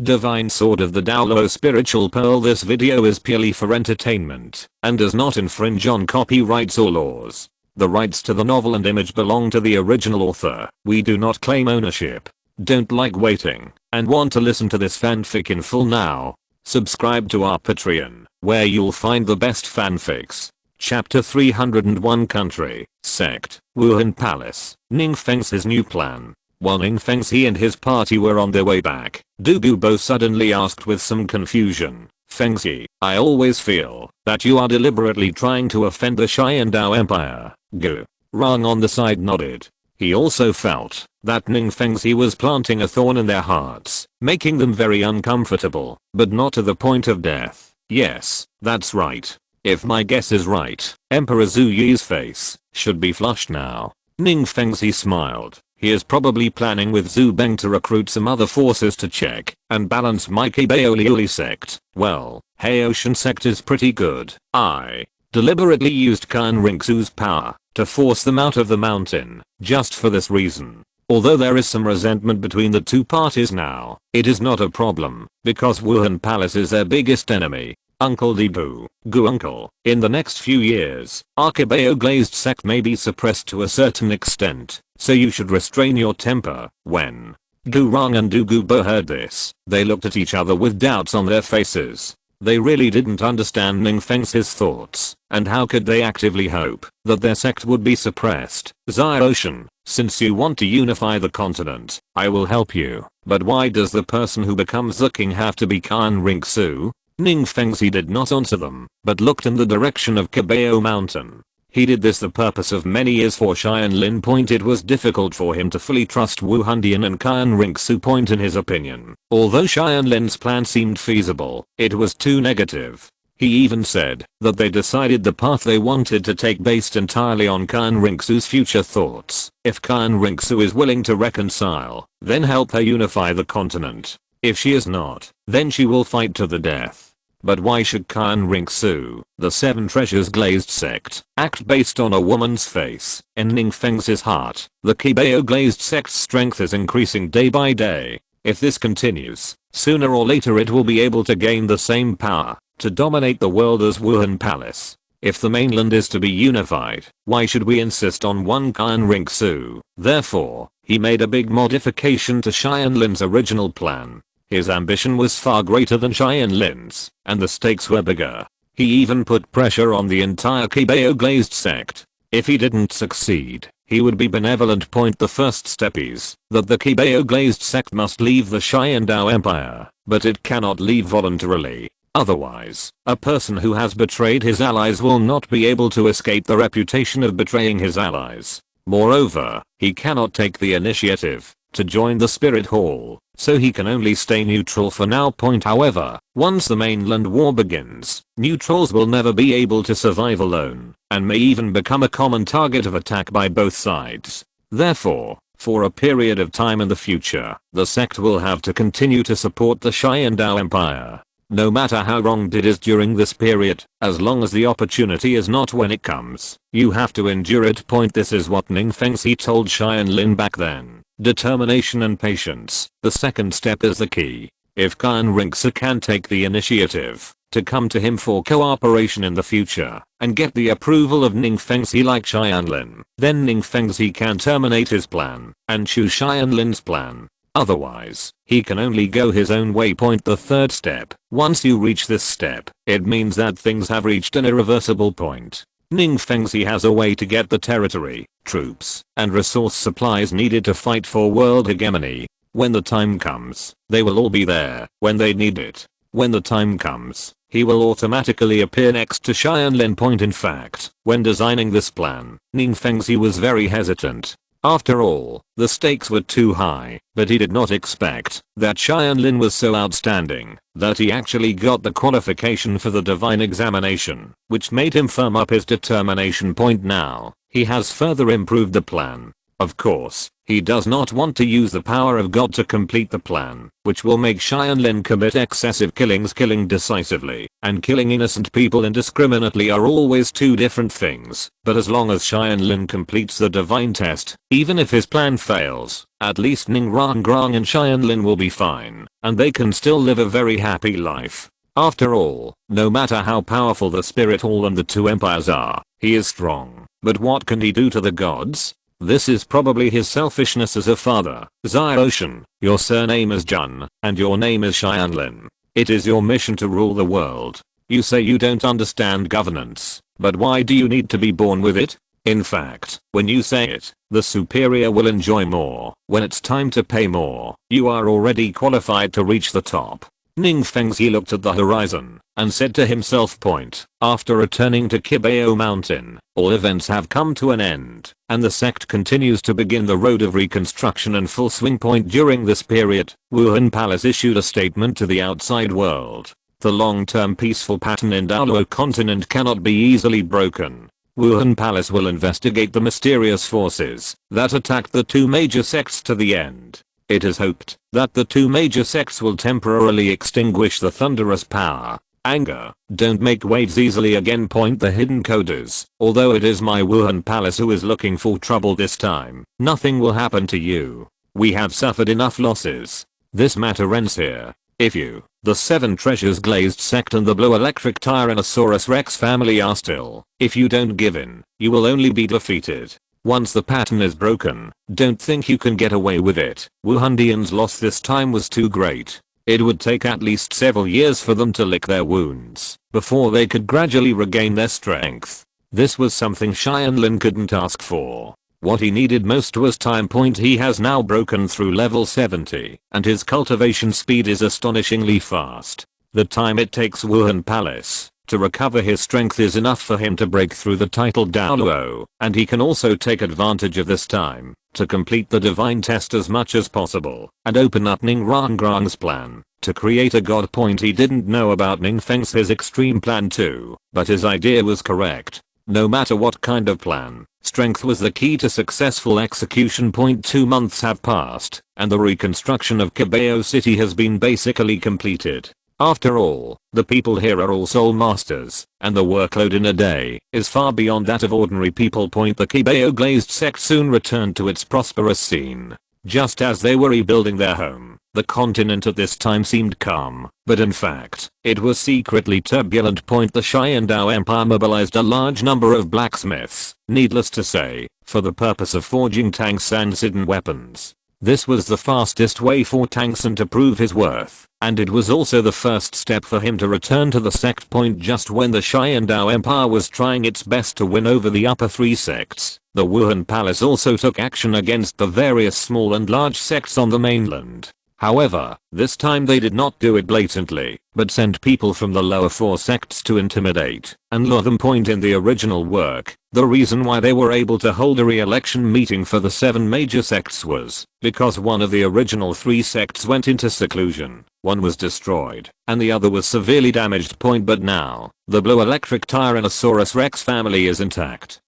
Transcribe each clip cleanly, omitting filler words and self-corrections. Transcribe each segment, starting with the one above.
Divine Sword of the Douluo Spiritual Pearl. This video is purely for entertainment and does not infringe on copyrights or laws. The rights to the novel and image belong to the original author. We do not claim ownership. Don't like waiting and want to listen to this fanfic in full now? Subscribe to our Patreon, where you'll find the best fanfics. Chapter 301 Country, Sect, Wuhan Palace. Ningfeng's his new plan. While Ningfeng's and his party were on their way back, Qibao suddenly asked with some confusion, "Fengzi, I always feel that you are deliberately trying to offend the Xiandao Empire." Gu Rang on the side nodded. He also felt that Ningfeng's was planting a thorn in their hearts, making them very uncomfortable, but not to the point of death. "Yes, that's right. If my guess is right, Emperor Zhu Yi's face should be flushed now." Ningfeng's smiled. He is probably planning with Zhu Beng to recruit some other forces to check and balance my Qibao Liuli sect. Well, Haoshan sect is pretty good. I deliberately used Kan Rinxu's power to force them out of the mountain, just for this reason. Although there is some resentment between the two parties now, it is not a problem, because Wuhan Palace is their biggest enemy. Uncle Debu, Gu Uncle, in the next few years, our Qibao Glazed sect may be suppressed to a certain extent, so you should restrain your temper. When Gu Rang and Qibao heard this, they looked at each other with doubts on their faces. They really didn't understand Ningfeng's thoughts, and how could they actively hope that their sect would be suppressed? Xiaoshan, since you want to unify the continent, I will help you, but why does the person who becomes the king have to be Kan Rinxu? Ningfeng's did not answer them, but looked in the direction of Qibao Mountain. He did this the purpose of many years for Tianlin. It was difficult for him to fully trust Wu Hundian and Kan Rinxu. In his opinion, although Tianlin's plan seemed feasible, it was too negative. He even said that they decided the path they wanted to take based entirely on Kan Rinxu's future thoughts. If Kan Rinxu is willing to reconcile, then help her unify the continent. If she is not, then she will fight to the death. But why should Kan Rinxu, the Seven Treasures Glazed sect, act based on a woman's face? In Ningfeng's heart, the Qibao Glazed sect's strength is increasing day by day. If this continues, sooner or later it will be able to gain the same power to dominate the world as Wuhan Palace. If the mainland is to be unified, why should we insist on one Kan Rinxu? Therefore, he made a big modification to Tianlin's original plan. His ambition was far greater than Tianlin's, and the stakes were bigger. He even put pressure on the entire Qibao Glazed sect. If he didn't succeed, he would be benevolent. The first step is that the Qibao Glazed sect must leave the Xiandao Empire, but it cannot leave voluntarily. Otherwise, a person who has betrayed his allies will not be able to escape the reputation of betraying his allies. Moreover, he cannot take the initiative to join the Spirit Hall, so he can only stay neutral for now. However, once the mainland war begins, neutrals will never be able to survive alone, and may even become a common target of attack by both sides. Therefore, for a period of time in the future, the sect will have to continue to support the Xiandao Empire. No matter how wronged it is during this period, as long as the opportunity is not when it comes, you have to endure it. This is what Ningfeng's told Tianlin back then. Determination and patience. The second step is the key. If Kan Rinxu can take the initiative to come to him for cooperation in the future and get the approval of Ningfeng's like Tianlin, then Ningfeng's can terminate his plan and choose Tianlin's plan. Otherwise, he can only go his own way. The third step. Once you reach this step, it means that things have reached an irreversible point. Ningfeng's has a way to get the territory, troops, and resource supplies needed to fight for world hegemony. When the time comes, they will all be there when they need it. When the time comes, he will automatically appear next to Tianlin. In fact, when designing this plan, Ningfeng's was very hesitant. After all, the stakes were too high, but he did not expect that Tianlin was so outstanding that he actually got the qualification for the divine examination, which made him firm up his determination. Now, he has further improved the plan. Of course, He does not want to use the power of God to complete the plan, which will make Tianlin commit excessive killings. Killing decisively and killing innocent people indiscriminately are always two different things, but as long as Tianlin completes the divine test, even if his plan fails, at least Ning Rangrang and Tianlin will be fine, and they can still live a very happy life. After all, no matter how powerful the Spirit Hall and the two empires are, he is strong. But what can he do to the gods? This is probably his selfishness as a father. Xiaoshan, your surname is Jun, and your name is Tianlin. It is your mission to rule the world. You say you don't understand governance, but why do you need to be born with it? In fact, when you say it, the superior will enjoy more. When it's time to pay more, you are already qualified to reach the top. Ning Fengzi looked at the horizon and said to himself, after returning to Qibao Mountain, all events have come to an end, and the sect continues to begin the road of reconstruction in full swing. During this period, Wuhan Palace issued a statement to the outside world. The long-term peaceful pattern in Douluo Continent cannot be easily broken. Wuhan Palace will investigate the mysterious forces that attacked the two major sects to the end. It is hoped that the two major sects will temporarily extinguish the thunderous power. Anger, don't make waves easily again. The hidden coders, although it is my Wuhan Palace who is looking for trouble this time, nothing will happen to you. We have suffered enough losses. This matter ends here. If you, the 7 treasures glazed sect and the blue electric Tyrannosaurus Rex family are still, if you don't give in, you will only be defeated. Once the pattern is broken, don't think you can get away with it. Wuhandians' loss this time was too great. It would take at least several years for them to lick their wounds before they could gradually regain their strength. This was something Tianlin couldn't ask for. What he needed most was time. He has now broken through level 70, and his cultivation speed is astonishingly fast. The time it takes Wuhan Palace to recover his strength is enough for him to break through the title Douluo, and he can also take advantage of this time to complete the divine test as much as possible and open up Ning Rangrang's plan to create a god. He didn't know about Ning Feng's extreme plan too, but his idea was correct. No matter what kind of plan, strength was the key to successful execution. 2 months have passed, and the reconstruction of Qibao City has been basically completed. After all, the people here are all soul masters, and the workload in a day is far beyond that of ordinary people. The Qibao glazed sect soon returned to its prosperous scene. Just as they were rebuilding their home, the continent at this time seemed calm, but in fact, it was secretly turbulent. The Xiandao Empire mobilized a large number of blacksmiths, needless to say, for the purpose of forging tanks and hidden weapons. This was the fastest way for Tangsun to prove his worth, and it was also the first step for him to return to the sect. Just when the Xiandao Empire was trying its best to win over the upper 3 sects, the Wuhan Palace also took action against the various small and large sects on the mainland. However, this time they did not do it blatantly, but sent people from the lower 4 sects to intimidate and lure them. In the original work, the reason why they were able to hold a re-election meeting for the 7 major sects was because one of the original 3 sects went into seclusion, one was destroyed, and the other was severely damaged. But now, the blue electric Tyrannosaurus Rex family is intact,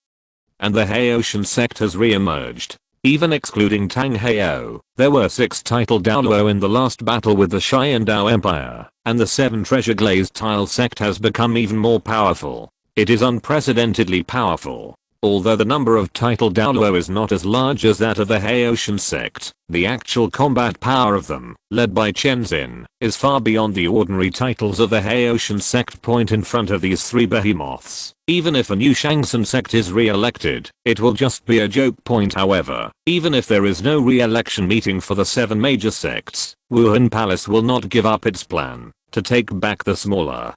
and the Haoshan sect has re-emerged. Even excluding Tang Hao, there were 6 title Douluo in the last battle with the Xiandao Empire, and the 7 treasure glazed tile sect has become even more powerful. It is unprecedentedly powerful. Although the number of title Douluo is not as large as that of the Haoshan sect, the actual combat power of them, led by Chenzin, is far beyond the ordinary titles of the Haoshan sect. In front of these 3 behemoths, even if a new Shangsun sect is re-elected, it will just be a joke. However, even if there is no re-election meeting for the 7 major sects, Wuhan Palace will not give up its plan to take back the smaller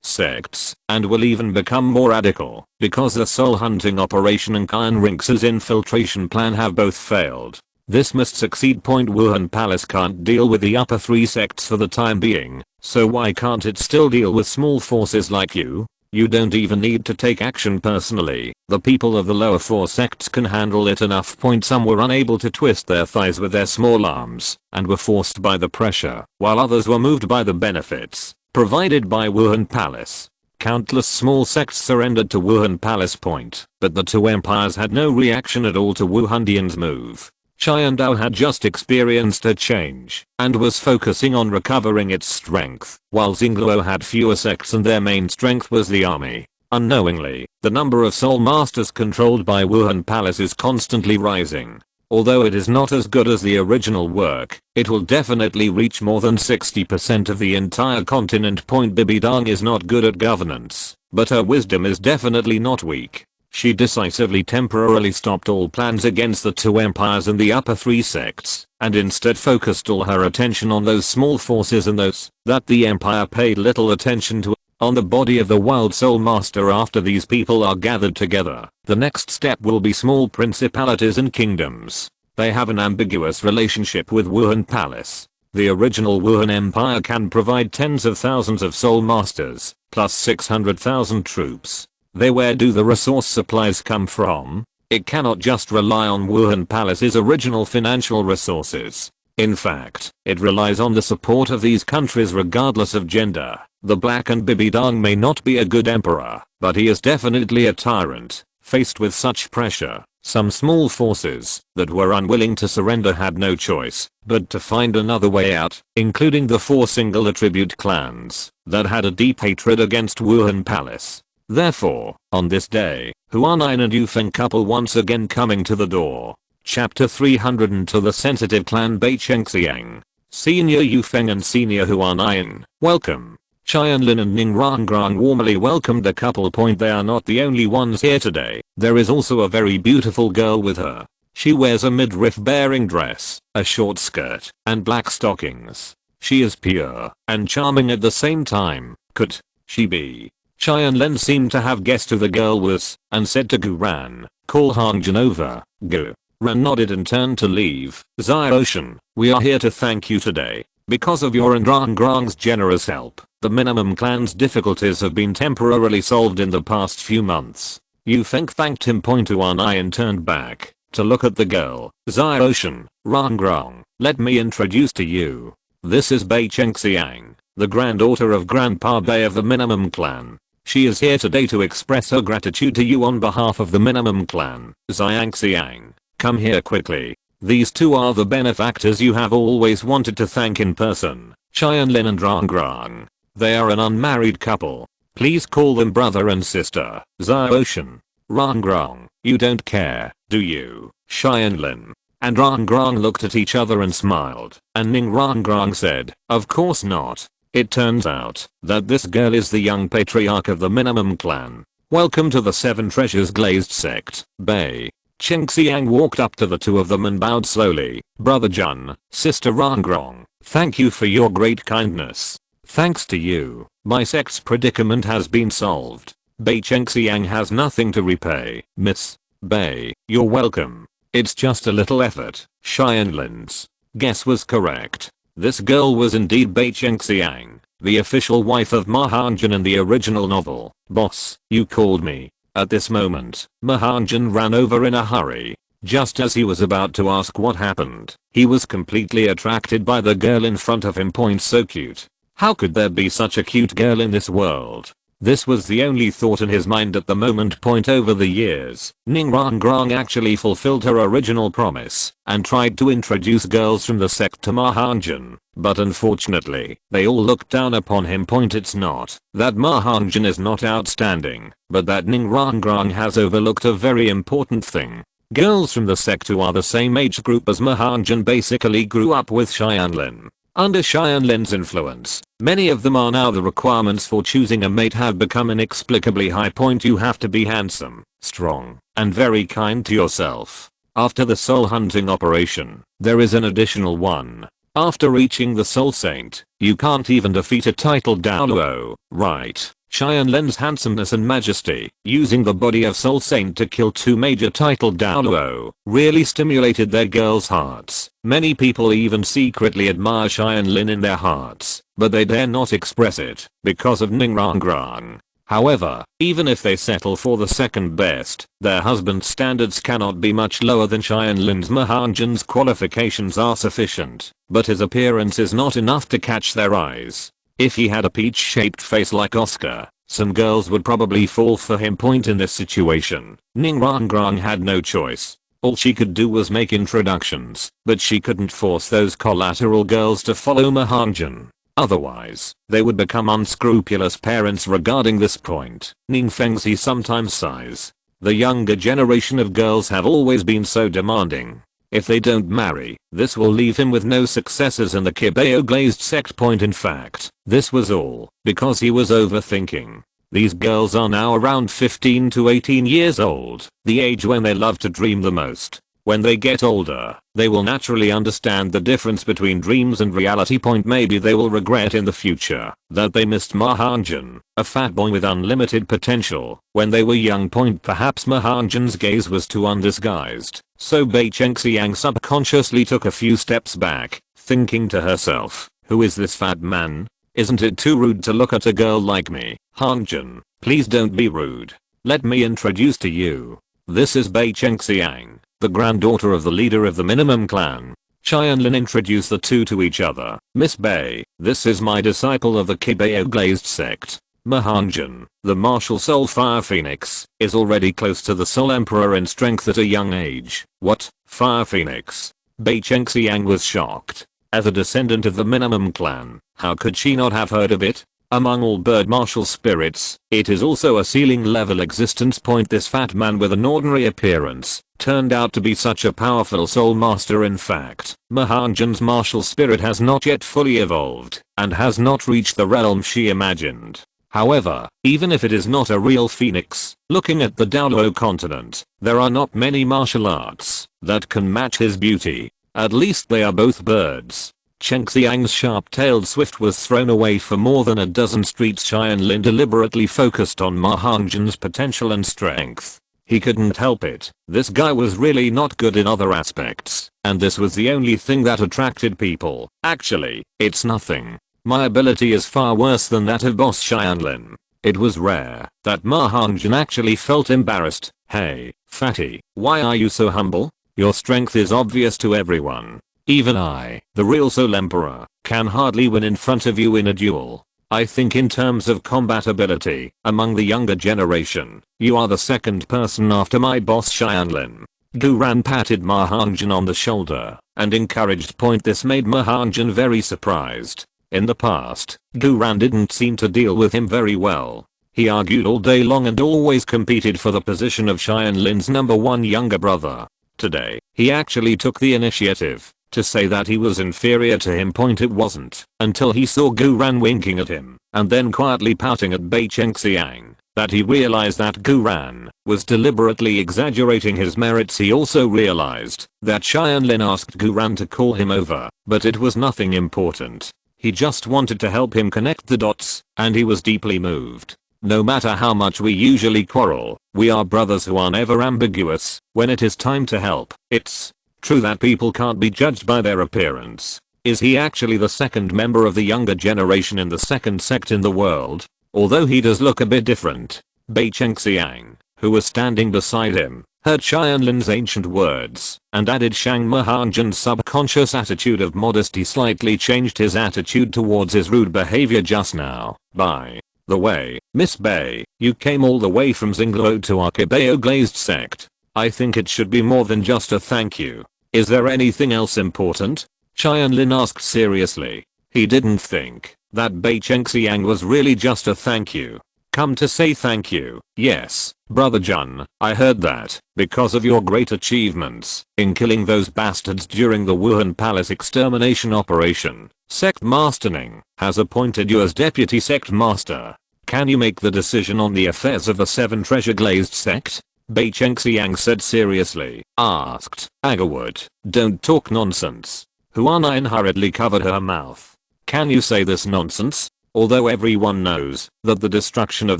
sects, and will even become more radical, because the soul hunting operation and Kyan Rinx's infiltration plan have both failed. This must succeed. Wuhan Palace can't deal with the upper 3 sects for the time being, so why can't it still deal with small forces like you? You don't even need to take action personally. The people of the lower 4 sects can handle it enough. Some were unable to twist their thighs with their small arms, and were forced by the pressure, while others were moved by the benefits provided by Wuhan Palace. Countless small sects surrendered to Wuhan Palace. But the 2 empires had no reaction at all to Wuhandian's move. Qiandao had just experienced a change and was focusing on recovering its strength, while Xingluo had fewer sects and their main strength was the army. Unknowingly, the number of soul masters controlled by Wuhan Palace is constantly rising. Although it is not as good as the original work, it will definitely reach more than 60% of the entire continent. Bibidong is not good at governance, but her wisdom is definitely not weak. She decisively temporarily stopped all plans against the two empires and the upper three sects, and instead focused all her attention on those small forces and those that the empire paid little attention to. On the body of the wild soul master after these people are gathered together, the next step will be small principalities and kingdoms. They have an ambiguous relationship with Wuhan Palace. The original Wuhan Empire can provide tens of thousands of soul masters, plus 600,000 troops. Where do the resource supplies come from? It cannot just rely on Wuhan Palace's original financial resources. In fact, it relies on the support of these countries regardless of gender. The Black and Bibidong may not be a good emperor, but he is definitely a tyrant. Faced with such pressure, some small forces that were unwilling to surrender had no choice but to find another way out, including the 4 single attribute clans that had a deep hatred against Wuhan Palace. Therefore, on this day, Huanain and Yufeng couple once again coming to the door. Chapter 302 The Sensitive Clan Bei Chengxiang. Senior Yufeng and Senior Huanain, welcome. Tianlin and Ning Rangrang warmly welcomed the couple. They are not the only ones here today, there is also a very beautiful girl with her. She wears a midriff bearing dress, a short skirt, and black stockings. She is pure and charming at the same time. Could she be? Tianlin seemed to have guessed who the girl was, and said to Gu Ran, call Hangjin over. Gu Ran nodded and turned to leave. Xiaoshan, we are here to thank you today. Because of your and Rangrang's generous help, the minimum clan's difficulties have been temporarily solved in the past few months. Yufeng thanked him. Huanain turned back to look at the girl. Xiaoshan, Rangrang, let me introduce to you. This is Bei Chengxiang, the granddaughter of Grandpa Bei of the minimum clan. She is here today to express her gratitude to you on behalf of the minimum clan. Xiangxiang, come here quickly. These two are the benefactors you have always wanted to thank in person, Tianlin and Rangrang. They are an unmarried couple. Please call them brother and sister. Xiaoshan. Rangrang, you don't care, do you? Tianlin and Rangrang looked at each other and smiled, and Ning Rangrang said, of course not. It turns out that this girl is the young patriarch of the minimum clan. Welcome to the 7 Treasures Glazed sect, Bei. Chengxiang walked up to the two of them and bowed slowly. Brother Jun, Sister Rangrang, thank you for your great kindness. Thanks to you, my sect's predicament has been solved. Bei Chengxiang has nothing to repay. Miss Bei, you're welcome. It's just a little effort. Tianlin's guess was correct. This girl was indeed Bei Chengxiang, the official wife of Mahanjin in the original novel. Boss, you called me. At this moment, Mahanjin ran over in a hurry. Just as he was about to ask what happened, he was completely attracted by the girl in front of him. So cute. How could there be such a cute girl in this world? This was the only thought in his mind at the moment. Over the years, Ning Rangrang actually fulfilled her original promise and tried to introduce girls from the sect to Mahanjin, but unfortunately, they all looked down upon him. It's not that Mahanjin is not outstanding, but that Ning Rangrang has overlooked a very important thing. Girls from the sect who are the same age group as Mahanjin basically grew up with Tianlin. Under Tianlin's influence, many of them are now the requirements for choosing a mate have become inexplicably high. You have to be handsome, strong, and very kind to yourself. After the soul hunting operation, there is an additional one. After reaching the soul saint, you can't even defeat a titled Douluo, right? Tianlin's handsomeness and majesty, using the body of soul saint to kill 2 major titled Douluo, really stimulated their girls' hearts. Many people even secretly admire Tianlin in their hearts, but they dare not express it because of Ning Rangrang. However, even if they settle for the second best, their husband's standards cannot be much lower than Tianlin's. Mahanjin's qualifications are sufficient, but his appearance is not enough to catch their eyes. If he had a peach-shaped face like Oscar, some girls would probably fall for him. In this situation, Ning Rangrang had no choice. All she could do was make introductions, but she couldn't force those collateral girls to follow Mahanjan. Otherwise, they would become unscrupulous parents regarding this point. Ningfengzi sometimes sighs. The younger generation of girls have always been so demanding. If they don't marry, this will leave him with no successors in the Qibao glazed sect. In fact, this was all because he was overthinking. These girls are now around 15 to 18 years old, the age when they love to dream the most. When they get older, they will naturally understand the difference between dreams and reality. Maybe they will regret in the future that they missed Mahanjan, a fat boy with unlimited potential, when they were young. Perhaps Mahanjan's gaze was too undisguised, so Bai Chengxiang subconsciously took a few steps back, thinking to herself, who is this fat man? Isn't it too rude to look at a girl like me? Hanjan, please don't be rude. Let me introduce to you. This is Bai Chengxiang, the granddaughter of the leader of the minimum clan. Tianlin introduced the two to each other. Miss Bai, this is my disciple of the Qibao glazed sect. Mahanjan, the martial soul fire phoenix, is already close to the soul emperor in strength at a young age. What? Fire phoenix? Bai Chengxiang was shocked. As a descendant of the minimum clan, how could she not have heard of it? Among all bird martial spirits, it is also a ceiling level existence. This fat man with an ordinary appearance turned out to be such a powerful soul master. In fact, Mahanjan's martial spirit has not yet fully evolved and has not reached the realm she imagined. However, even if it is not a real phoenix, looking at the Douluo Continent, there are not many martial arts that can match his beauty. At least they are both birds. Chengxiang's sharp-tailed swift was thrown away for more than a dozen streets. Tianlin deliberately focused on Mahanjan's potential and strength. He couldn't help it. This guy was really not good in other aspects, and this was the only thing that attracted people. Actually, it's nothing. My ability is far worse than that of boss Tianlin. It was rare that Mahanjan actually felt embarrassed. Hey, fatty, why are you so humble? Your strength is obvious to everyone. Even I, the real Soul Emperor, can hardly win in front of you in a duel. I think in terms of combat ability, among the younger generation, you are the second person after my boss Tianlin. Guran patted Mahanjan on the shoulder and encouraged. This made Mahanjan very surprised. In the past, Guran didn't seem to deal with him very well. He argued all day long and always competed for the position of Tianlin's #1 younger brother. Today, he actually took the initiative to say that he was inferior to him. It wasn't until he saw Guran winking at him and then quietly pouting at Bai Chengxiang that he realized that Guran was deliberately exaggerating his merits. He also realized that Tianlin asked Guran to call him over, but it was nothing important. He just wanted to help him connect the dots, and he was deeply moved. No matter how much we usually quarrel, we are brothers who are never ambiguous when it is time to help. It's true that people can't be judged by their appearance. Is he actually the second member of the younger generation in the second sect in the world? Although he does look a bit different. Bai Chengxiang, who was standing beside him, heard Tianlin's ancient words and added Shang Mahanjan's subconscious attitude of modesty slightly changed his attitude towards his rude behavior just now. By the way, Miss Bai, you came all the way from Douluo to our Qibao glazed sect. I think it should be more than just a thank you. Is there anything else important? Tianlin asked seriously. He didn't think that Bai Chengxiang was really just a thank you. Come to say thank you. Yes, Brother Jun, I heard that because of your great achievements in killing those bastards during the Wuhan Palace extermination operation, Sect Master Ning has appointed you as Deputy Sect Master. Can you make the decision on the affairs of the 7 treasure glazed sect? Bai Chengxiang said seriously. Asked. Agaward, don't talk nonsense. Huanayan hurriedly covered her mouth. Can you say this nonsense? Although everyone knows that the destruction of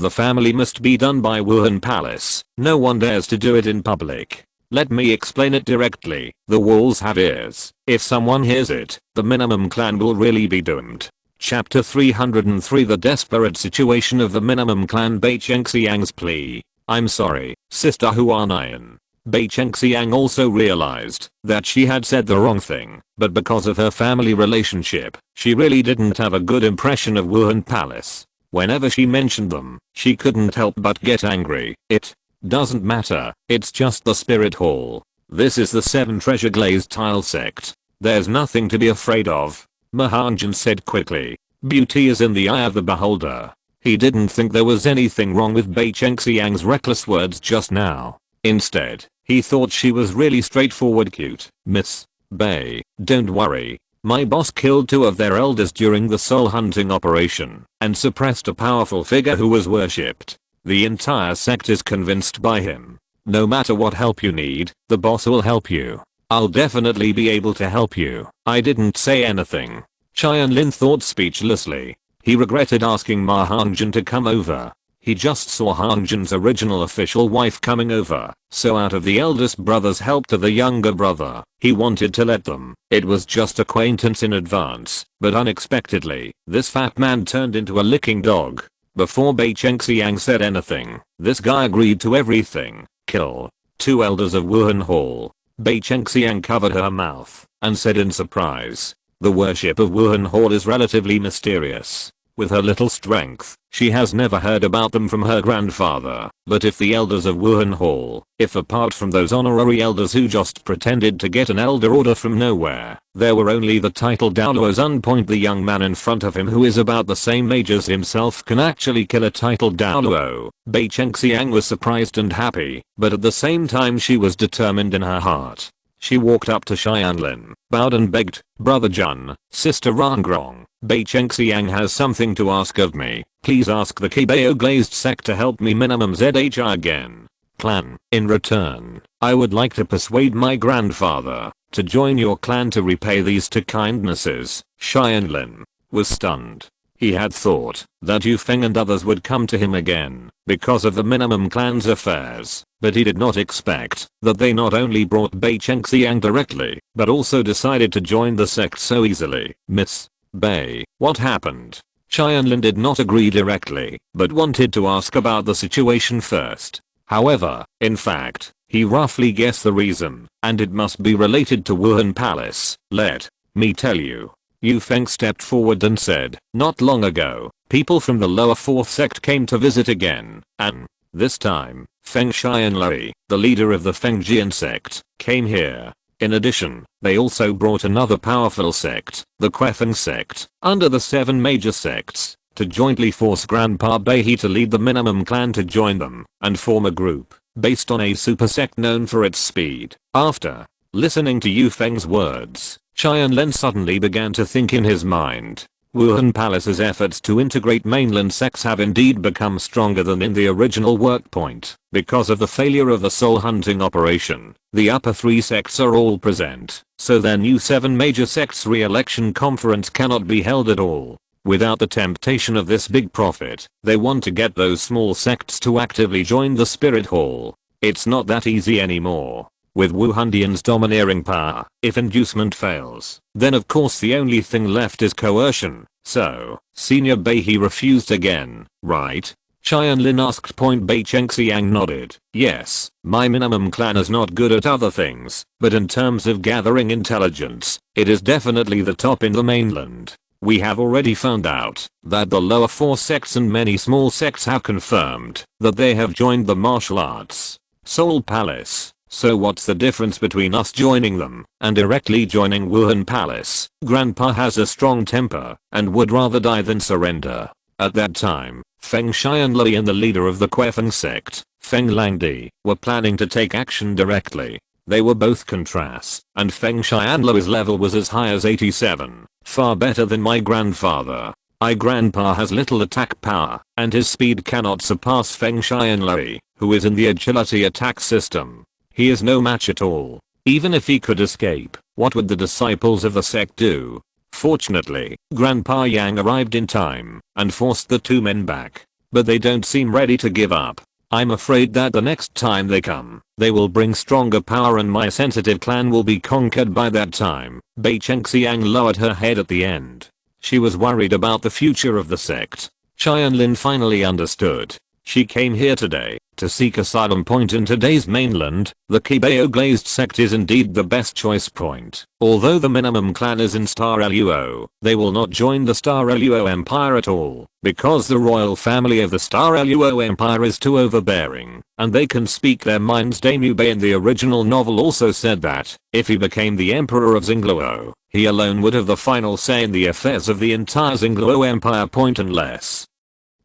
the family must be done by Wuhan Palace, no one dares to do it in public. Let me explain it directly. The walls have ears. If someone hears it, the minimum clan will really be doomed. Chapter 303 The desperate situation of the minimum clan. Bai Chengxiang's plea. I'm sorry, Sister Huanayan. Bai Chengxiang also realized that she had said the wrong thing, but because of her family relationship, she really didn't have a good impression of Wuhan Palace. Whenever she mentioned them, she couldn't help but get angry. It doesn't matter, it's just the spirit hall. This is the 7 treasure glazed tile sect. There's nothing to be afraid of. Mahanjan said quickly. Beauty is in the eye of the beholder. He didn't think there was anything wrong with Bei Chengxiang's reckless words just now. Instead, he thought she was really straightforward cute. Miss Bei, don't worry. My boss killed 2 of their elders during the soul hunting operation and suppressed a powerful figure who was worshipped. The entire sect is convinced by him. No matter what help you need, the boss will help you. I'll definitely be able to help you. I didn't say anything. Tianlin thought speechlessly. He regretted asking Ma Hanjin to come over. He just saw Hanjin's original official wife coming over, so out of the eldest brother's help to the younger brother, he wanted to let them. It was just acquaintance in advance, but unexpectedly, this fat man turned into a licking dog. Before Bei Chengxiang said anything, this guy agreed to everything. Kill 2 elders of Wuhan Hall. Bei Chengxiang covered her mouth and said in surprise. The worship of Wuhan Hall is relatively mysterious. With her little strength, she has never heard about them from her grandfather. But if the elders of Wuhan Hall, if apart from those honorary elders who just pretended to get an elder order from nowhere, there were only the titled Douluos unpoint the young man in front of him who is about the same age as himself can actually kill a titled Douluo. Bei Chengxiang was surprised and happy, but at the same time she was determined in her heart. She walked up to Tianlin, bowed and begged, Brother Jun, Sister Rangrong, Bei Chengxiang has something to ask of me. Please ask the Qibao glazed sect to help me minimum ZHI again. Clan, in return, I would like to persuade my grandfather to join your clan to repay these 2 kindnesses. Tianlin was stunned. He had thought that Yu Feng and others would come to him again because of the minimum clan's affairs, but he did not expect that they not only brought Bei Chengxiang directly, but also decided to join the sect so easily. Miss Bei, what happened? Tianlin did not agree directly, but wanted to ask about the situation first. However, in fact, he roughly guessed the reason, and it must be related to Wuhan Palace. Let me tell you. Yu Feng stepped forward and said, not long ago, people from the lower 4th sect came to visit again, and this time, Feng Xianlui, the leader of the Fengjian sect, came here. In addition, they also brought another powerful sect, the Quefeng sect, under the 7 major sects, to jointly force Grandpa Bei to lead the minimum clan to join them and form a group based on a super sect known for its speed. After listening to Yu Feng's words, Tianlin suddenly began to think in his mind. Wuhan Palace's efforts to integrate mainland sects have indeed become stronger than in the original work point. Because of the failure of the soul hunting operation, the upper 3 sects are all present, so their new 7 major sects re-election conference cannot be held at all. Without the temptation of this big profit, they want to get those small sects to actively join the Spirit Hall. It's not that easy anymore. With Wuhandians domineering power, if inducement fails, then of course the only thing left is coercion. So, Senior Bei refused again, right? Tianlin asked. Bei Chengxiang nodded. Yes, my minimum clan is not good at other things, but in terms of gathering intelligence, it is definitely the top in the mainland. We have already found out that the lower 4 sects and many small sects have confirmed that they have joined the martial arts Soul Palace. So what's the difference between us joining them and directly joining Wuhan Palace? Grandpa has a strong temper and would rather die than surrender. At that time, Feng Xianlui and the leader of the Quefeng sect, Feng Langdi, were planning to take action directly. They were both contrasts, and Feng Xianlui's level was as high as 87, far better than my grandfather. My grandpa has little attack power, and his speed cannot surpass Feng Xianlui, who is in the agility attack system. He is no match at all. Even if he could escape, what would the disciples of the sect do? Fortunately, Grandpa Yang arrived in time and forced the 2 men back. But they don't seem ready to give up. I'm afraid that the next time they come, they will bring stronger power and my sensitive clan will be conquered by that time. Bei Chengxiang lowered her head at the end. She was worried about the future of the sect. Tianlin finally understood. She came here today to seek asylum point in today's mainland, the Qibao Glazed sect is indeed the best choice point. Although the minimum clan is in Star Luo, they will not join the Star Luo Empire at all, because the royal family of the Star Luo Empire is too overbearing, and they can speak their minds. Daimube in the original novel also said that, if he became the emperor of Xingluo, he alone would have the final say in the affairs of the entire Xingluo Empire. Unless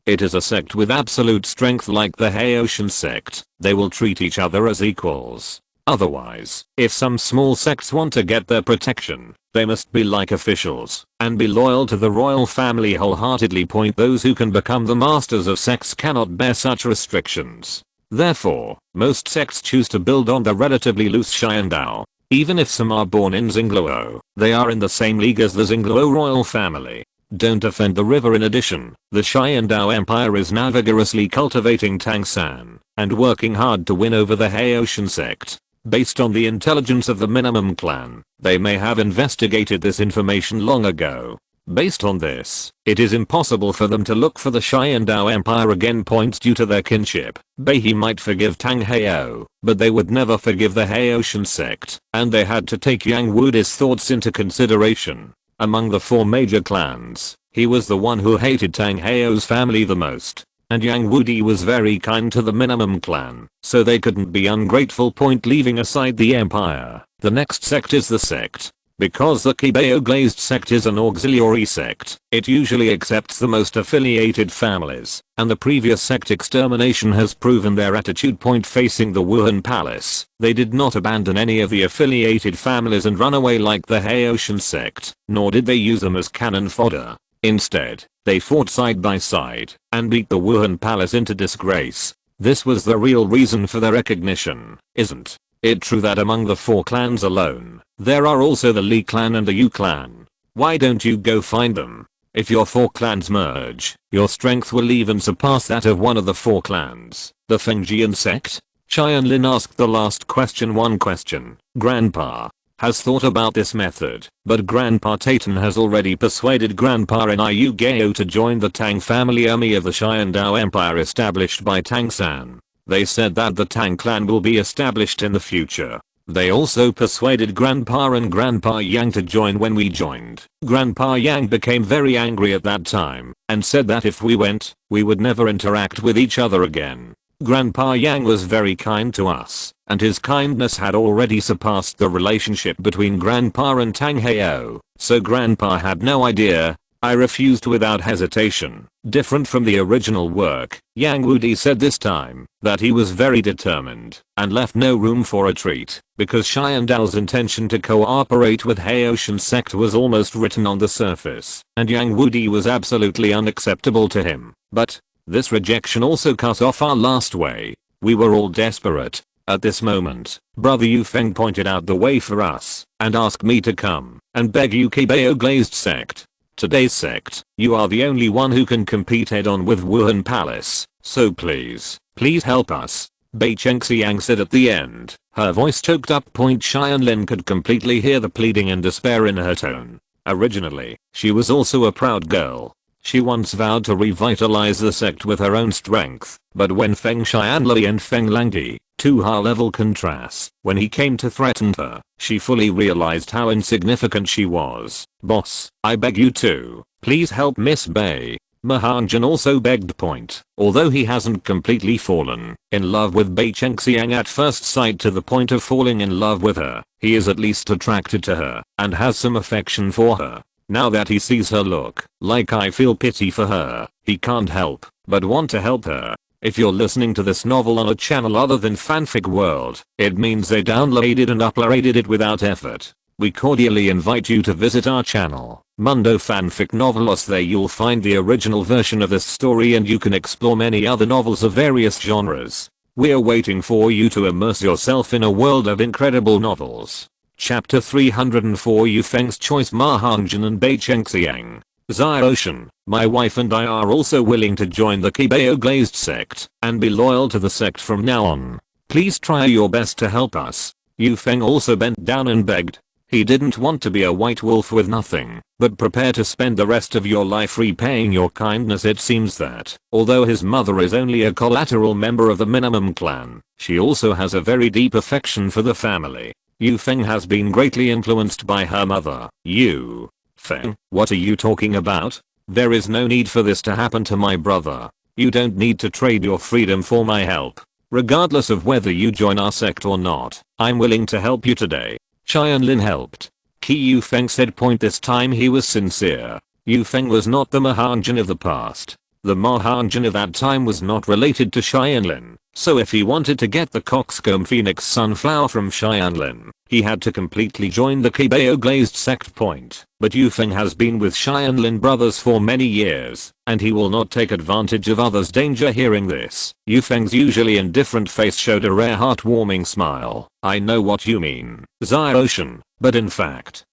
it is a sect with absolute strength like the Haoshan sect, they will treat each other as equals. Otherwise, if some small sects want to get their protection, they must be like officials, and be loyal to the royal family wholeheartedly. Those who can become the masters of sects cannot bear such restrictions. Therefore, most sects choose to build on the relatively loose Xiandao. Even if some are born in Xingluo, they are in the same league as the Xingluo royal family. Don't offend the river. In addition, the Xiandao Empire is now vigorously cultivating Tangsan, and working hard to win over the Haoshan sect. Based on the intelligence of the minimum clan, they may have investigated this information long ago. Based on this, it is impossible for them to look for the Xiandao Empire again. Due to their kinship, Beihe might forgive Tang Hao, but they would never forgive the Haoshan sect, and they had to take Yang Wudi's thoughts into consideration. Among the 4 major clans, he was the one who hated Tang Hao's family the most, and Yang Wudi was very kind to the minimum clan, so they couldn't be ungrateful. Leaving aside the empire, the next sect is the sect. Because the Qibao Glazed sect is an auxiliary sect, it usually accepts the most affiliated families, and the previous sect extermination has proven their attitude. Facing the Wuhan Palace, they did not abandon any of the affiliated families and run away like the Haoshan sect, nor did they use them as cannon fodder. Instead, they fought side by side, and beat the Wuhan Palace into disgrace. This was the real reason for their recognition, isn't it true that among the 4 clans alone, there are also the Li clan and the Yu clan? Why don't you go find them? If your 4 clans merge, your strength will even surpass that of one of the 4 clans. The Fengjian sect? Tianlin asked the last question. One question, Grandpa has thought about this method, but Grandpa Taitan has already persuaded Grandpa Niu Gao to join the Tang family army of the Xiandao Empire established by Tang San. They said that the Tang clan will be established in the future. They also persuaded Grandpa and Grandpa Yang to join. When we joined, Grandpa Yang became very angry at that time, and said that if we went, we would never interact with each other again. Grandpa Yang was very kind to us, and his kindness had already surpassed the relationship between Grandpa and Tang Hao, so Grandpa had no idea. I refused without hesitation. Different from the original work, Yang Wudi said this time that he was very determined and left no room for retreat, because Xiandao's intention to cooperate with Haoshan sect was almost written on the surface, and Yang Wudi was absolutely unacceptable to him. But this rejection also cut off our last way. We were all desperate. At this moment, Brother Yu Feng pointed out the way for us and asked me to come and beg you, Qibao Glazed sect. Today's sect, you are the only one who can compete head-on with Wuhan Palace, so please help us. Bei Chengxiang said at the end, her voice choked up. Xianlin could completely hear the pleading and despair in her tone. Originally, she was also a proud girl. She once vowed to revitalize the sect with her own strength, but when Feng Xianli and Feng Langdi, 2 high-level contrasts, when he came to threaten her, she fully realized how insignificant she was. Boss, I beg you to, please help Miss Bei. Mahanjan also begged. Although he hasn't completely fallen in love with Bei Chengxiang at first sight to the point of falling in love with her, he is at least attracted to her, and has some affection for her. Now that he sees her look like I feel pity for her, he can't help but want to help her. If you're listening to this novel on a channel other than Fanfic World, it means they downloaded and uploaded it without effort. We cordially invite you to visit our channel, Mundo Fanfic Novelos. There you'll find the original version of this story, and you can explore many other novels of various genres. We're waiting for you to immerse yourself in a world of incredible novels. Chapter 304 Yu Feng's Choice. Mahangjin and Bei Chengxiang. Xiaoshan, my wife and I are also willing to join the Qibao Glazed sect and be loyal to the sect from now on. Please try your best to help us. Yu Feng also bent down and begged. He didn't want to be a white wolf with nothing, but prepare to spend the rest of your life repaying your kindness. It seems that, although his mother is only a collateral member of the minimum clan, she also has a very deep affection for the family. Yu Feng has been greatly influenced by her mother. Yu Feng, what are you talking about? There is no need for this to happen to my brother. You don't need to trade your freedom for my help. Regardless of whether you join our sect or not, I'm willing to help you today. Tianlin helped. Yu Feng said point. This time he was sincere. Yu Feng was not the Maharajan of the past. The Maharajan of that time was not related to Tianlin, so if he wanted to get the coxcomb phoenix sunflower from Tianlin, he had to completely join the Qibao glazed sect point. But Yu Feng has been with Tianlin brothers for many years, and he will not take advantage of others' danger. Hearing this, Yu Feng's usually indifferent face showed a rare heartwarming smile. I know what you mean, Ocean, but in fact,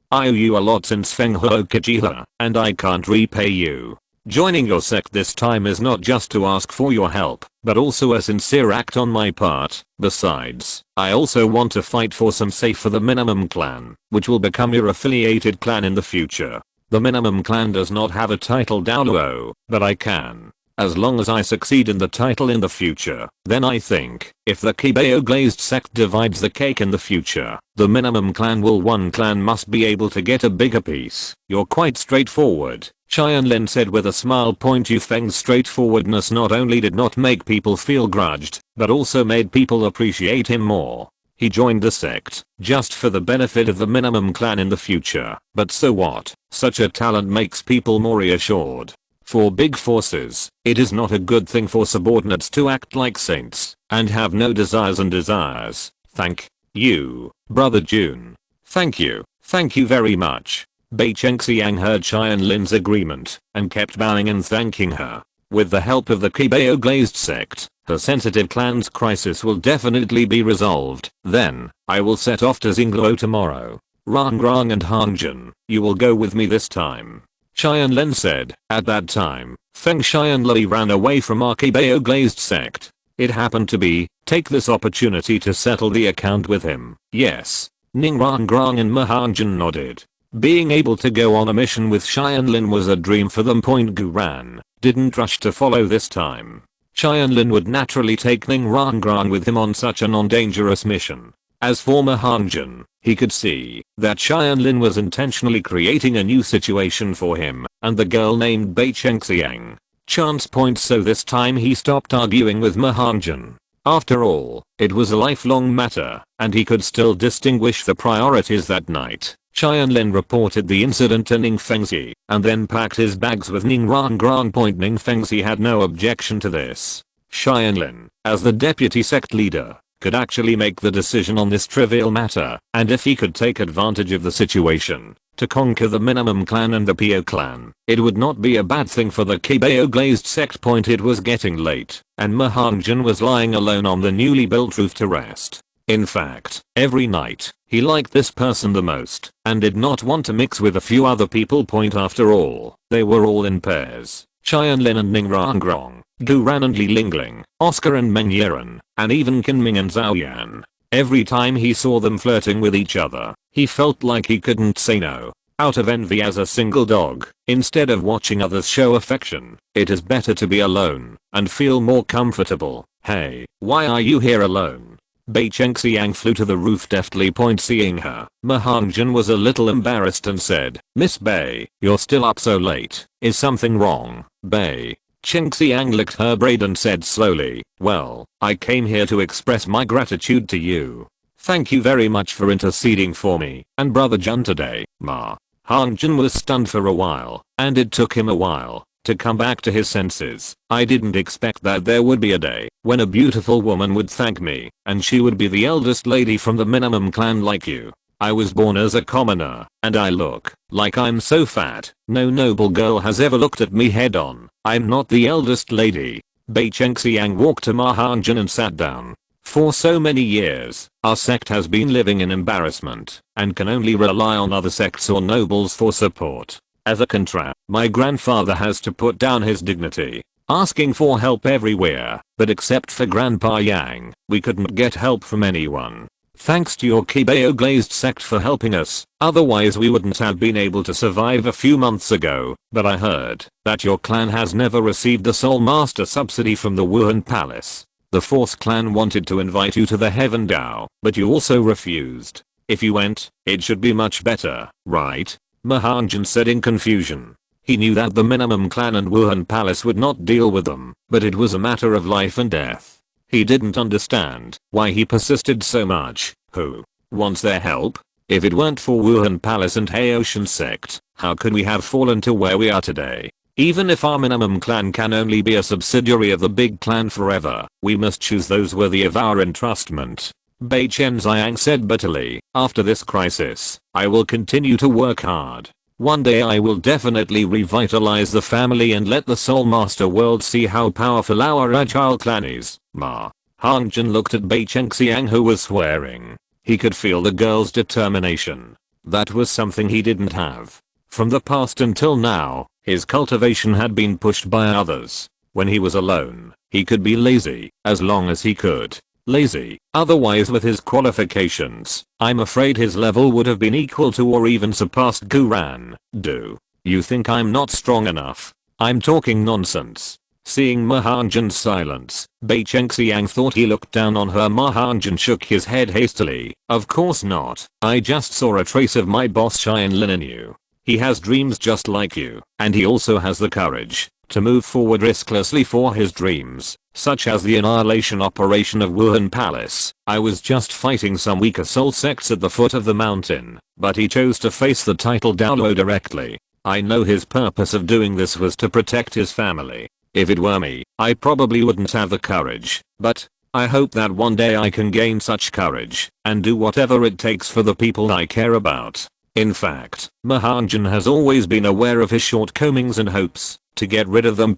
I owe you a lot since Feng Huo Kajila, and I can't repay you. Joining your sect this time is not just to ask for your help, but also a sincere act on my part. Besides, I also want to fight for some safe for the minimum clan, which will become your affiliated clan in the future. The minimum clan does not have a title Douluo, but I can. As long as I succeed in the title in the future, then I think, if the Qibao glazed sect divides the cake in the future, the minimum clan will one clan must be able to get a bigger piece. You're quite straightforward, Tianlin said with a smile. Yu Feng's straightforwardness not only did not make people feel grudged, but also made people appreciate him more. He joined the sect, just for the benefit of the minimum clan in the future, but so what, such a talent makes people more reassured. For big forces, it is not a good thing for subordinates to act like saints, and have no desires and desires. Thank you, Brother Jun. Thank you very much. Bei Chengxiang heard Tianlin's agreement, and kept bowing and thanking her. With the help of the Qibao glazed sect, her sensitive clan's crisis will definitely be resolved. Then, I will set off to Xingluo tomorrow. Rangrang and Hangjin, you will go with me this time, Tianlin said. At that time, Feng Xianli ran away from our Qibao glazed sect. It happened to be, take this opportunity to settle the account with him. Yes. Ning Rangrang and Mahanjan nodded. Being able to go on a mission with Xianlin was a dream for them. Guran didn't rush to follow this time. Xianlin would naturally take Ning Rangrang with him on such a non-dangerous mission. As for Mahanjan, he could see that Xianlin was intentionally creating a new situation for him and the girl named Bei Chengxiang. Chance points, so this time he stopped arguing with Mahanjan. After all, it was a lifelong matter, and he could still distinguish the priorities that night. Tianlin reported the incident to Ning Fengxi, and then packed his bags with Ning Rangrang. Ning Fengxi had no objection to this. Tianlin, as the deputy sect leader, could actually make the decision on this trivial matter, and if he could take advantage of the situation to conquer the minimum clan and the Pio clan, it would not be a bad thing for the Qibao glazed sect. It was getting late, and Mahanjan was lying alone on the newly built roof to rest. In fact, every night, he liked this person the most, and did not want to mix with a few other people. After all, they were all in pairs. Tianlin and Ning Rangrang, Guran and Li Lingling, Oscar and Meng Yiren, and even Kinming and Zhaoyan. Every time he saw them flirting with each other, he felt like he couldn't say no. Out of envy as a single dog, instead of watching others show affection, it is better to be alone, and feel more comfortable. Hey, why are you here alone? Bei Chengxiang flew to the roof deftly. Seeing her, Mahanjan was a little embarrassed and said, Miss Bei, you're still up so late, is something wrong? Bei Chengxiang licked her braid and said slowly, well, I came here to express my gratitude to you. Thank you very much for interceding for me and Brother Jun today. Hangjin was stunned for a while, and it took him a while to come back to his senses. I didn't expect that there would be a day when a beautiful woman would thank me, and she would be the eldest lady from the minimum clan like you. I was born as a commoner, and I look like I'm so fat, no noble girl has ever looked at me head on. I'm not the eldest lady. Bei Chengxiang walked to Mahanjan and sat down. For so many years, our sect has been living in embarrassment, and can only rely on other sects or nobles for support. As a contrast, my grandfather has to put down his dignity, asking for help everywhere, but except for Grandpa Yang, we couldn't get help from anyone. Thanks to your Qibao glazed sect for helping us, otherwise we wouldn't have been able to survive a few months ago, but I heard that your clan has never received the Soul Master subsidy from the Wuhan Palace. The 4th clan wanted to invite you to the Heaven Dao, but you also refused. If you went, it should be much better, right? Mahanjan said in confusion. He knew that the minimum clan and Wuhan Palace would not deal with them, but it was a matter of life and death. He didn't understand why he persisted so much. Who wants their help? If it weren't for Wuhan Palace and Haoshan sect, how could we have fallen to where we are today? Even if our minimum clan can only be a subsidiary of the big clan forever, we must choose those worthy of our entrustment. Bei Chen Xiang said bitterly, after this crisis, I will continue to work hard. One day I will definitely revitalize the family and let the Soul Master world see how powerful our agile clan is. Ma. Hangjin looked at Bei Chen Xiang, who was swearing. He could feel the girl's determination. That was something he didn't have. From the past until now, his cultivation had been pushed by others. When he was alone, he could be lazy, as long as he could. Lazy. Otherwise, with his qualifications, I'm afraid his level would have been equal to or even surpassed Guran. Do you think I'm not strong enough? I'm talking nonsense. Seeing Mahanjan's silence, Bei Chen Xiang thought he looked down on her. Mahanjan shook his head hastily. Of course not. I just saw a trace of my boss Tianlin in you. He has dreams just like you, and he also has the courage to move forward risklessly for his dreams, such as the annihilation operation of Wuhan Palace. I was just fighting some weaker soul sects at the foot of the mountain, but he chose to face the title Douluo directly. I know his purpose of doing this was to protect his family. If it were me, I probably wouldn't have the courage, but I hope that one day I can gain such courage and do whatever it takes for the people I care about. In fact, Mahanjan has always been aware of his shortcomings and hopes to get rid of them.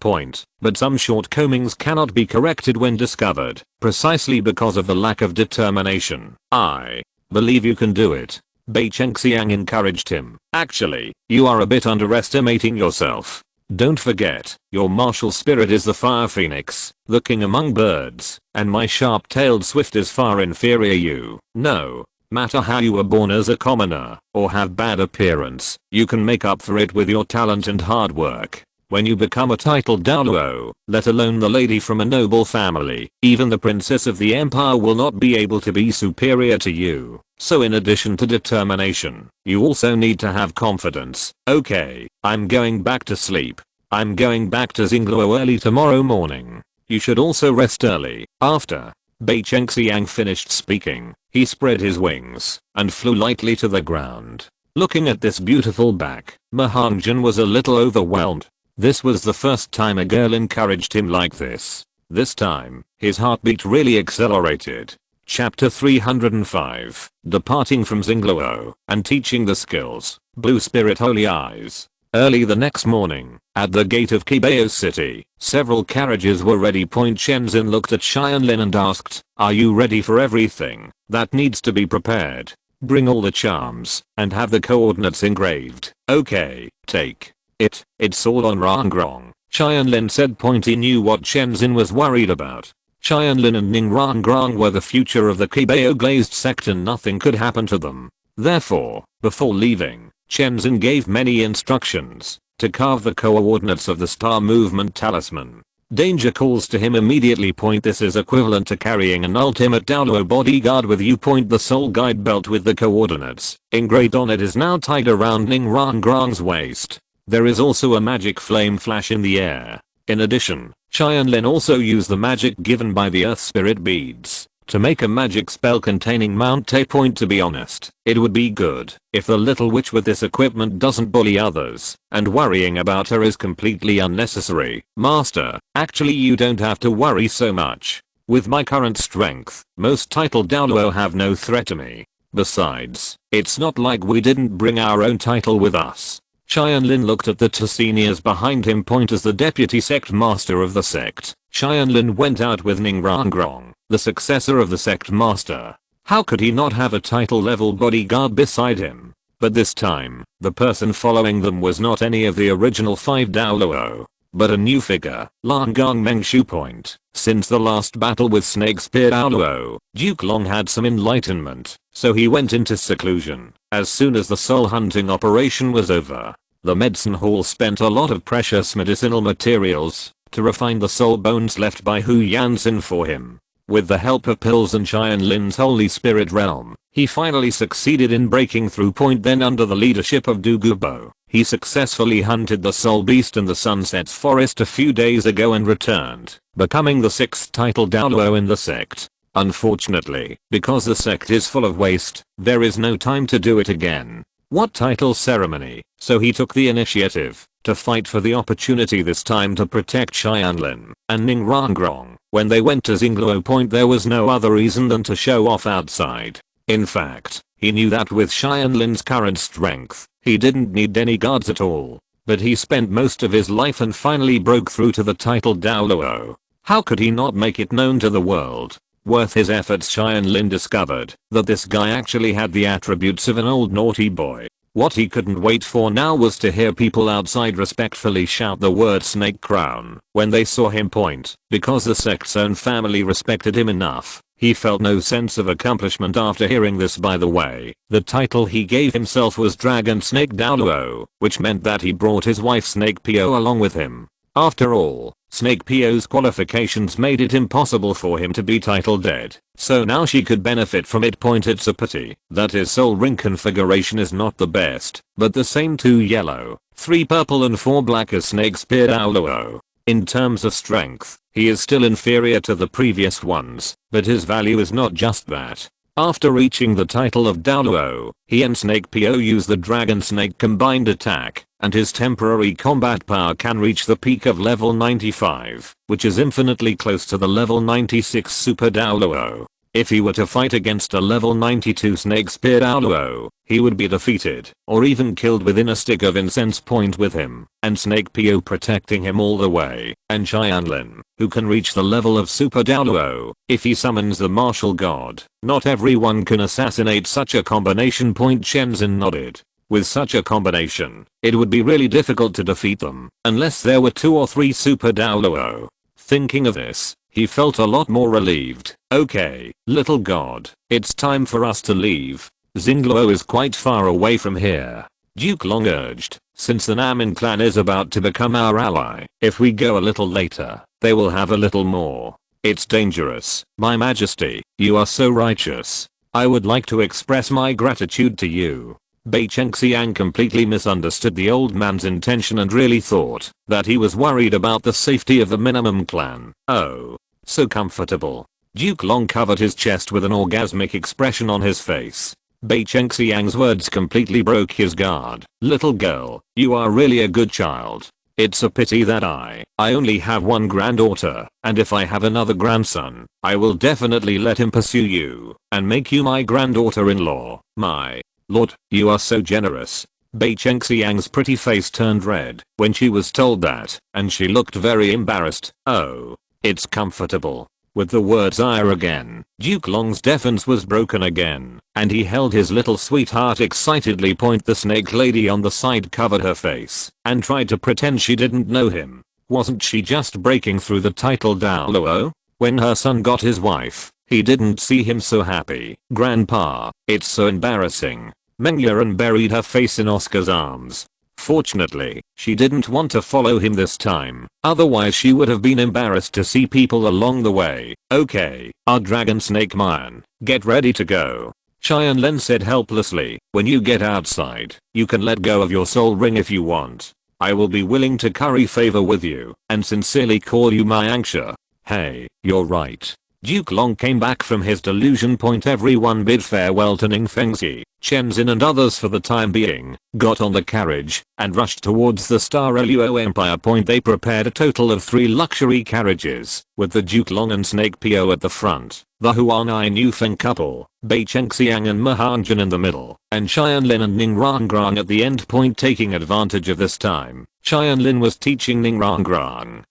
But some shortcomings cannot be corrected when discovered, precisely because of the lack of determination. I believe you can do it. Bei Chen Xiang encouraged him. Actually, you are a bit underestimating yourself. Don't forget, your martial spirit is the fire phoenix, the king among birds, and my sharp-tailed swift is far inferior you. No matter how you were born as a commoner, or have bad appearance, you can make up for it with your talent and hard work. When you become a titled Douluo, let alone the lady from a noble family, even the princess of the empire will not be able to be superior to you. So in addition to determination, you also need to have confidence. Okay, I'm going back to sleep. I'm going back to Xingluo early tomorrow morning. You should also rest early. After Bei Chen Xiang finished speaking, he spread his wings and flew lightly to the ground. Looking at this beautiful back, Mahanjan was a little overwhelmed. This was the first time a girl encouraged him like this. This time, his heartbeat really accelerated. Chapter 305, Departing from Xingluo and Teaching the Skills. Blue Spirit Holy Eyes. Early the next morning, at the gate of Qibao City, several carriages were ready. Shenzhen looked at Tianlin and asked, are you ready for everything that needs to be prepared? Bring all the charms and have the coordinates engraved. Okay, take it. It's all on Rangrong. Tianlin said. He knew what Shenzhen was worried about. Tianlin and Ning Rangrong were the future of the Qibao glazed sect and nothing could happen to them. Therefore, before leaving, Shenzhen gave many instructions to carve the coordinates of the star movement talisman. Danger calls to him immediately. This is equivalent to carrying an ultimate Douluo bodyguard with you. The soul guide belt with the coordinates engraved on it is now tied around Ning Rangrong's waist. There is also a magic flame flash in the air. In addition, Tianlin also used the magic given by the earth spirit beads to make a magic spell containing Mount Te. To be honest, it would be good if the little witch with this equipment doesn't bully others, and worrying about her is completely unnecessary. Master, actually you don't have to worry so much. With my current strength, most titled Douluo have no threat to me. Besides, it's not like we didn't bring our own title with us. Tianlin looked at the two seniors behind him. As the deputy sect master of the sect, Tianlin went out with Ning Rangrong, the successor of the sect master. How could he not have a title level bodyguard beside him? But this time, the person following them was not any of the original 5 Douluo. but a new figure, Lan Gong Mengshu Point. Since the last battle with Snake Spear Douluo, Duke Long had some enlightenment, so he went into seclusion. As soon as the soul hunting operation was over, the medicine hall spent a lot of precious medicinal materials to refine the soul bones left by Hu Yanxin for him. With the help of pills and Tianlin's holy spirit realm, he finally succeeded in breaking through. Then under the leadership of Qibao, he successfully hunted the soul beast in the Sunset's forest a few days ago and returned, becoming the 6th title Douluo in the sect. Unfortunately, because the sect is full of waste, there is no time to do it again. What title ceremony? So he took the initiative to fight for the opportunity, this time to protect Tianlin and Ningrangrong. When they went to Douluo Point, there was no other reason than to show off outside. In fact, he knew that with Tianlin's current strength, he didn't need any guards at all. But he spent most of his life and finally broke through to the title Douluo. How could he not make it known to the world? Worth his efforts, Tianlin discovered that this guy actually had the attributes of an old naughty boy. What he couldn't wait for now was to hear people outside respectfully shout the word Snake Crown when they saw him point. Because the sect's own family respected him enough, he felt no sense of accomplishment after hearing this. By the way, the title he gave himself was Dragon Snake Douluo, which meant that he brought his wife Snake Pio along with him. After all, Snake Pio's qualifications made it impossible for him to be title dead, so now she could benefit from it. It's a pity that his soul ring configuration is not the best, but the same 2 yellow, 3 purple and 4 black as Snake Spear Douluo. In terms of strength, he is still inferior to the previous ones, but his value is not just that. After reaching the title of Douluo, he and Snake Pio use the Dragon Snake combined attack, and his temporary combat power can reach the peak of level 95, which is infinitely close to the level 96 Super Douluo. If he were to fight against a level 92 Snake Spear Douluo, he would be defeated, or even killed within a stick of incense. With him and Snake Pio protecting him all the way, and Tianlin, who can reach the level of Super Douluo if he summons the martial god. Not everyone can assassinate such a combination. Shenzhen nodded. With such a combination, it would be really difficult to defeat them, unless there were 2 or 3 Super Douluo. Thinking of this, he felt a lot more relieved. Okay, little god, it's time for us to leave. Douluo is quite far away from here, Duke Long urged, since the Namin clan is about to become our ally. If we go a little later, they will have a little more. It's dangerous. My Majesty, you are so righteous. I would like to express my gratitude to you. Bei Chengxiang completely misunderstood the old man's intention and really thought that he was worried about the safety of the minimum clan. Oh, so comfortable. Duke Long covered his chest with an orgasmic expression on his face. Bei Chengxiang's words completely broke his guard. Little girl, you are really a good child. It's a pity that I only have one granddaughter, and if I have another grandson, I will definitely let him pursue you and make you my granddaughter-in-law. My lord, you are so generous. Bei Chengxiang's pretty face turned red when she was told that, and she looked very embarrassed. Oh, it's comfortable. With the words "ire" again, Duke Long's defense was broken again, and he held his little sweetheart excitedly. The snake lady on the side covered her face and tried to pretend she didn't know him. Wasn't she just breaking through the title Douluo? When her son got his wife, he didn't see him so happy. Grandpa, it's so embarrassing. Meng Yuan buried her face in Oscar's arms. Fortunately, she didn't want to follow him this time, otherwise she would have been embarrassed to see people along the way. Okay, our dragon snake man, get ready to go. Tianlin said helplessly. When you get outside, you can let go of your soul ring if you want. I will be willing to curry favor with you and sincerely call you my anxia. Hey, you're right. Duke Long came back from his delusion. Everyone bid farewell to Ning Fengxi, Shenzhen and others for the time being, got on the carriage, and rushed towards the Star Luo Empire. They prepared a total of 3 luxury carriages, with the Duke Long and Snake Pio at the front, the Huanai Newfeng couple, Bei Chengxiang and Mahanjin in the middle, and Tianlin and Ningrangrang at the end. Taking advantage of this time, Tianlin was teaching Ningrangrang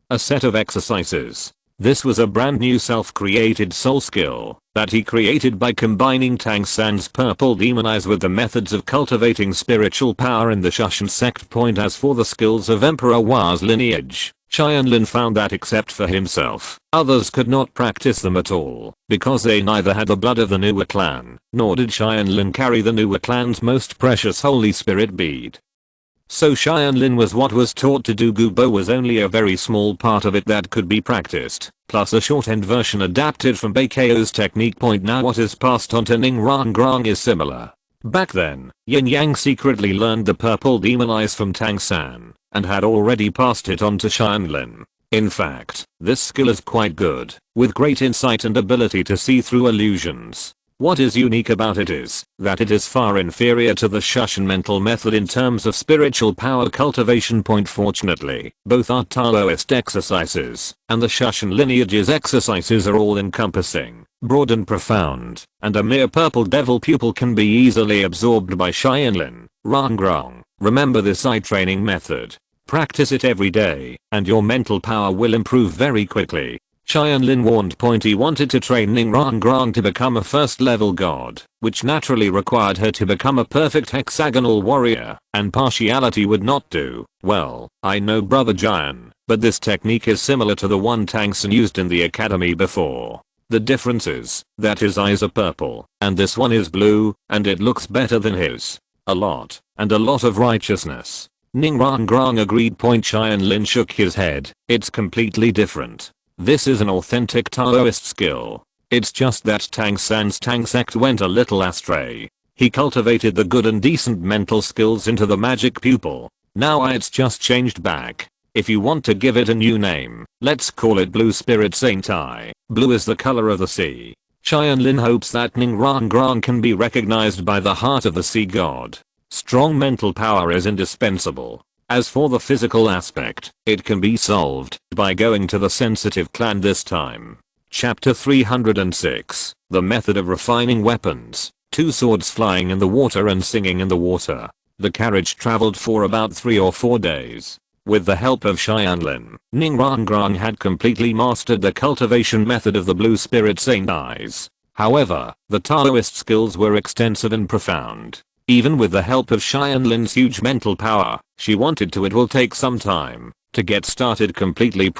a set of exercises. This was a brand new self-created soul skill that he created by combining Tang San's purple demon eyes with the methods of cultivating spiritual power in the Shushan sect. As for the skills of Emperor Hua's lineage, Tianlin found that except for himself, others could not practice them at all, because they neither had the blood of the Nuwa clan, nor did Tianlin carry the Nuwa clan's most precious holy spirit bead. So Tianlin was what was taught to do. Qibao was only a very small part of it that could be practiced, plus a shortened version adapted from Beikeo's technique. Now what is passed on to Ning Rangrang is similar. Back then, Yin Yang secretly learned the purple demon eyes from Tang San, and had already passed it on to Tianlin. In fact, this skill is quite good, with great insight and ability to see through illusions. What is unique about it is that it is far inferior to the Shushan mental method in terms of spiritual power cultivation. Fortunately, both our Taoist exercises and the Shushan lineage's exercises are all encompassing, broad and profound, and a mere purple devil pupil can be easily absorbed by Tianlin. Rangrang, remember this eye training method. Practice it every day, and your mental power will improve very quickly. Tianlin warned. He wanted to train Ning Rangrang to become a first level god, which naturally required her to become a perfect hexagonal warrior, and partiality would not do. Well, I know brother Jian, but this technique is similar to the one Tang San used in the academy before. The difference is that his eyes are purple, and this one is blue, and it looks better than his. A lot of righteousness. Ning Rangrang agreed. Tianlin shook his head. It's completely different. This is an authentic Taoist skill. It's just that Tang San's Tang sect went a little astray. He cultivated the good and decent mental skills into the magic pupil. Now it's just changed back. If you want to give it a new name, let's call it Blue Spirit Saint Eye. Blue is the color of the sea. Tianlin hopes that Ning Rangrang can be recognized by the heart of the sea god. Strong mental power is indispensable. As for the physical aspect, it can be solved by going to the sensitive clan this time. Chapter 306, The Method of Refining Weapons. Two swords flying in the water and singing in the water. The carriage traveled for about 3 or 4 days. With the help of Tianlin, Ning Rangrang had completely mastered the cultivation method of the Blue Spirit Saint Eyes. However, the Taoist skills were extensive and profound. Even with the help of Tianlin's huge mental power, she wanted to. It will take some time to get started completely.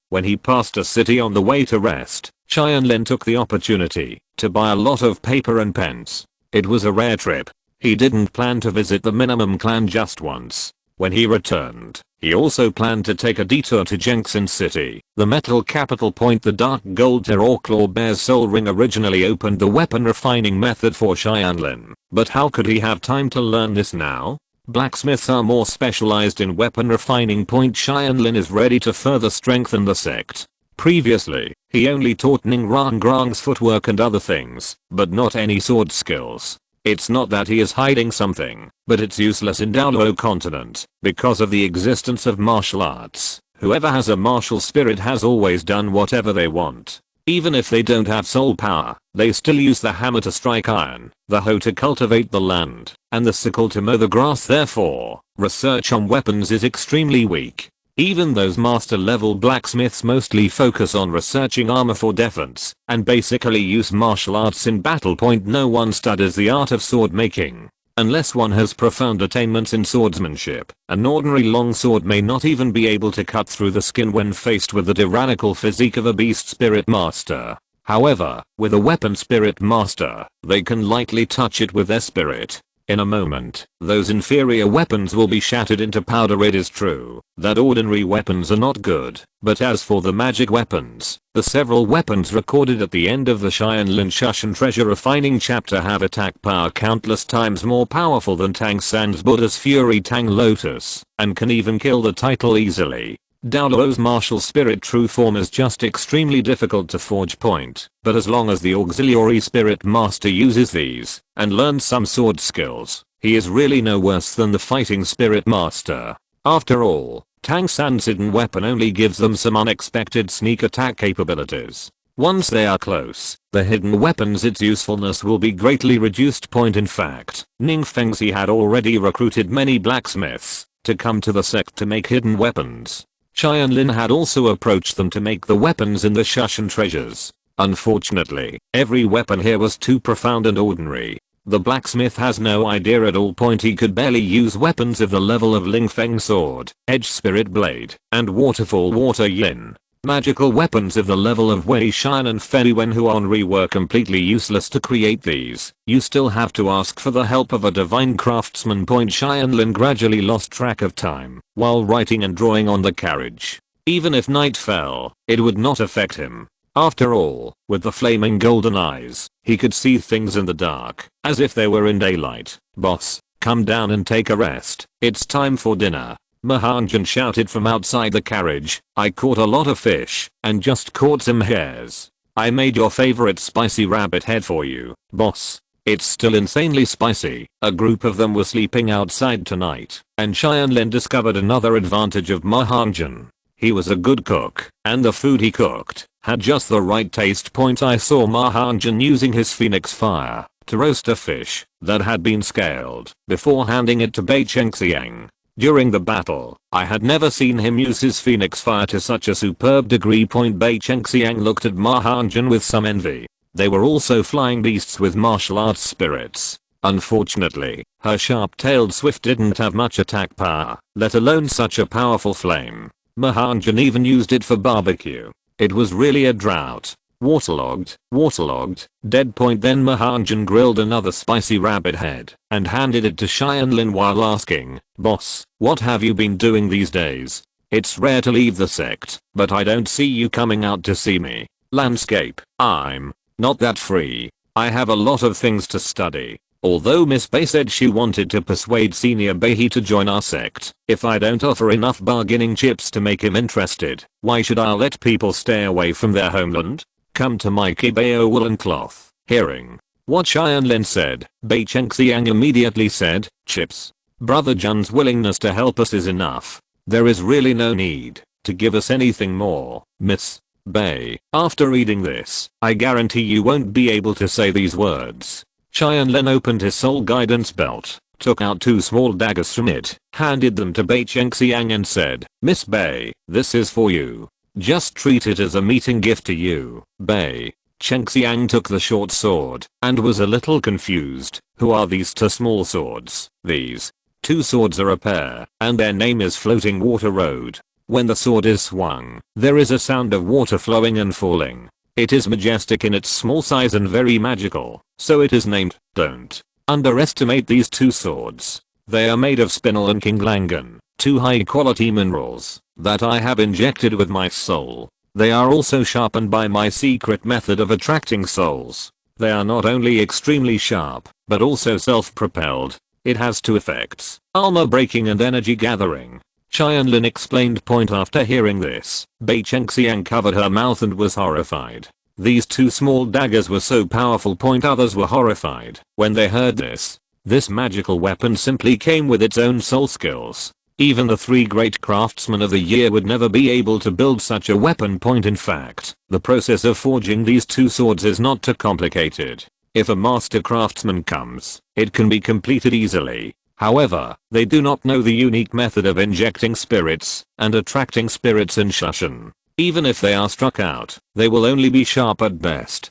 When he passed a city on the way to rest, Tianlin took the opportunity to buy a lot of paper and pens. It was a rare trip. He didn't plan to visit the minimum clan just once. When he returned, he also planned to take a detour to Jengxin City, the metal capital. The dark gold terror claw bear's soul ring originally opened the weapon refining method for Tianlin, but how could he have time to learn this now? Blacksmiths are more specialized in weapon refining. Tianlin is ready to further strengthen the sect. Previously, he only taught Ning Rangrang's footwork and other things, but not any sword skills. It's not that he is hiding something, but it's useless in Douluo Continent, because of the existence of martial arts. Whoever has a martial spirit has always done whatever they want. Even if they don't have soul power, they still use the hammer to strike iron, the hoe to cultivate the land, and the sickle to mow the grass. Therefore, research on weapons is extremely weak. Even those master level blacksmiths mostly focus on researching armor for defense, and basically use martial arts in battle. No one studies the art of sword making. Unless one has profound attainments in swordsmanship, an ordinary longsword may not even be able to cut through the skin when faced with the tyrannical physique of a beast spirit master. However, with a weapon spirit master, they can lightly touch it with their spirit. In a moment, those inferior weapons will be shattered into powder. It is true that ordinary weapons are not good, but as for the magic weapons, the several weapons recorded at the end of the Tianlin Shushan treasure refining chapter have attack power countless times more powerful than Tang San's Buddha's Fury Tang Lotus, and can even kill the title easily. Douluo's martial spirit true form is just extremely difficult to forge. But as long as the auxiliary spirit master uses these, and learns some sword skills, he is really no worse than the fighting spirit master. After all, Tang San's hidden weapon only gives them some unexpected sneak attack capabilities. Once they are close, the hidden weapons its usefulness will be greatly reduced. In fact, Ning Fengzi had already recruited many blacksmiths to come to the sect to make hidden weapons. Tianlin had also approached them to make the weapons in the Shushan treasures. Unfortunately, every weapon here was too profound and ordinary. The blacksmith has no idea at all. He could barely use weapons of the level of Lingfeng sword, edge spirit blade, and waterfall water yin. Magical weapons of the level of Wei Shan and Fei Wen Huanri were completely useless to create these. You still have to ask for the help of a divine craftsman. Tianlin gradually lost track of time while writing and drawing on the carriage. Even if night fell, it would not affect him. After all, with the flaming golden eyes, he could see things in the dark, as if they were in daylight. Boss, come down and take a rest. It's time for dinner. Mahanjan shouted from outside the carriage. I caught a lot of fish, and just caught some hares. I made your favorite spicy rabbit head for you, boss. It's still insanely spicy. A group of them were sleeping outside tonight, and Tianlin discovered another advantage of Mahanjan. He was a good cook, and the food he cooked had just the right taste. I saw Mahanjan using his phoenix fire to roast a fish that had been scaled before handing it to Bei Chengxiang. During the battle, I had never seen him use his phoenix fire to such a superb degree. Bei Chengxiang looked at Mahanjan with some envy. They were also flying beasts with martial arts spirits. Unfortunately, her sharp-tailed swift didn't have much attack power, let alone such a powerful flame. Mahanjan even used it for barbecue. It was really a drought. Waterlogged, dead. Then Mahanjan grilled another spicy rabbit head and handed it to Tianlin while asking, boss, what have you been doing these days? It's rare to leave the sect, but I don't see you coming out to see me. Landscape, I'm not that free. I have a lot of things to study. Although Miss Bei said she wanted to persuade Senior Bei to join our sect, if I don't offer enough bargaining chips to make him interested, why should I let people stay away from their homeland? Come to my Qibao woolen cloth. Hearing what Tianlin said, Bei Chengxiang immediately said, chips. Brother Jun's willingness to help us is enough. There is really no need to give us anything more, Miss Bei. After reading this, I guarantee you won't be able to say these words. Tianlin opened his soul guidance belt, took out 2 small daggers from it, handed them to Bei Chengxiang and said, Miss Bei, this is for you. Just treat it as a meeting gift to you. Bei Chengxiang took the short sword and was a little confused. Who are these 2 small swords? These 2 swords are a pair, and their name is Floating Water Road. When the sword is swung, there is a sound of water flowing and falling. It is majestic in its small size and very magical, so it is named. Don't underestimate these 2 swords. They are made of spinel and kinglangan, 2 high-quality minerals that I have injected with my soul. They are also sharpened by my secret method of attracting souls. They are not only extremely sharp, but also self-propelled. It has 2 effects, armor breaking and energy gathering. Tianlin explained. After hearing this, Bei Chengxiang covered her mouth and was horrified. These 2 small daggers were so powerful. Others were horrified when they heard this. This magical weapon simply came with its own soul skills. Even the 3 great craftsmen of the year would never be able to build such a weapon. In fact, the process of forging these 2 swords is not too complicated. If a master craftsman comes, it can be completed easily. However, they do not know the unique method of injecting spirits and attracting spirits in Shushan. Even if they are struck out, they will only be sharp at best.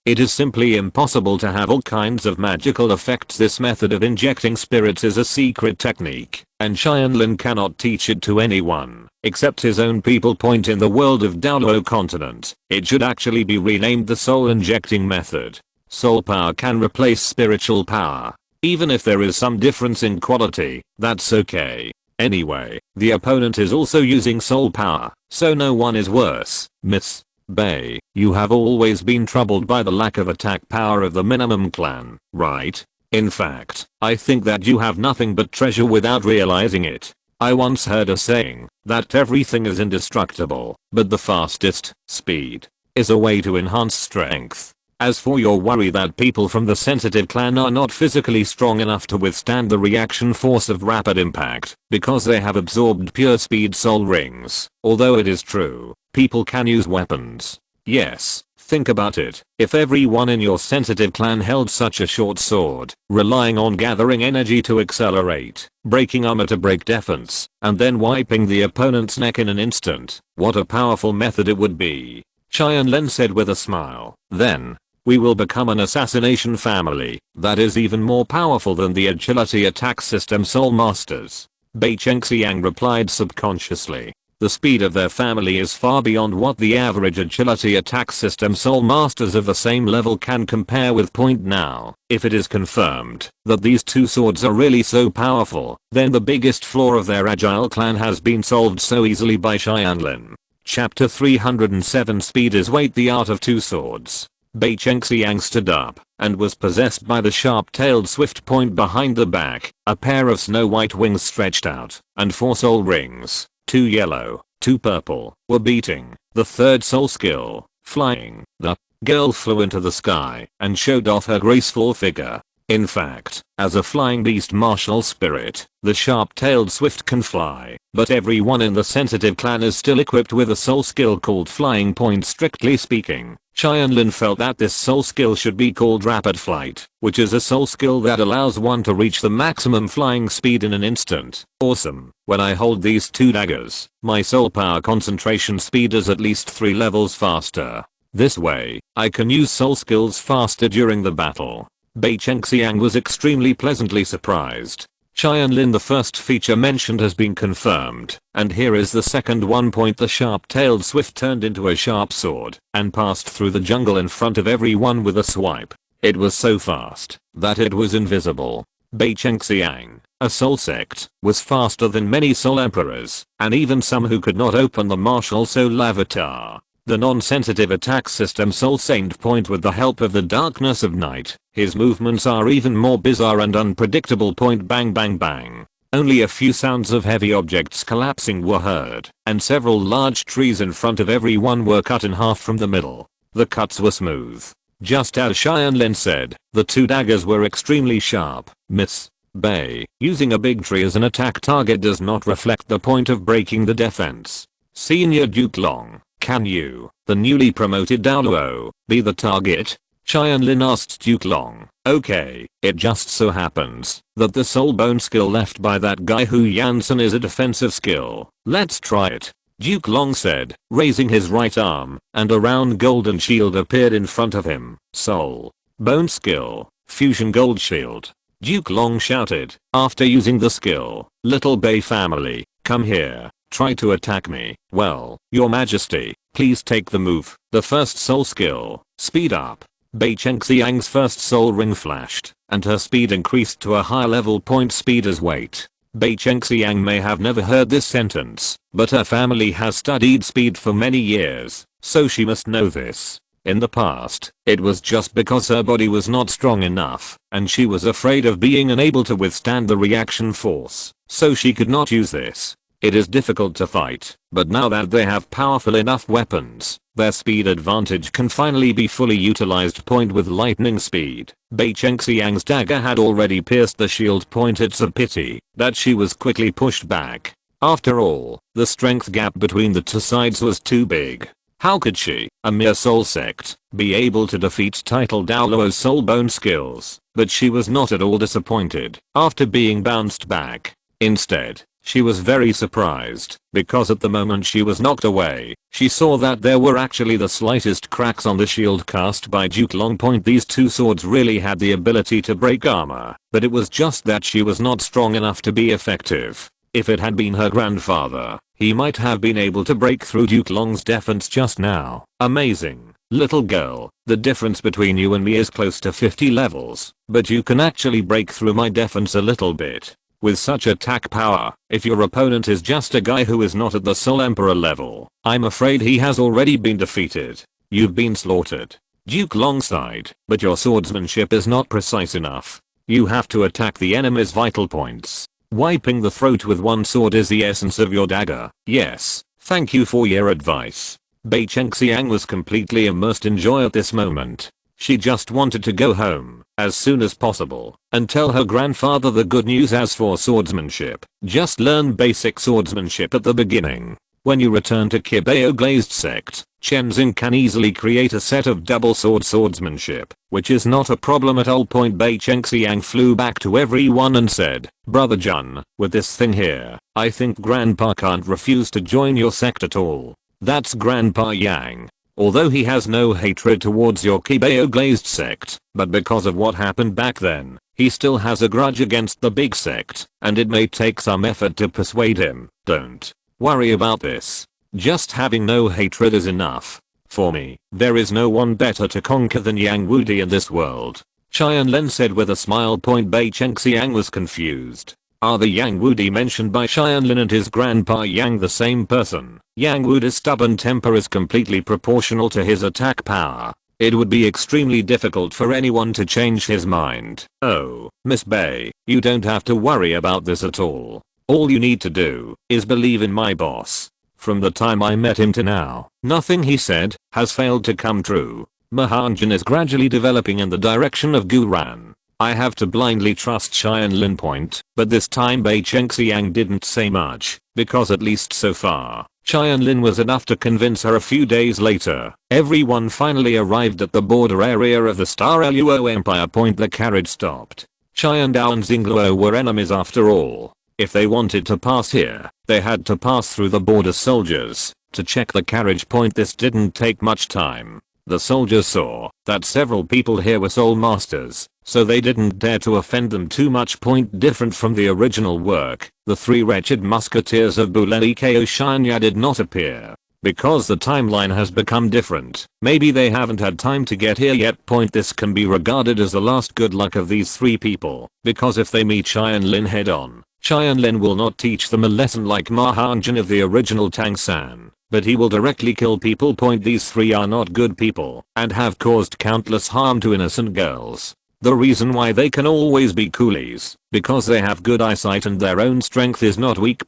It is simply impossible to have all kinds of magical effects. This method of injecting spirits is a secret technique, and Tianlin cannot teach it to anyone except his own people. In the world of Douluo Continent, it should actually be renamed the soul injecting method. Soul power can replace spiritual power. Even if there is some difference in quality, that's okay. Anyway, the opponent is also using soul power, so no one is worse. Miss Bei, you have always been troubled by the lack of attack power of the minimum clan, right? In fact, I think that you have nothing but treasure without realizing it. I once heard a saying that everything is indestructible, but the fastest speed is a way to enhance strength. As for your worry that people from the sensitive clan are not physically strong enough to withstand the reaction force of rapid impact because they have absorbed pure speed soul rings, although it is true, people can use weapons. Yes, Think about it, if everyone in your sensitive clan held such a short sword, relying on gathering energy to accelerate, breaking armor to break defense, and then wiping the opponent's neck in an instant, what a powerful method it would be. Tianlin said with a smile. Then, we will become an assassination family that is even more powerful than the agility attack system Soul Masters. Bei Chengxiang replied subconsciously. The speed of their family is far beyond what the average agility attack system Soul Masters of the same level can compare with. Now, if it is confirmed that these two swords are really so powerful, then the biggest flaw of their agile clan has been solved so easily by Tianlin. Chapter 307 Speed is Weight, the Art of Two Swords. Bei Chengxiang stood up and was possessed by the sharp-tailed swift point behind the back, a pair of snow-white wings stretched out, and 4 soul rings. 2 yellow, 2 purple, were beating. The third soul skill, flying. The girl flew into the sky and showed off her graceful figure. In fact, as a flying beast martial spirit, the sharp-tailed swift can fly, but everyone in the sensitive clan is still equipped with a soul skill called flying point. Strictly speaking, Tianlin felt that this soul skill should be called rapid flight, which is a soul skill that allows one to reach the maximum flying speed in an instant. Awesome. When I hold these 2 daggers, my soul power concentration speed is at least 3 levels faster. This way, I can use soul skills faster during the battle. Bei Chengxiang was extremely pleasantly surprised. Tianlin, the first feature mentioned, has been confirmed, and here is the second one. The sharp-tailed swift turned into a sharp sword and passed through the jungle in front of everyone with a swipe. It was so fast that it was invisible. Bei Chengxiang, a soul sect, was faster than many soul emperors, and even some who could not open the martial soul avatar. The non-sensitive attack system Soul Saint point with the help of the darkness of night. His movements are even more bizarre and unpredictable. Bang bang bang. Only a few sounds of heavy objects collapsing were heard, and several large trees in front of everyone were cut in half from the middle. The cuts were smooth. Just as Tianlin said, the 2 daggers were extremely sharp. Miss Bei, using a big tree as an attack target does not reflect the point of breaking the defense. Senior Duke Long, can you, the newly promoted Douluo, be the target? Tianlin asked Duke Long. Okay, it just so happens that the soul bone skill left by that guy Hu Yansen is a defensive skill. Let's try it, Duke Long said, raising his right arm, and a round golden shield appeared in front of him. Soul bone skill, fusion gold shield. Duke Long shouted, after using the skill. Little Bei family, come here. Try to attack me. Well, your majesty, please take the move. The first soul skill, speed up. Bei Chengxiang's first soul ring flashed, and her speed increased to a higher level. Speed as weight. Bei Chengxiang may have never heard this sentence, but her family has studied speed for many years, so she must know this. In the past, it was just because her body was not strong enough, and she was afraid of being unable to withstand the reaction force, so she could not use this. It is difficult to fight, but now that they have powerful enough weapons, their speed advantage can finally be fully utilized. With lightning speed, Bei Chengxiang's dagger had already pierced the shield. It's a pity that she was quickly pushed back. After all, the strength gap between the 2 sides was too big. How could she, a mere soul sect, be able to defeat title Douluo's soul bone skills? But she was not at all disappointed after being bounced back. Instead, she was very surprised, because at the moment she was knocked away, she saw that there were actually the slightest cracks on the shield cast by Duke Long. These 2 swords really had the ability to break armor, but it was just that she was not strong enough to be effective. If it had been her grandfather, he might have been able to break through Duke Long's defense just now. Amazing. Little girl, the difference between you and me is close to 50 levels, but you can actually break through my defense a little bit. With such attack power, if your opponent is just a guy who is not at the Soul Emperor level, I'm afraid he has already been defeated. You've been slaughtered. Duke Long sighed, but your swordsmanship is not precise enough. You have to attack the enemy's vital points. Wiping the throat with one sword is the essence of your dagger. Yes, thank you for your advice. Bei Chengxiang was completely immersed in joy at this moment. She just wanted to go home as soon as possible and tell her grandfather the good news. As for swordsmanship, just learn basic swordsmanship at the beginning. When you return to Qibao Glazed Sect, Chen Xing can easily create a set of double sword swordsmanship, which is not a problem at all. Bei Chengxiang flew back to everyone and said, Brother Jun, with this thing here, I think Grandpa can't refuse to join your sect at all. That's Grandpa Yang. Although he has no hatred towards your Qibao glazed sect, but because of what happened back then, he still has a grudge against the big sect, and it may take some effort to persuade him. Don't worry about this. Just having no hatred is enough. For me, there is no one better to conquer than Yang Wudi in this world. Tianlin said with a smile. Bei Chengxiang was confused. Are the Yang Wudi mentioned by Tianlin and his grandpa Yang the same person? Yang Wudi's stubborn temper is completely proportional to his attack power. It would be extremely difficult for anyone to change his mind. Oh, Miss Bei, you don't have to worry about this at all. All you need to do is believe in my boss. From the time I met him to now, nothing he said has failed to come true. Mahanjan is gradually developing in the direction of Guran. I have to blindly trust Tianlin. But this time Bei Chengxiang didn't say much, because at least so far, Tianlin was enough to convince her. A few days later, everyone finally arrived at the border area of the Star Luo Empire. The carriage stopped. Qiandao and Xingluo were enemies after all. If they wanted to pass here, they had to pass through the border soldiers to check the carriage. This didn't take much time. The soldiers saw that several people here were soul masters, so they didn't dare to offend them too much. Different from the original work, the three wretched musketeers of Buleikeo Shinya did not appear. Because the timeline has become different, maybe they haven't had time to get here yet. This can be regarded as the last good luck of these three people, because if they meet Tianlin head on, Tianlin will not teach them a lesson like Mahanjan of the original Tang San, but he will directly kill people. These three are not good people and have caused countless harm to innocent girls. The reason why they can always be coolies, because they have good eyesight and their own strength is not weak.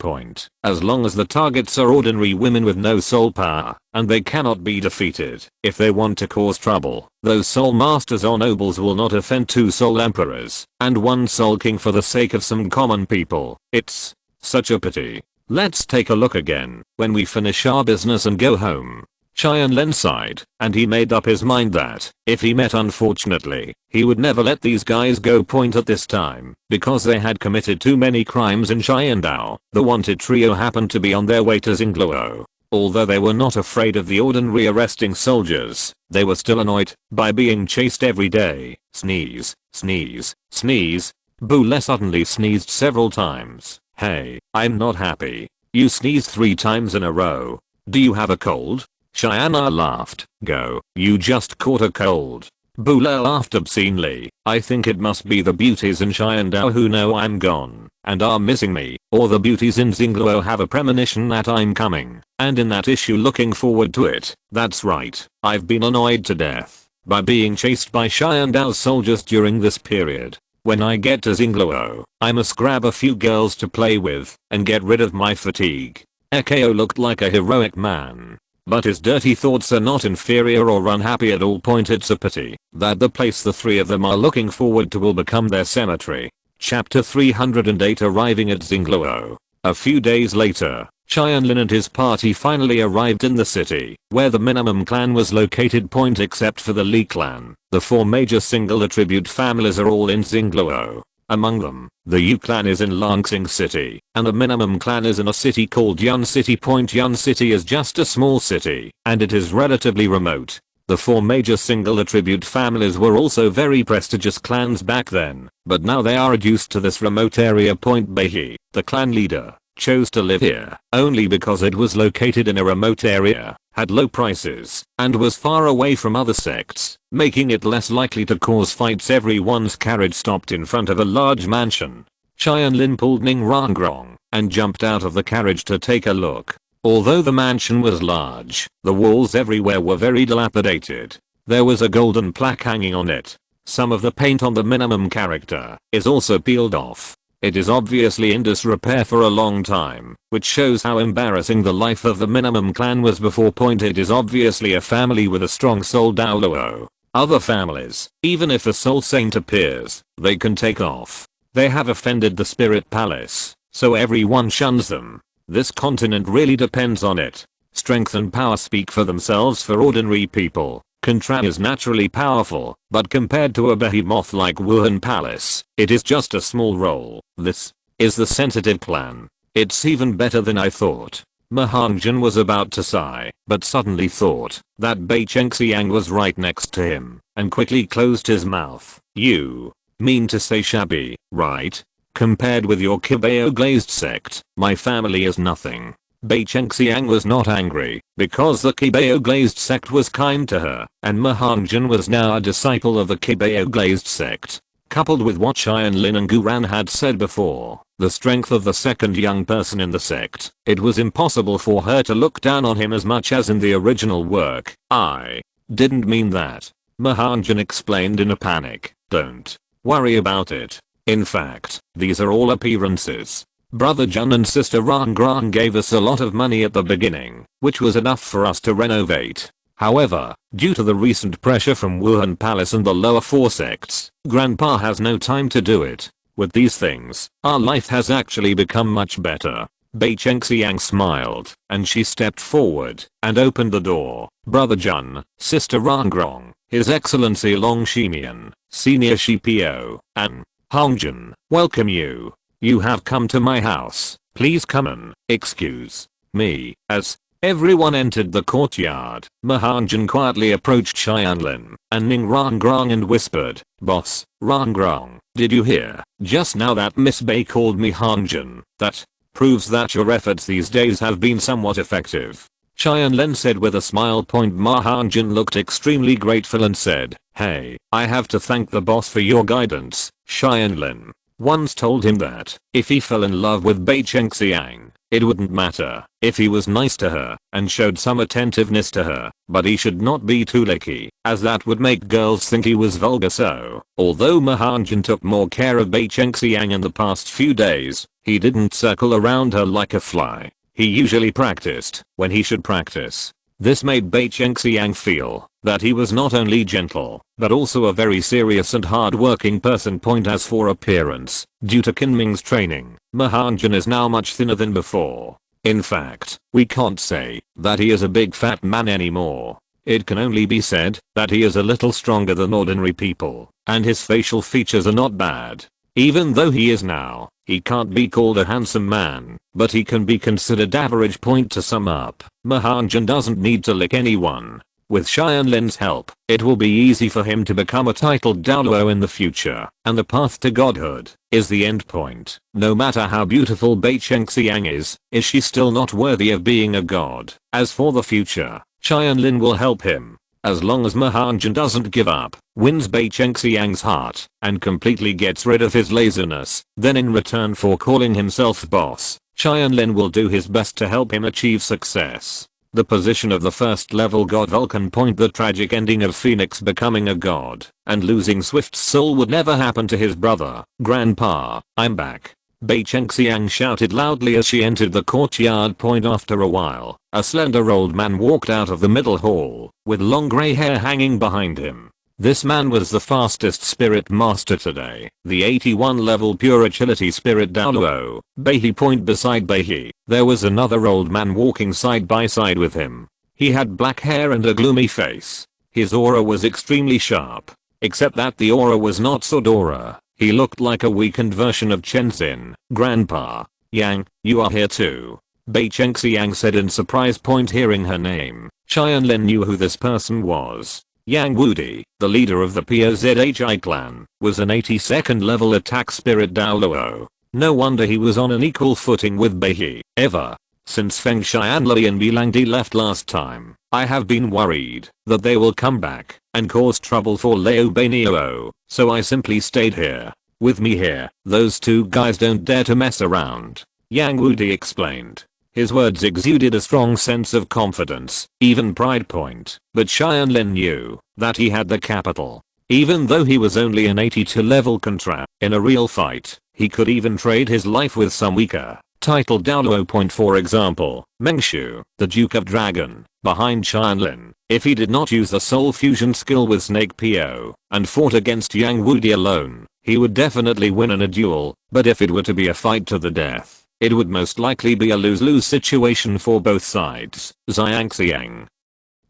As long as the targets are ordinary women with no soul power, and they cannot be defeated. If they want to cause trouble, those soul masters or nobles will not offend two soul emperors and one soul king for the sake of some common people. It's such a pity. Let's take a look again when we finish our business and go home. Tianlin sighed, and he made up his mind that, if he met unfortunately, he would never let these guys go. At this time, because they had committed too many crimes in Qiandao, the wanted trio happened to be on their way to Xingluo. Although they were not afraid of the ordinary arresting soldiers, they were still annoyed by being chased every day. Sneeze, sneeze, sneeze. Bule suddenly sneezed several times. Hey, I'm not happy. You sneezed 3 times in a row. Do you have a cold? Cheyenne laughed. Go, you just caught a cold. Bula laughed obscenely. I think it must be the beauties in Qiandao who know I'm gone and are missing me, or the beauties in Xingluo have a premonition that I'm coming, and in that issue looking forward to it. That's right, I've been annoyed to death by being chased by Qiandao's soldiers during this period. When I get to Xingluo, I must grab a few girls to play with and get rid of my fatigue. Ekeo looked like a heroic man, but his dirty thoughts are not inferior or unhappy at all. It's a pity that the place the three of them are looking forward to will become their cemetery. Chapter 308. Arriving at Xingluo. A few days later, Tianlin and his party finally arrived in the city, where the minimum clan was located. Except for the Li clan, the 4 major single attribute families are all in Xingluo. Among them, the Yu clan is in Langsing City, and the minimum clan is in a city called Yun City. Yun City is just a small city, and it is relatively remote. The 4 major single attribute families were also very prestigious clans back then, but now they are reduced to this remote area. Beihi, the clan leader, chose to live here only because it was located in a remote area, had low prices, and was far away from other sects, making it less likely to cause fights. Everyone's carriage stopped in front of a large mansion. Tianlin pulled Ning Rangrong and jumped out of the carriage to take a look. Although the mansion was large, the walls everywhere were very dilapidated. There was a golden plaque hanging on it. Some of the paint on the minimum character is also peeled off. It is obviously in disrepair for a long time, which shows how embarrassing the life of the minimum clan was before. It is obviously a family with a strong soul Douluo. Other families, even if a soul saint appears, they can take off. They have offended the spirit palace, so everyone shuns them. This continent really depends on it. Strength and power speak for themselves for ordinary people. Contran is naturally powerful, but compared to a behemoth like Wuhan Palace, it is just a small role. This is the sensitive clan. It's even better than I thought. Mahanjan was about to sigh, but suddenly thought that Bei Chengxiang was right next to him, and quickly closed his mouth. You mean to say shabby, right? Compared with your Qibao glazed sect, my family is nothing. Bei Chengxiang was not angry, because the Qibao glazed sect was kind to her, and Mahanjan was now a disciple of the Qibao glazed sect. Coupled with what Tianlin and Guran had said before, the strength of the second young person in the sect, it was impossible for her to look down on him as much as in the original work. I didn't mean that. Mahanjan explained in a panic. Don't worry about it. In fact, these are all appearances. Brother Jun and sister Rangrang gave us a lot of money at the beginning, which was enough for us to renovate. However, due to the recent pressure from Wuhan Palace and the lower 4 sects, Grandpa has no time to do it. With these things, our life has actually become much better. Bei Chengxiang smiled, and she stepped forward and opened the door. Brother Jun, sister Rangrang, His Excellency Long Shimian, Senior Qibao, and Hongjin, welcome you. You have come to my house. Please come in. Excuse me. As everyone entered the courtyard, Mahanjan quietly approached Tianlin and Ning Rangrang and whispered, Boss, Rangrang, did you hear just now that Miss Bei called me Hongjin? That proves that your efforts these days have been somewhat effective. Tianlin said with a smile. Mahanjan looked extremely grateful and said, Hey, I have to thank the boss for your guidance. Tianlin once told him that if he fell in love with Bei Chengxiang, it wouldn't matter if he was nice to her and showed some attentiveness to her, but he should not be too licky, as that would make girls think he was vulgar. So, although Mahanjan took more care of Bei Chengxiang in the past few days, he didn't circle around her like a fly. He usually practiced when he should practice. This made Bei Chengxiang feel that he was not only gentle, but also a very serious and hard-working person. As for appearance, due to Kinming's training, Mahanjan is now much thinner than before. In fact, we can't say that he is a big fat man anymore. It can only be said that he is a little stronger than ordinary people, and his facial features are not bad. Even though he is now, he can't be called a handsome man, but he can be considered average. To sum up, Mahanjan doesn't need to lick anyone. With Tianlin's help, it will be easy for him to become a titled Douluo in the future, and the path to godhood is the end point. No matter how beautiful Bei Chengxiang is she still not worthy of being a god? As for the future, Tianlin will help him. As long as Mahanjan doesn't give up, wins Bei Chengxiang's heart, and completely gets rid of his laziness, then in return for calling himself boss, Tianlin will do his best to help him achieve success. The position of the first level god Vulcan. The tragic ending of Phoenix becoming a god and losing Swift's soul would never happen to his brother. Grandpa, I'm back. Bei Chengxiang shouted loudly as she entered the courtyard. After a while, a slender old man walked out of the middle hall, with long grey hair hanging behind him. This man was the fastest spirit master today, the 81 level pure agility spirit Douluo, Beihe. Beside Beihe, there was another old man walking side by side with him. He had black hair and a gloomy face. His aura was extremely sharp, except that the aura was not Sword aura. He looked like a weakened version of Chenzin. Grandpa, Yang, you are here too. Bei Chengxiang said in surprise. Hearing her name, Tianlin knew who this person was. Yang Wudi, the leader of the POZHI clan, was an 82nd level attack spirit Douluo. No wonder he was on an equal footing with Beihe. Ever since Feng Xianli and Bilangdi left last time, I have been worried that they will come back and cause trouble for Leo Banio, so I simply stayed here. With me here, those two guys don't dare to mess around. Yang Wudi explained. His words exuded a strong sense of confidence, even pride. But Tianlin knew that he had the capital. Even though he was only an 82 level contract, in a real fight, he could even trade his life with some weaker titled Douluo. For example, Mengshu, the Duke of Dragon, behind Tianlin. If he did not use the soul fusion skill with Snake Po and fought against Yang Wudi alone, he would definitely win in a duel, but if it were to be a fight to the death, It would most likely be a lose-lose situation for both sides. Xiangxiang.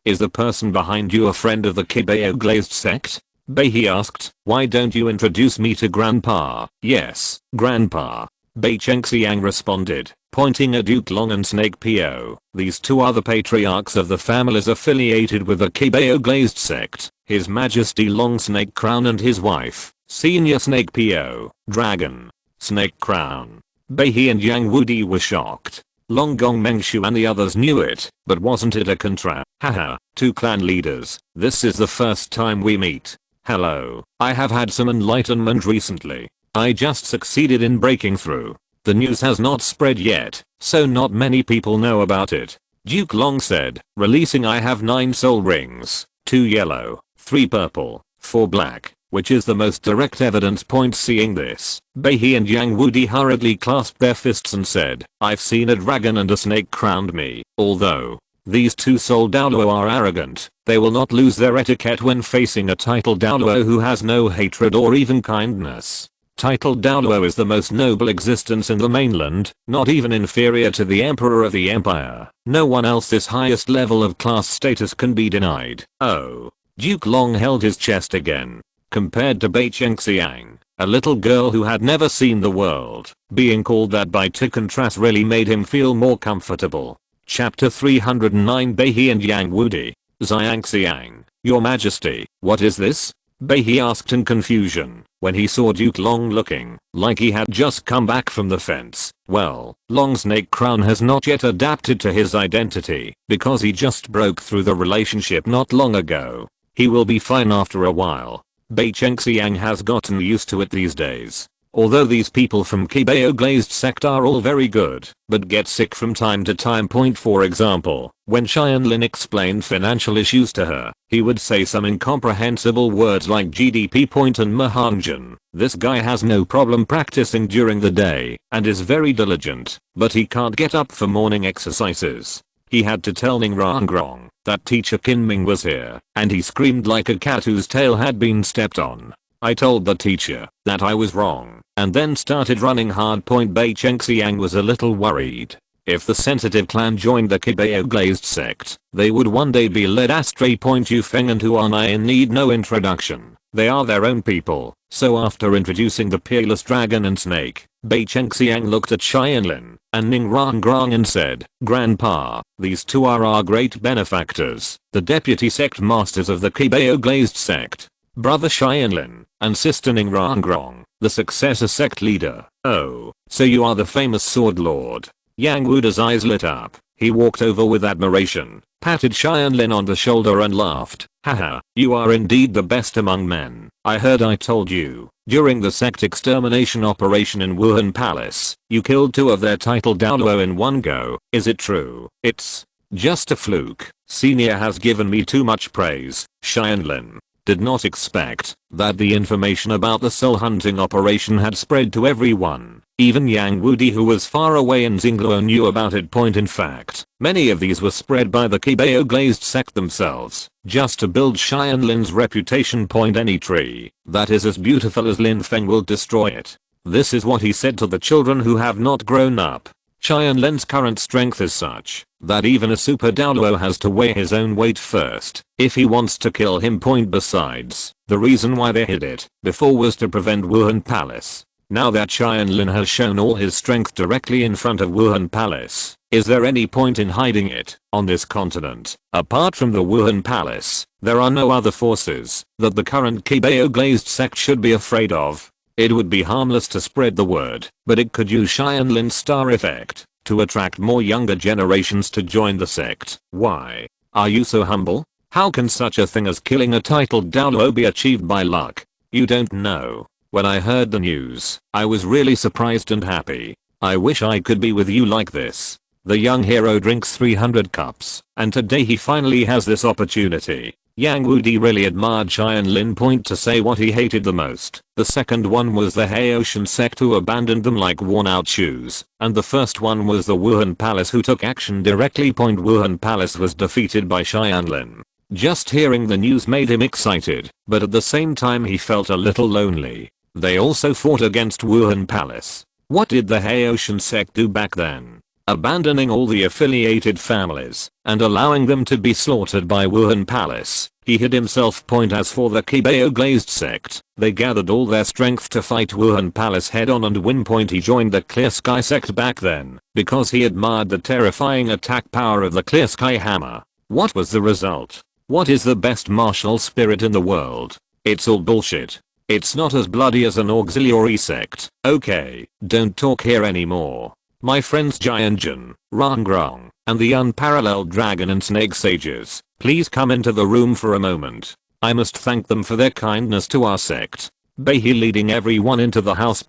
Is the person behind you a friend of the Qibao Glazed sect? Bei asked. Why don't you introduce me to Grandpa? Yes, Grandpa. Bei Chengxiang responded, pointing at Duke Long and Snake Po. These two are the patriarchs of the families affiliated with the Qibao Glazed sect, His Majesty Long Snake Crown and his wife, Senior Snake Po, Dragon. Snake Crown. Bei and Yang Wudi were shocked. Long Gong Mengshu and the others knew it, but wasn't it a contract? Haha, two clan leaders, this is the first time we meet. Hello, I have had some enlightenment recently. I just succeeded in breaking through. The news has not spread yet, so not many people know about it. Duke Long said, releasing I have 9 soul rings, 2 yellow, 3 purple, 4 black, which is the most direct evidence point. Seeing this, Bei and Yang Wudi hurriedly clasped their fists and said, I've seen a dragon and a snake crowned me. Although these two Sword Douluo are arrogant, they will not lose their etiquette when facing a titled Douluo who has no hatred or even kindness. Titled Douluo is the most noble existence in the mainland, not even inferior to the Emperor of the Empire. No one else's highest level of class status can be denied. Oh. Duke Long held his chest again. Compared to Bei Chengxiang, a little girl who had never seen the world, being called that by Tikkun really made him feel more comfortable. Chapter 309 Bei and Yang Wudi. Xiangxiang, Your Majesty, what is this? Bei asked in confusion, when he saw Duke Long looking like he had just come back from the fence. Well, Long Snake Crown has not yet adapted to his identity, because he just broke through the relationship not long ago. He will be fine after a while. Bei Chengxiang has gotten used to it these days. Although these people from Qibao Glazed sect are all very good, but get sick from time to time. For example, when Tianlin explained financial issues to her, he would say some incomprehensible words like GDP and Mahanjan. This guy has no problem practicing during the day, and is very diligent, but he can't get up for morning exercises. He had to tell Ning Rangrong that teacher Kinming was here, and he screamed like a cat whose tail had been stepped on. I told the teacher that I was wrong, and then started running hard. Bei Chengxiang was a little worried. If the sensitive clan joined the Qibao Glazed sect, they would one day be led astray. Yufeng and Huanai need no introduction. They are their own people. So after introducing the peerless dragon and snake, Bei Chengxiang looked at Tianlin and Ning Rangrong and said, Grandpa, these two are our great benefactors, the deputy sect masters of the Qibao Glazed sect. Brother Tianlin, and sister Ning Rangrong, the successor sect leader. Oh, so you are the famous sword lord. Yang Wuda's eyes lit up. He walked over with admiration, patted Tianlin on the shoulder and laughed. Haha, you are indeed the best among men. I heard I told you, during the sect extermination operation in Wuhan Palace, you killed 2 of their titled Douluo in one go. Is it true? It's just a fluke. Senior has given me too much praise. Tianlin did not expect that the information about the soul hunting operation had spread to everyone. Even Yang Wudi, who was far away in Xingluo, knew about it. In fact, many of these were spread by the Qibao Glazed sect themselves, just to build Tianlin's reputation. Any tree that is as beautiful as Lin Feng will destroy it. This is what he said to the children who have not grown up. Tianlin's current strength is such that even a super Douluo has to weigh his own weight first if he wants to kill him. Besides, the reason why they hid it before was to prevent Wuhan Palace. Now that Tianlin has shown all his strength directly in front of Wuhan Palace, is there any point in hiding it? On this continent, apart from the Wuhan Palace, there are no other forces that the current Qibao Glazed sect should be afraid of. It would be harmless to spread the word, but it could use Tianlin's star effect to attract more younger generations to join the sect. Why are you so humble? How can such a thing as killing a titled Douluo be achieved by luck? You don't know. When I heard the news, I was really surprised and happy. I wish I could be with you like this. The young hero drinks 300 cups, and today he finally has this opportunity. Yang Wudi really admired Tianlin. To say what he hated the most. The second one was the Haoshan sect who abandoned them like worn out shoes, and the first one was the Wuhan Palace who took action directly. Wuhan Palace was defeated by Tianlin. Just hearing the news made him excited, but at the same time he felt a little lonely. They also fought against Wuhan Palace. What did the Haoshan sect do back then? Abandoning all the affiliated families and allowing them to be slaughtered by Wuhan Palace, he hid himself. As for the Qibao Glazed sect, they gathered all their strength to fight Wuhan Palace head on and win. He joined the Clear Sky sect back then because he admired the terrifying attack power of the Clear Sky hammer. What was the result? What is the best martial spirit in the world? It's all bullshit. It's not as bloody as an auxiliary sect. Okay, don't talk here anymore. My friends Jianjun, Rangrong, and the unparalleled dragon and snake sages, please come into the room for a moment. I must thank them for their kindness to our sect. Beihi leading everyone into the house.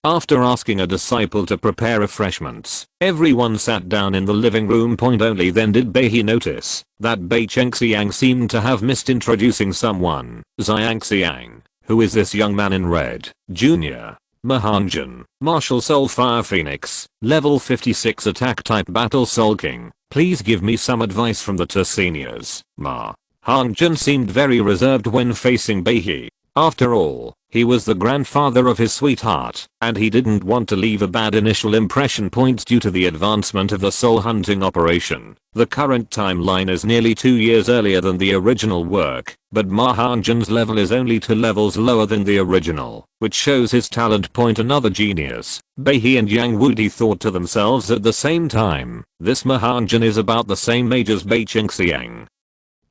After asking a disciple to prepare refreshments, everyone sat down in the living room. Only then did Beihi notice that Bei Chengxiang seemed to have missed introducing someone. Xiangxiang, who is this young man in red? Junior. Mahanjan, Martial Soul Fire Phoenix, level 56 attack type battle Soul King. Please give me some advice from the two seniors. Mahanjan seemed very reserved when facing Beihi. After all, he was the grandfather of his sweetheart, and he didn't want to leave a bad initial impression. Due to the advancement of the soul hunting operation, the current timeline is nearly 2 years earlier than the original work, but Mahanjan's level is only 2 levels lower than the original, which shows his talent. Another genius. Beihi and Yang Wudi thought to themselves at the same time, this Mahanjan is about the same age as Bei Chengxiang.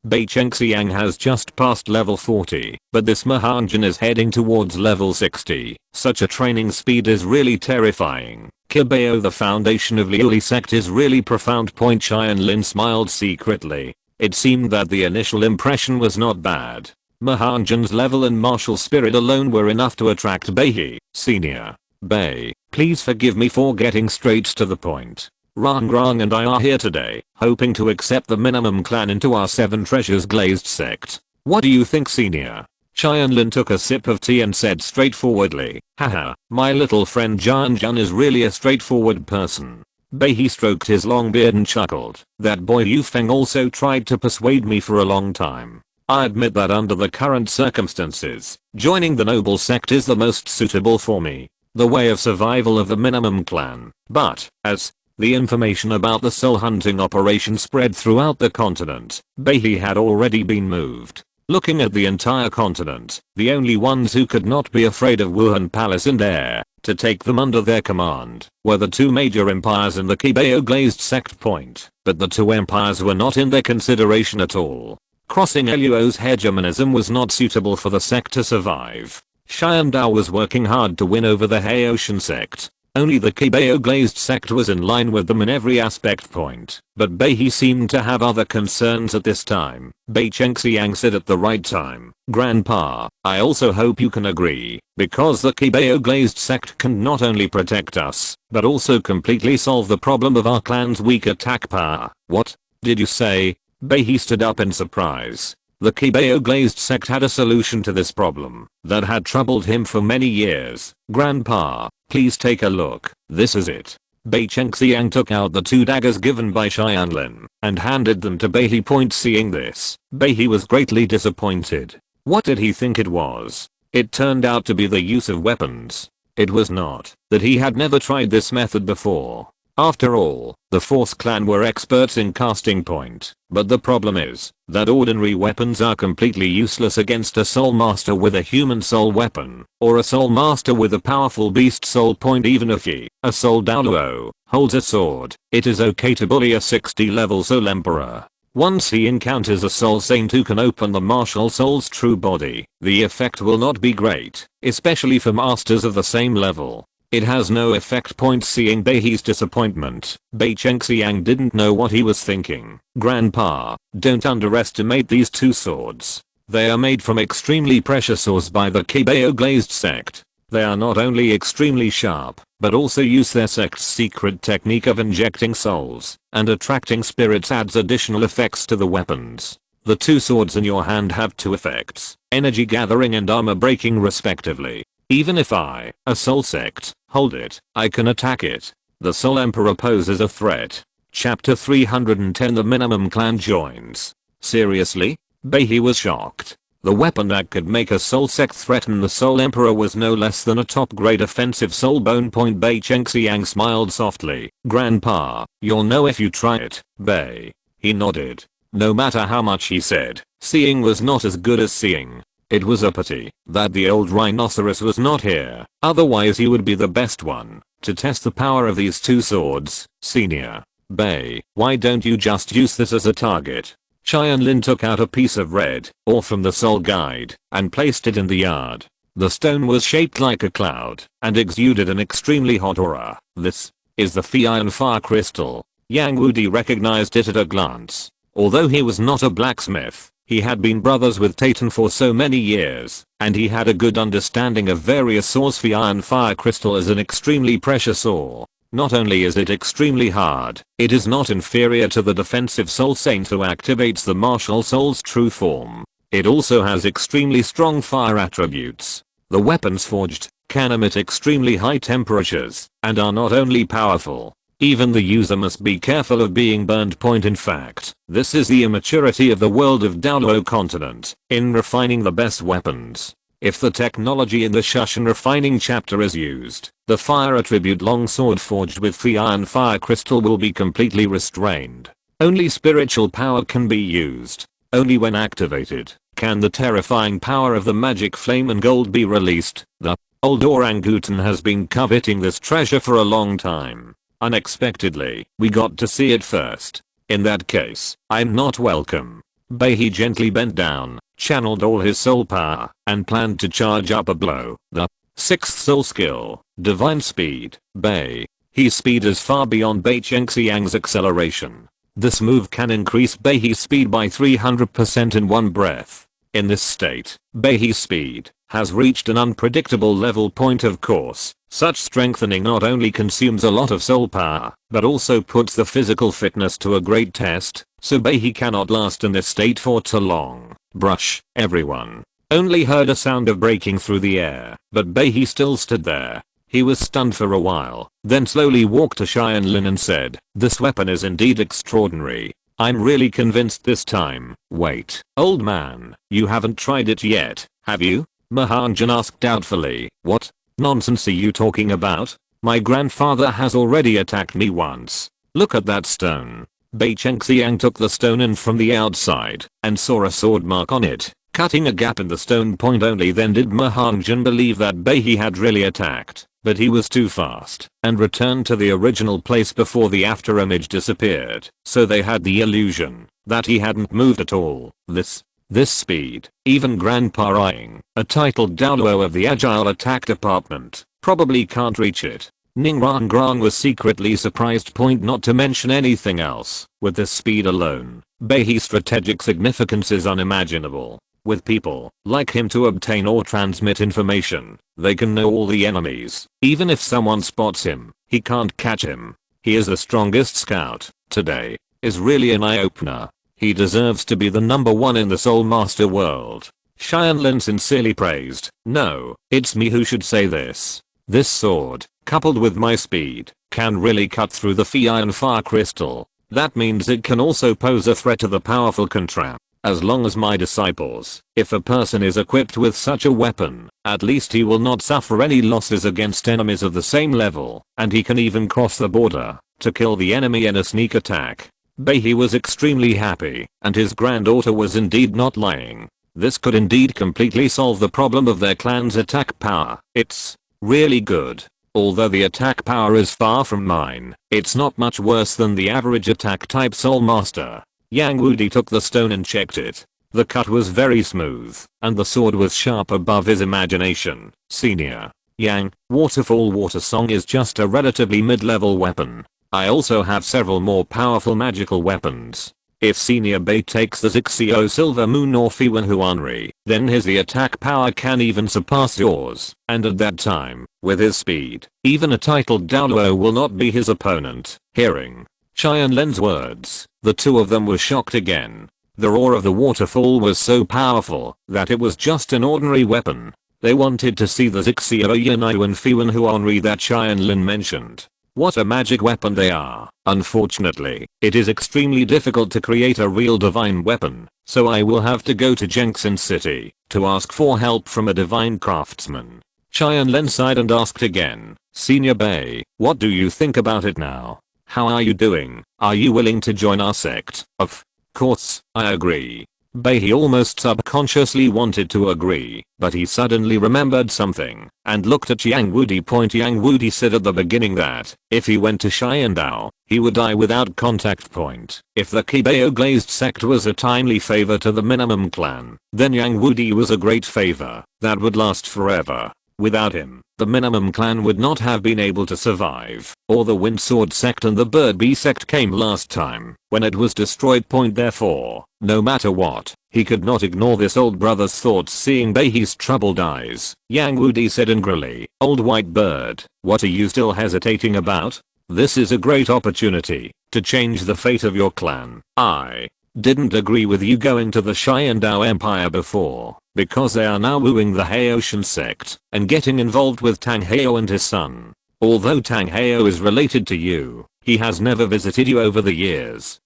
Bei Chengxiang has just passed level 40, but this Mahanjan is heading towards level 60. Such a training speed is really terrifying. Qibao, the foundation of Liuli sect, is really profound. Tianlin smiled secretly. It seemed that the initial impression was not bad. Mahanjan's level and martial spirit alone were enough to attract Beihi. Senior. Bei, please forgive me for getting straight to the point. Rangrang and I are here today, hoping to accept the minimum clan into our 7 treasures glazed sect. What do you think, senior? Tianlin took a sip of tea and said straightforwardly, haha, my little friend Jianjun is really a straightforward person. Beihi stroked his long beard and chuckled. That boy Yufeng also tried to persuade me for a long time. I admit that under the current circumstances, joining the noble sect is the most suitable for me. The way of survival of the minimum clan. But, as the information about the soul hunting operation spread throughout the continent, Beihi had already been moved. Looking at the entire continent, the only ones who could not be afraid of Wuhan Palace and dare to take them under their command were the 2 major empires in the Qibao Glazed sect. But the 2 empires were not in their consideration at all. Crossing Luo's hegemonism was not suitable for the sect to survive. Xiandao was working hard to win over the Haoshan sect. Only the Qibao Glazed sect was in line with them in every aspect. But Beihi seemed to have other concerns at this time. Bei Chengxiang said at the right time, Grandpa, I also hope you can agree, because the Qibao Glazed sect can not only protect us, but also completely solve the problem of our clan's weak attack power. What did you say? Beihi stood up in surprise. The Qibao Glazed sect had a solution to this problem that had troubled him for many years. Grandpa, please take a look. This is it. Bei Chengxiang took out the 2 daggers given by Tianlin and handed them to Beihi. Seeing this, Beihi was greatly disappointed. What did he think it was? It turned out to be the use of weapons. It was not that he had never tried this method before. After all, the Force clan were experts in casting point, but the problem is that ordinary weapons are completely useless against a soul master with a human soul weapon, or a soul master with a powerful beast soul. Even if he, a Sword Douluo, holds a sword, it is okay to bully a 60 level soul emperor. Once he encounters a soul saint who can open the martial soul's true body, the effect will not be great, especially for masters of the same level. It has no effect. Seeing Beihi's disappointment, Bei Chengxiang didn't know what he was thinking. Grandpa, don't underestimate these 2 swords. They are made from extremely precious ores by the Qibao Glazed sect. They are not only extremely sharp, but also use their sect's secret technique of injecting souls and attracting spirits adds additional effects to the weapons. The 2 swords in your hand have 2 effects, energy gathering and armor breaking respectively. Even if I, a soul sect, hold it, I can attack it. The Soul Emperor poses a threat. Chapter 310. The minimum clan joins. Seriously? Beihi was shocked. The weapon that could make a soul sect threaten the Soul Emperor was no less than a top-grade offensive soul bone point. Bei Chengxiang smiled softly. Grandpa, you'll know if you try it, Bei. He nodded. No matter how much he said, seeing was not as good as seeing. It was a pity that the old rhinoceros was not here, otherwise he would be the best one to test the power of these two swords. Senior. Bei, why don't you just use this as a target? Tianlin took out a piece of red ore from the soul guide and placed it in the yard. The stone was shaped like a cloud and exuded an extremely hot aura. This is the Fian fire crystal. Yang Wudi recognized it at a glance. Although he was not a blacksmith, he had been brothers with Tayton for so many years, and he had a good understanding of various ores. Fian fire crystal is an extremely precious ore. Not only is it extremely hard, it is not inferior to the defensive soul saint who activates the martial soul's true form. It also has extremely strong fire attributes. The weapons forged can emit extremely high temperatures and are not only powerful, even the user must be careful of being burned. In fact, this is the immaturity of the world of Douluo Continent in refining the best weapons. If the technology in the Shushan refining chapter is used, the fire attribute longsword forged with Fian fire crystal will be completely restrained. Only spiritual power can be used. Only when activated can the terrifying power of the magic flame and gold be released. The old orangutan has been coveting this treasure for a long time. Unexpectedly, we got to see it first. In that case, I'm not welcome. Bei gently bent down, channeled all his soul power, and planned to charge up a blow. The sixth soul skill, divine speed. Bei. His speed is far beyond Bei Chengxiang's acceleration. This move can increase Bei's speed by 300% in one breath. In this state, Bei's speed has reached an unpredictable level. Of course, such strengthening not only consumes a lot of soul power, but also puts the physical fitness to a great test, so Bei cannot last in this state for too long. Brush, everyone only heard a sound of breaking through the air, but Bei still stood there. He was stunned for a while, then slowly walked to Tianlin and said, "This weapon is indeed extraordinary. I'm really convinced this time." "Wait, old man, you haven't tried it yet, have you?" Mahanjan asked doubtfully. "What nonsense are you talking about? My grandfather has already attacked me once. Look at that stone." Bei Chengxiang took the stone in from the outside and saw a sword mark on it, cutting a gap in the stone. Only then did Mahanjan believe that Bei had really attacked, but he was too fast and returned to the original place before the afterimage disappeared, so they had the illusion that he hadn't moved at all. This speed, even Grandpa eyeing a titled Douluo of the Agile Attack Department, probably can't reach it. Ning Rangran was secretly surprised. Not to mention anything else. With this speed alone, Bei's strategic significance is unimaginable. With people like him to obtain or transmit information, they can know all the enemies. Even if someone spots him, he can't catch him. He is the strongest scout. Today is really an eye-opener. He deserves to be the #1 in the Soul Master world. Tianlin sincerely praised. "No, it's me who should say this. This sword, coupled with my speed, can really cut through the Fian fire crystal. That means it can also pose a threat to the powerful Contrap. As long as my disciples, if a person is equipped with such a weapon, at least he will not suffer any losses against enemies of the same level, and he can even cross the border to kill the enemy in a sneak attack." Bei was extremely happy, and his granddaughter was indeed not lying. This could indeed completely solve the problem of their clan's attack power. It's really good. Although the attack power is far from mine, it's not much worse than the average attack type Soul Master. Yang Wudi took the stone and checked it. The cut was very smooth, and the sword was sharp above his imagination. "Senior Yang, Waterfall Water Song is just a relatively mid-level weapon. I also have several more powerful magical weapons. If Senior Bei takes the Zixio Silver Moon or Fiwan Huanri, then his attack power can even surpass yours, and at that time, with his speed, even a titled Douluo will not be his opponent." Hearing Tianlin's words, the two of them were shocked again. The roar of the waterfall was so powerful that it was just an ordinary weapon. They wanted to see the Zixio Yunai and Fiwan Huanri that Tianlin mentioned. What a magic weapon they are. Unfortunately, it is extremely difficult to create a real divine weapon, so I will have to go to Jengxin City to ask for help from a divine craftsman. Tianlin sighed and asked again, Senior Bei, what do you think about it now? How are you doing? Are you willing to join our sect? Of course, I agree. Bei almost subconsciously wanted to agree, but he suddenly remembered something and looked at Yang Wudi. Yang Wudi said at the beginning that if he went to Xiandao, he would die without contact point. If the Qibao Glazed sect was a tiny favor to the minimum clan, then Yang Wudi was a great favor that would last forever. Without him, the minimum clan would not have been able to survive, or the Wind Sword sect and the Bird Bee sect came last time when it was destroyed. Therefore, no matter what, he could not ignore this old brother's thoughts. Seeing Bei's troubled eyes, Yang Wudi said angrily, Old white bird, what are you still hesitating about? This is a great opportunity to change the fate of your clan. I didn't agree with you going to the Xiandao Empire before, because they are now wooing the Haoshan sect and getting involved with Tang Hao and his son. Although Tang Hao is related to you, he has never visited you over the years.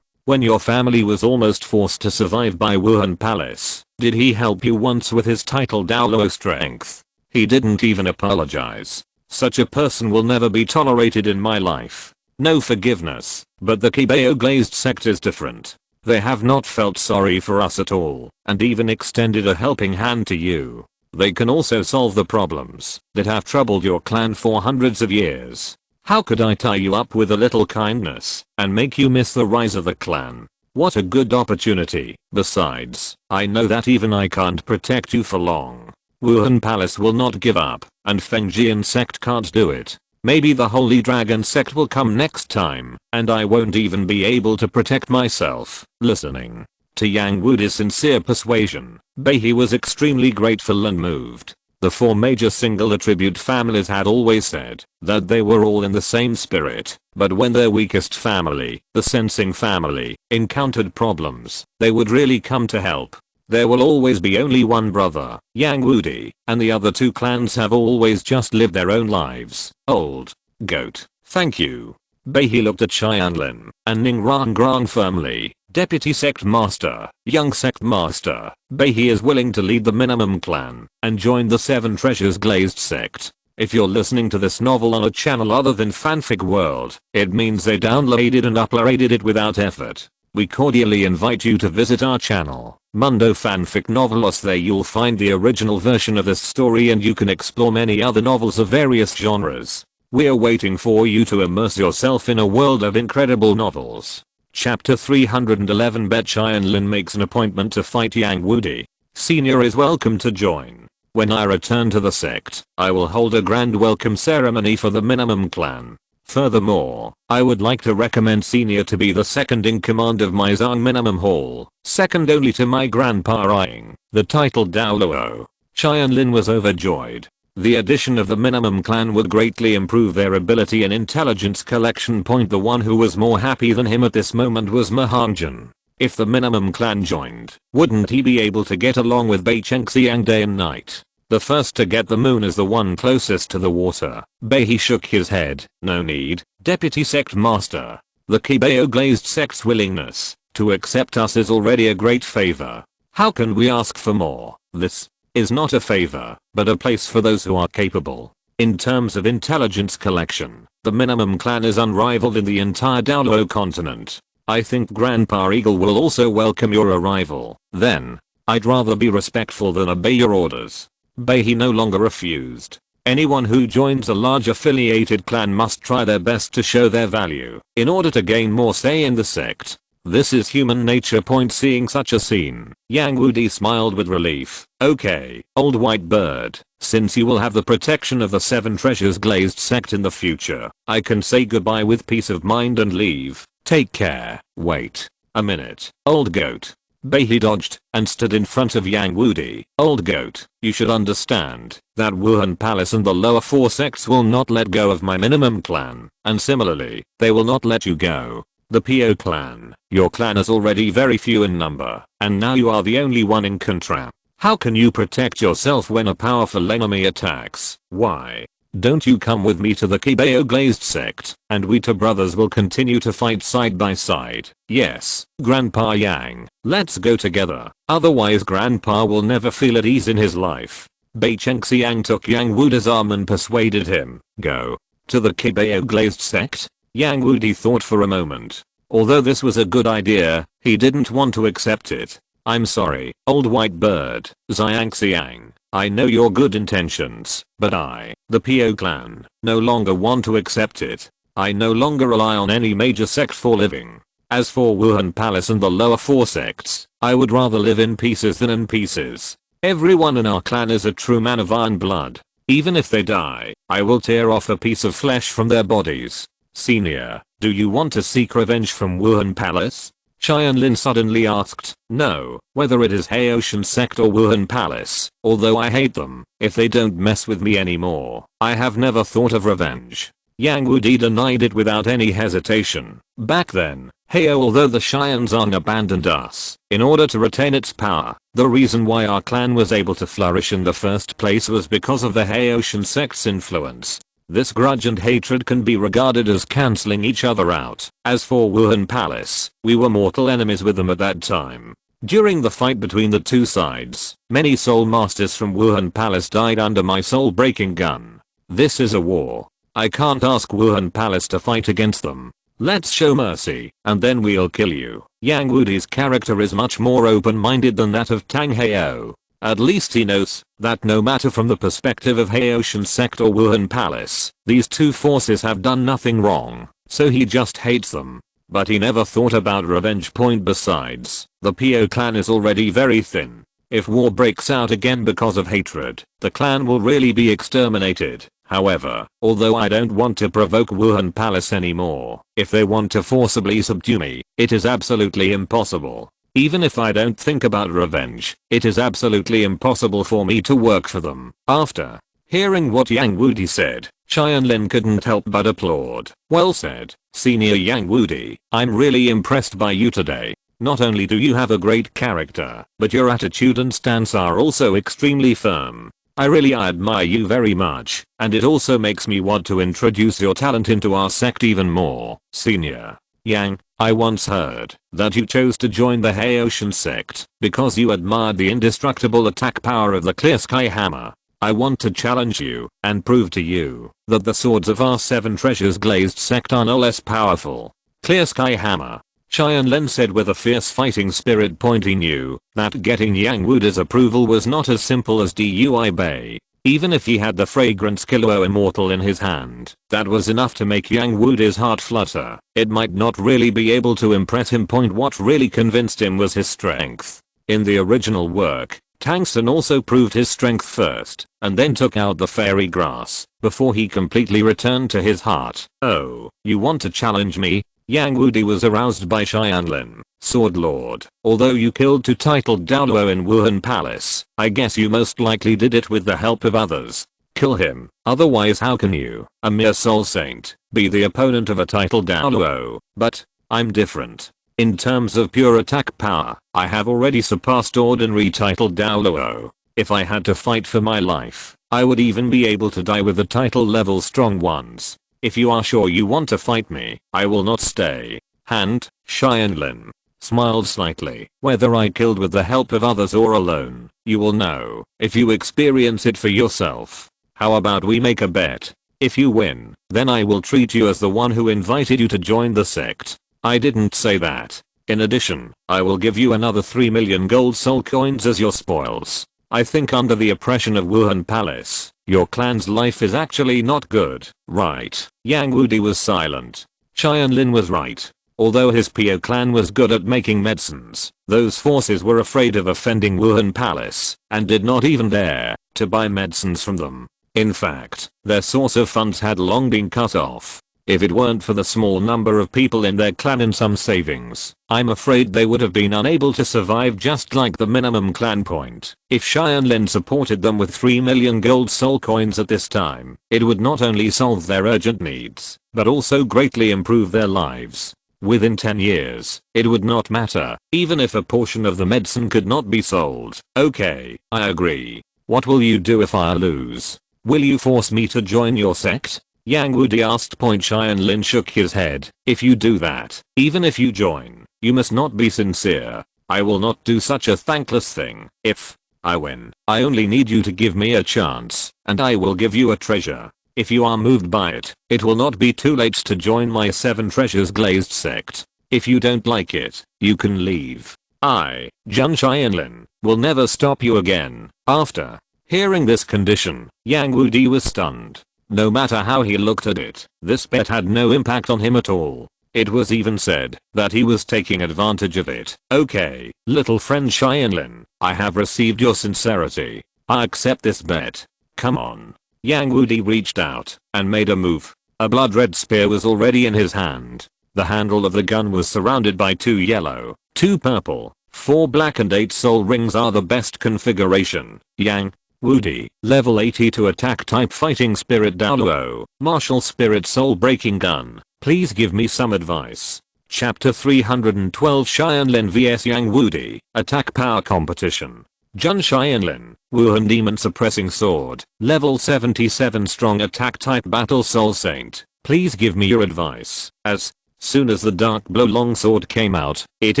When your family was almost forced to survive by Wuhan Palace, did he help you once with his title Douluo strength? He didn't even apologize. Such a person will never be tolerated in my life. No forgiveness. But the Qibao Glazed sect is different. They have not felt sorry for us at all, and even extended a helping hand to you. They can also solve the problems that have troubled your clan for hundreds of years. How could I tie you up with a little kindness and make you miss the rise of the clan? What a good opportunity. Besides, I know that even I can't protect you for long. Wuhan Palace will not give up, and Fengjian sect can't do it. Maybe the Holy Dragon sect will come next time, and I won't even be able to protect myself. Listening to Yang Wudi's sincere persuasion, Bei was extremely grateful and moved. The four major single attribute families had always said that they were all in the same spirit, but when their weakest family, the sensing family, encountered problems, they would really come to help. There will always be only one brother, Yang Wudi, and the other two clans have always just lived their own lives. Old goat, thank you. Bei looked at Tianlin and Ning Rangrang firmly. Deputy Sect Master, Young Sect Master, Bei is willing to lead the minimum clan and join the Seven Treasures Glazed sect. If you're listening to this novel on a channel other than Fanfic World, it means they downloaded and uploaded it without effort. We cordially invite you to visit our channel, Mundo Fanfic Novelos. There you'll find the original version of this story and you can explore many other novels of various genres. We're waiting for you to immerse yourself in a world of incredible novels. Chapter 311. Tianlin makes an appointment to fight Yang Wudi. Senior is welcome to join. When I return to the sect, I will hold a grand welcome ceremony for the minimum clan. Furthermore, I would like to recommend Senior to be the second in command of my Zhang Minimum Hall, second only to my grandpa eyeing the title Douluo. Tianlin was overjoyed. The addition of the minimum clan would greatly improve their ability in intelligence collection. The one who was more happy than him at this moment was Mahanjan. If the minimum clan joined, wouldn't he be able to get along with Bei Chengxiang day and night? The first to get the moon is the one closest to the water. Bei shook his head. No need, Deputy Sect Master. The Qibao Glazed sect's willingness to accept us is already a great favor. How can we ask for more? This is not a favor, but a place for those who are capable. In terms of intelligence collection, the minimum clan is unrivaled in the entire Douluo Continent. I think Grandpa Eagle will also welcome your arrival. Then, I'd rather be respectful than obey your orders. Bei no longer refused. Anyone who joins a large affiliated clan must try their best to show their value in order to gain more say in the sect. This is human nature. Seeing such a scene, Yang Wudi smiled with relief. Okay, old white bird, since you will have the protection of the Seven Treasures Glazed sect in the future, I can say goodbye with peace of mind and leave. Take care. Wait a minute, old goat. Bei dodged and stood in front of Yang Wudi. Old goat, you should understand that Wuhan Palace and the lower four sects will not let go of my minimum clan, and similarly, they will not let you go. The Po clan, your clan is already very few in number, and now you are the only one in control. How can you protect yourself when a powerful enemy attacks? Why? Don't you come with me to the Qibao Glazed sect, and we two brothers will continue to fight side by side. Yes, Grandpa Yang, let's go together. Otherwise Grandpa will never feel at ease in his life. Bei Chengxiang took Yang Wudi's arm and persuaded him. Go. To the Qibao Glazed sect? Yang Wudi thought for a moment. Although this was a good idea, he didn't want to accept it. I'm sorry, old white bird, Xiangxiang. I know your good intentions, but I, the Piao clan, no longer want to accept it. I no longer rely on any major sect for living. As for Wuhan Palace and the lower 4 sects, I would rather live in pieces than in pieces. Everyone in our clan is a true man of iron blood. Even if they die, I will tear off a piece of flesh from their bodies. Senior, do you want to seek revenge from Wuhan Palace? Tianlin suddenly asked. No, whether it is Haotian sect or Wuhan Palace, although I hate them, if they don't mess with me anymore, I have never thought of revenge. Yang Wudi denied it without any hesitation. Back then, Hao, although the Xianzang abandoned us, in order to retain its power, the reason why our clan was able to flourish in the first place was because of the Haotian sect's influence. This grudge and hatred can be regarded as cancelling each other out. As for Wuhan Palace, we were mortal enemies with them at that time. During the fight between the two sides, many soul masters from Wuhan Palace died under my soul-breaking gun. This is a war. I can't ask Wuhan Palace to fight against them. Let's show mercy, and then we'll kill you. Yang Wudi's character is much more open-minded than that of Tang Hao. At least he knows that no matter from the perspective of Haotian sect or Wuhan Palace, these two forces have done nothing wrong, so he just hates them. But he never thought about revenge. Besides, the Piao clan is already very thin. If war breaks out again because of hatred, the clan will really be exterminated. However, although I don't want to provoke Wuhan Palace anymore, if they want to forcibly subdue me, it is absolutely impossible. Even if I don't think about revenge, it is absolutely impossible for me to work for them. After hearing what Yang Wudi said, Tianlin couldn't help but applaud. Well said, Senior Yang Wudi. I'm really impressed by you today. Not only do you have a great character, but your attitude and stance are also extremely firm. I really admire you very much, and it also makes me want to introduce your talent into our sect even more. Senior Yang, I once heard that you chose to join the Haotian sect because you admired the indestructible attack power of the Clear Sky Hammer. I want to challenge you and prove to you that the swords of our 7 treasures Glazed sect are no less powerful. Clear Sky Hammer. Tianlin said with a fierce fighting spirit. He knew that getting Yang Wudi's approval was not as simple as Dui Bei. Even if he had the fragrant Qibao immortal in his hand, that was enough to make Yang Wudi's heart flutter. It might not really be able to impress him. What really convinced him was his strength. In the original work, Tangson also proved his strength first, and then took out the fairy grass, before he completely returned to his heart. Oh, you want to challenge me? Yang Wudi was aroused by Tianlin. Sword Lord, although you killed 2 titled Douluo in Wuhan Palace, I guess you most likely did it with the help of others. Kill him, otherwise how can you, a mere soul saint, be the opponent of a titled Douluo? But I'm different. In terms of pure attack power, I have already surpassed ordinary titled Douluo. If I had to fight for my life, I would even be able to die with the title level strong ones. If you are sure you want to fight me, I will not stay. Hand, Tianlin smiled slightly. Whether I killed with the help of others or alone, you will know if you experience it for yourself. How about we make a bet? If you win, then I will treat you as the one who invited you to join the sect. I didn't say that. In addition, I will give you another 3 million gold soul coins as your spoils. I think under the oppression of Wuhan Palace, your clan's life is actually not good, right? Yang Wudi was silent. Tianlin was right. Although his Piao clan was good at making medicines, those forces were afraid of offending Wuhan Palace, and did not even dare to buy medicines from them. In fact, their source of funds had long been cut off. If it weren't for the small number of people in their clan and some savings, I'm afraid they would have been unable to survive, just like the minimum clan point. If Tianlin supported them with 3 million gold soul coins at this time, it would not only solve their urgent needs, but also greatly improve their lives. Within 10 years, it would not matter, even if a portion of the medicine could not be sold. Okay, I agree. What will you do if I lose? Will you force me to join your sect? Yang Wudi asked. Tianlin shook his head. If you do that, even if you join, you must not be sincere. I will not do such a thankless thing. If I win, I only need you to give me a chance, and I will give you a treasure. If you are moved by it, it will not be too late to join my 7 treasures glazed sect. If you don't like it, you can leave. I, Jun Tianlin, will never stop you again. After hearing this condition, Yang Wudi was stunned. No matter how he looked at it, this bet had no impact on him at all. It was even said that he was taking advantage of it. Okay, little friend Tianlin, I have received your sincerity. I accept this bet. Come on. Yang Wudi reached out and made a move. A blood red spear was already in his hand. The handle of the gun was surrounded by 2 yellow, 2 purple, 4 black and 8 soul rings are the best configuration. Yang Wudi, level 82 attack type fighting spirit Douluo, martial spirit soul breaking gun. Please give me some advice. Chapter 312 Tianlin vs Yang Wudi, attack power competition. Jun Tianlin, Wuhan demon suppressing sword, level 77 strong attack type battle soul saint. Please give me your advice. As soon as the dark blow longsword came out, it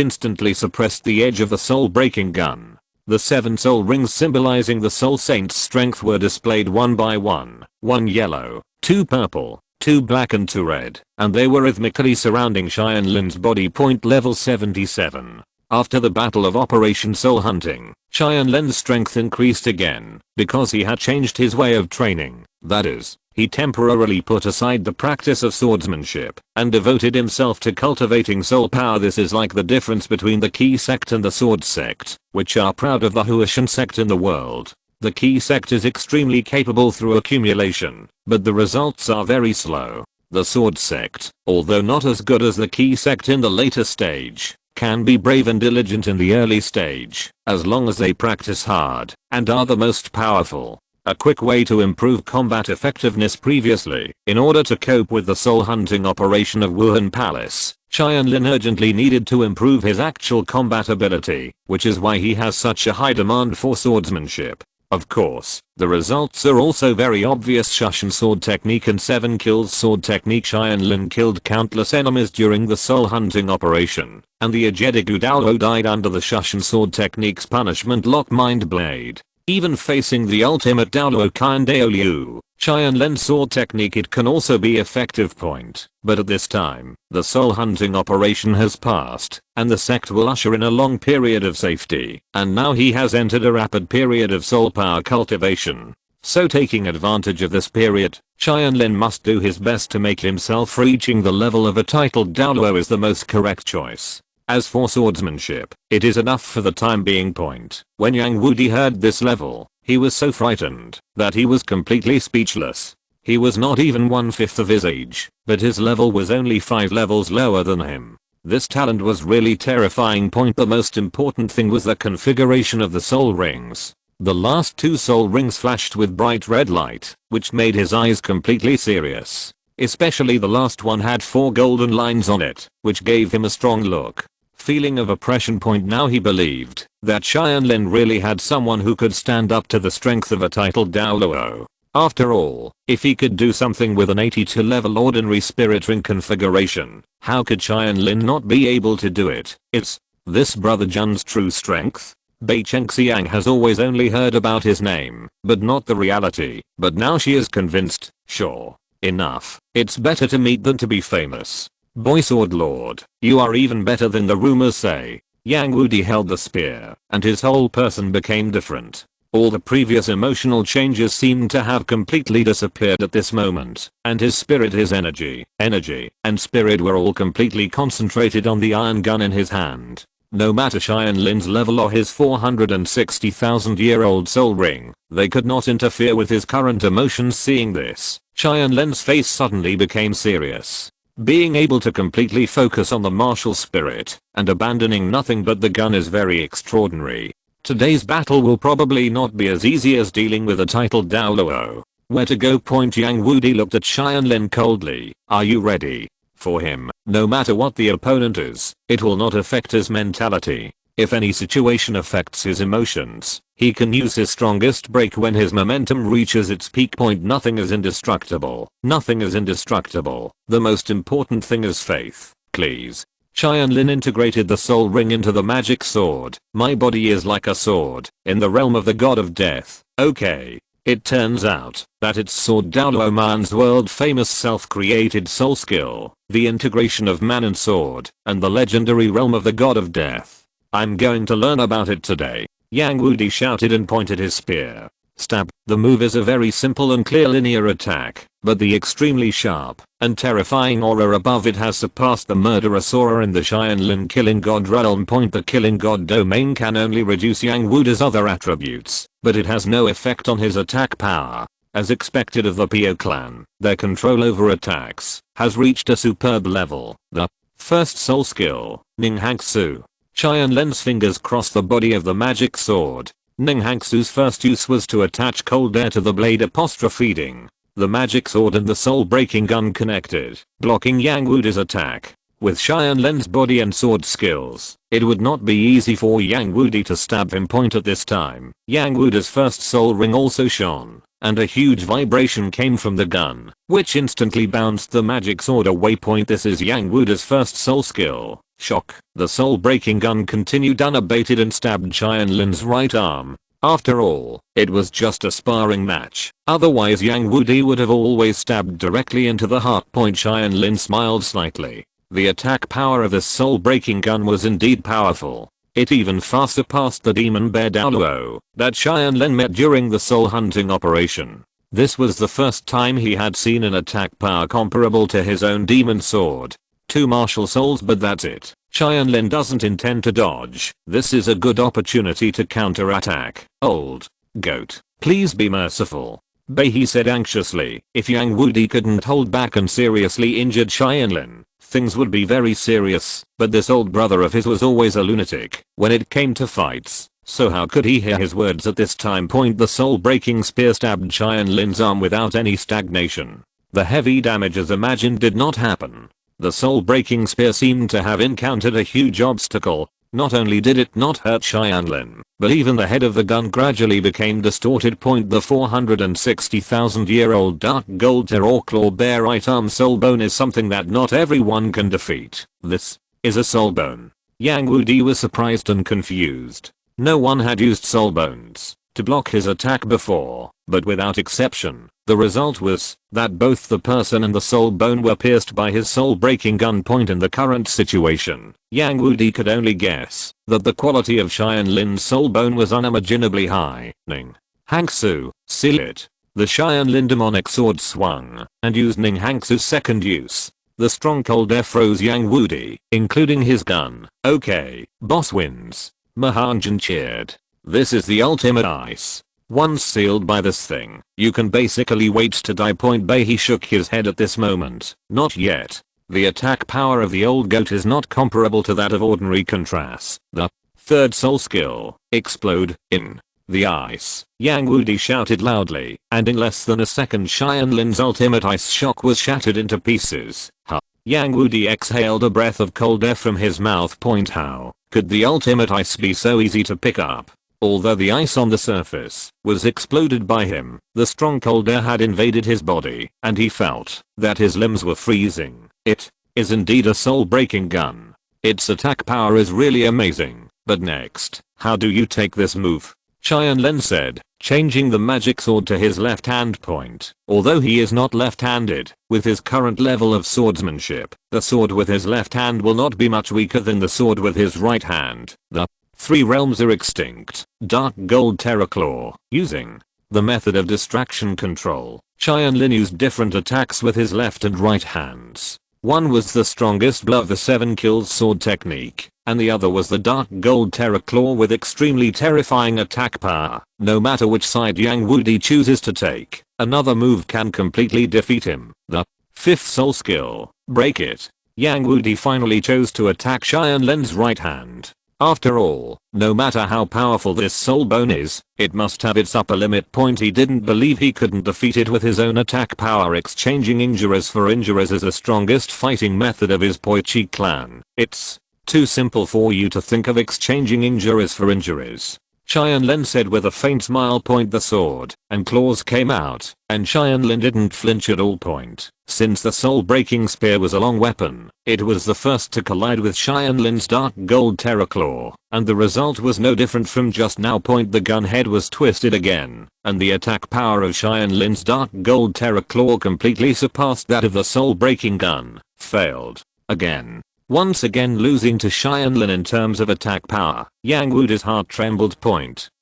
instantly suppressed the edge of the soul breaking gun. The 7 soul rings symbolizing the soul saint's strength were displayed one by one. 1 yellow, 2 purple, 2 black and 2 red, and they were rhythmically surrounding Tianlin's body. Level 77. After the battle of Operation Soul Hunting, Tianlin's strength increased again, because he had changed his way of training. That is, he temporarily put aside the practice of swordsmanship and devoted himself to cultivating soul power. This is like the difference between the Qi sect and the Sword sect, which are proud of the Huashan sect in the world. The Qi sect is extremely capable through accumulation, but the results are very slow. The Sword sect, although not as good as the Qi sect in the later stage, can be brave and diligent in the early stage, as long as they practice hard, and are the most powerful. A quick way to improve combat effectiveness. Previously, in order to cope with the soul hunting operation of Wuhan Palace, Tianlin urgently needed to improve his actual combat ability, which is why he has such a high demand for swordsmanship. Of course, the results are also very obvious. Shushan sword technique and 7 kills sword technique. Tianlin killed countless enemies during the soul hunting operation, and the Agedigu Douluo died under the Shushan sword technique's punishment lock mind blade. Even facing the ultimate Douluo Liu, Tianlin's sword technique, it can also be effective. But at this time, the soul hunting operation has passed, and the sect will usher in a long period of safety, and now he has entered a rapid period of soul power cultivation. So taking advantage of this period, Tianlin must do his best to make himself reaching the level of a titled Douluo is the most correct choice. As for swordsmanship, it is enough for the time being. When Yang Wudi heard this level, he was so frightened that he was completely speechless. He was not even 1/5 of his age, but his level was only 5 levels lower than him. This talent was really terrifying. The most important thing was the configuration of the soul rings. The last 2 soul rings flashed with bright red light, which made his eyes completely serious. Especially the last one had 4 golden lines on it, which gave him a strong look. Feeling of oppression. Now he believed that Tianlin really had someone who could stand up to the strength of a titled Douluo. After all, if he could do something with an 82 level ordinary spirit ring configuration, how could Tianlin not be able to do it? Is this brother Jun's true strength? Bei Chengxiang has always only heard about his name, but not the reality. But now she is convinced. Sure. Enough. It's better to meet than to be famous. Boy Sword Lord, you are even better than the rumors say. Yang Wudi held the spear, and his whole person became different. All the previous emotional changes seemed to have completely disappeared at this moment, and his spirit, his energy, and spirit were all completely concentrated on the iron gun in his hand. No matter Tianlin's level or his 460,000-year-old soul ring, they could not interfere with his current emotions. Seeing this, Tianlin's face suddenly became serious. Being able to completely focus on the martial spirit and abandoning nothing but the gun is very extraordinary. Today's battle will probably not be as easy as dealing with a titled Douluo. Where to go? Yang Wudi looked at Tianlin coldly. Are you ready? For him, no matter what the opponent is, it will not affect his mentality. If any situation affects his emotions, he can use his strongest break when his momentum reaches its peak point. Nothing is indestructible. Nothing is indestructible. The most important thing is faith. Please. Tianlin integrated the soul ring into the magic sword. My body is like a sword, in the realm of the god of death. Okay. It turns out that it's Sword Douluo man's world famous self-created soul skill, the integration of man and sword, and the legendary realm of the god of death. I'm going to learn about it today. Yang Wudi shouted and pointed his spear. Stab. The move is a very simple and clear linear attack, but the extremely sharp and terrifying aura above it has surpassed the murderous aura in the Tianlin killing god realm. The killing god domain can only reduce Yang Wudi's other attributes, but it has no effect on his attack power. As expected of the Qibao clan, their control over attacks has reached a superb level. The first soul skill, Ning Hangsu. Tianlin's fingers crossed the body of the magic sword. Ning Hangsu's first use was to attach cold air to the blade feeding. The magic sword and the soul-breaking gun connected, blocking Yang Wudi's attack. With Tianlin's body and sword skills, it would not be easy for Yang Wudi to stab him. At this time, Yang Wudi's first soul ring also shone, and a huge vibration came from the gun, which instantly bounced the magic sword away. This is Yang Wudi's first soul skill. Shock. The soul-breaking gun continued unabated and stabbed Tianlin's right arm. After all, it was just a sparring match. Otherwise Yang Wudi would have always stabbed directly into the heart. Tianlin smiled slightly. The attack power of this soul-breaking gun was indeed powerful. It even far surpassed the demon bear Douluo that Tianlin met during the soul hunting operation. This was the first time he had seen an attack power comparable to his own demon sword. 2 martial souls, but that's it. Tianlin doesn't intend to dodge. This is a good opportunity to counter-attack. Old goat, please be merciful. Bei, he said anxiously. If Yang Wudi couldn't hold back and seriously injured Tianlin, things would be very serious. But this old brother of his was always a lunatic when it came to fights. So how could he hear his words at this time? The soul-breaking spear stabbed Tianlin's arm without any stagnation. The heavy damage as imagined did not happen. The soul-breaking spear seemed to have encountered a huge obstacle. Not only did it not hurt Tianlin, but even the head of the gun gradually became distorted. The 460,000-year-old dark gold terror claw bear right arm soul bone is something that not everyone can defeat. This is a soul bone. Yang Wudi was surprised and confused. No one had used soul bones to block his attack before, but without exception, the result was that both the person and the soul bone were pierced by his soul-breaking gun. In the current situation, Yang Wudi could only guess that the quality of Tianlin's soul bone was unimaginably high. Ning Hangsu, seal it. The Tianlin demonic sword swung and used Ning Hangsu's second use. The strong cold air froze Yang Wudi, including his gun. Okay, boss wins. Mahanjan cheered. This is the ultimate ice. Once sealed by this thing, you can basically wait to die. Bei, he shook his head at this moment. Not yet. The attack power of the old goat is not comparable to that of ordinary contrasts. The third soul skill, explode, in the ice. Yang Wudi shouted loudly, and in less than a second Tianlin's ultimate ice shock was shattered into pieces. Yang Wudi exhaled a breath of cold air from his mouth. How could the ultimate ice be so easy to pick up? Although the ice on the surface was exploded by him, the strong cold air had invaded his body, and he felt that his limbs were freezing. It is indeed a soul-breaking gun. Its attack power is really amazing. But next, how do you take this move? Tianlin said, changing the magic sword to his left hand. Although he is not left-handed, with his current level of swordsmanship, the sword with his left hand will not be much weaker than the sword with his right hand. The 3 realms are extinct. Dark gold terror claw. Using the method of distraction control, Tianlin used different attacks with his left and right hands. One was the strongest blow of the 7 kills sword technique, and the other was the dark gold terror claw with extremely terrifying attack power. No matter which side Yang Wudi chooses to take, another move can completely defeat him. The 5th soul skill, break it. Yang Wudi finally chose to attack Tianlin's right hand. After all, no matter how powerful this soul bone is, it must have its upper limit. He didn't believe he couldn't defeat it with his own attack power. Exchanging injuries for injuries is the strongest fighting method of his Qi clan. It's Too simple for you to think of exchanging injuries for injuries. Tianlin said with a faint smile. The sword and claws came out, and Tianlin didn't flinch at all. Since the soul-breaking spear was a long weapon, it was the first to collide with Tianlin's dark gold terror claw, and the result was no different from just now. The gun head was twisted again, and the attack power of Tianlin's dark gold terror claw completely surpassed that of the soul-breaking gun. Failed. Again. Once again losing to Tianlin in terms of attack power. Yang Wudi's heart trembled.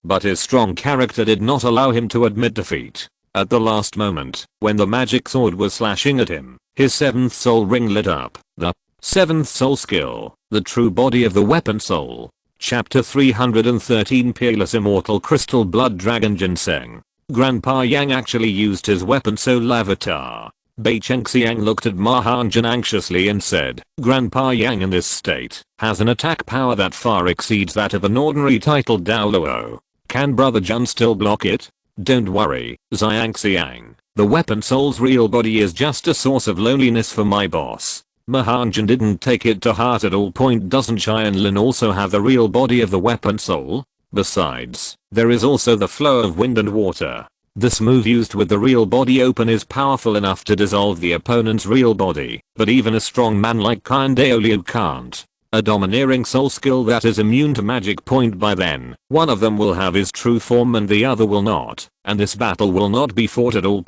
But his strong character did not allow him to admit defeat. At the last moment, when the magic sword was slashing at him, his 7th soul ring lit up. The 7th soul skill, the true body of the weapon soul. Chapter 313 Peerless Immortal Crystal Blood Dragon Ginseng. Grandpa Yang actually used his weapon soul avatar. Bei Chengxiang looked at Ma Hanjin anxiously and said, Grandpa Yang in this state has an attack power that far exceeds that of an ordinary titled Douluo. Can Brother Jun still block it? Don't worry, Xiangxiang. The weapon soul's real body is just a source of loneliness for my boss. Ma Hanjin didn't take it to heart at all. Doesn't Tianlin also have the real body of the weapon soul? Besides, there is also the flow of wind and water. This move used with the real body open is powerful enough to dissolve the opponent's real body, but even a strong man like Douluo can't. A domineering soul skill that is immune to magic. By then, one of them will have his true form and the other will not, and this battle will not be fought at all.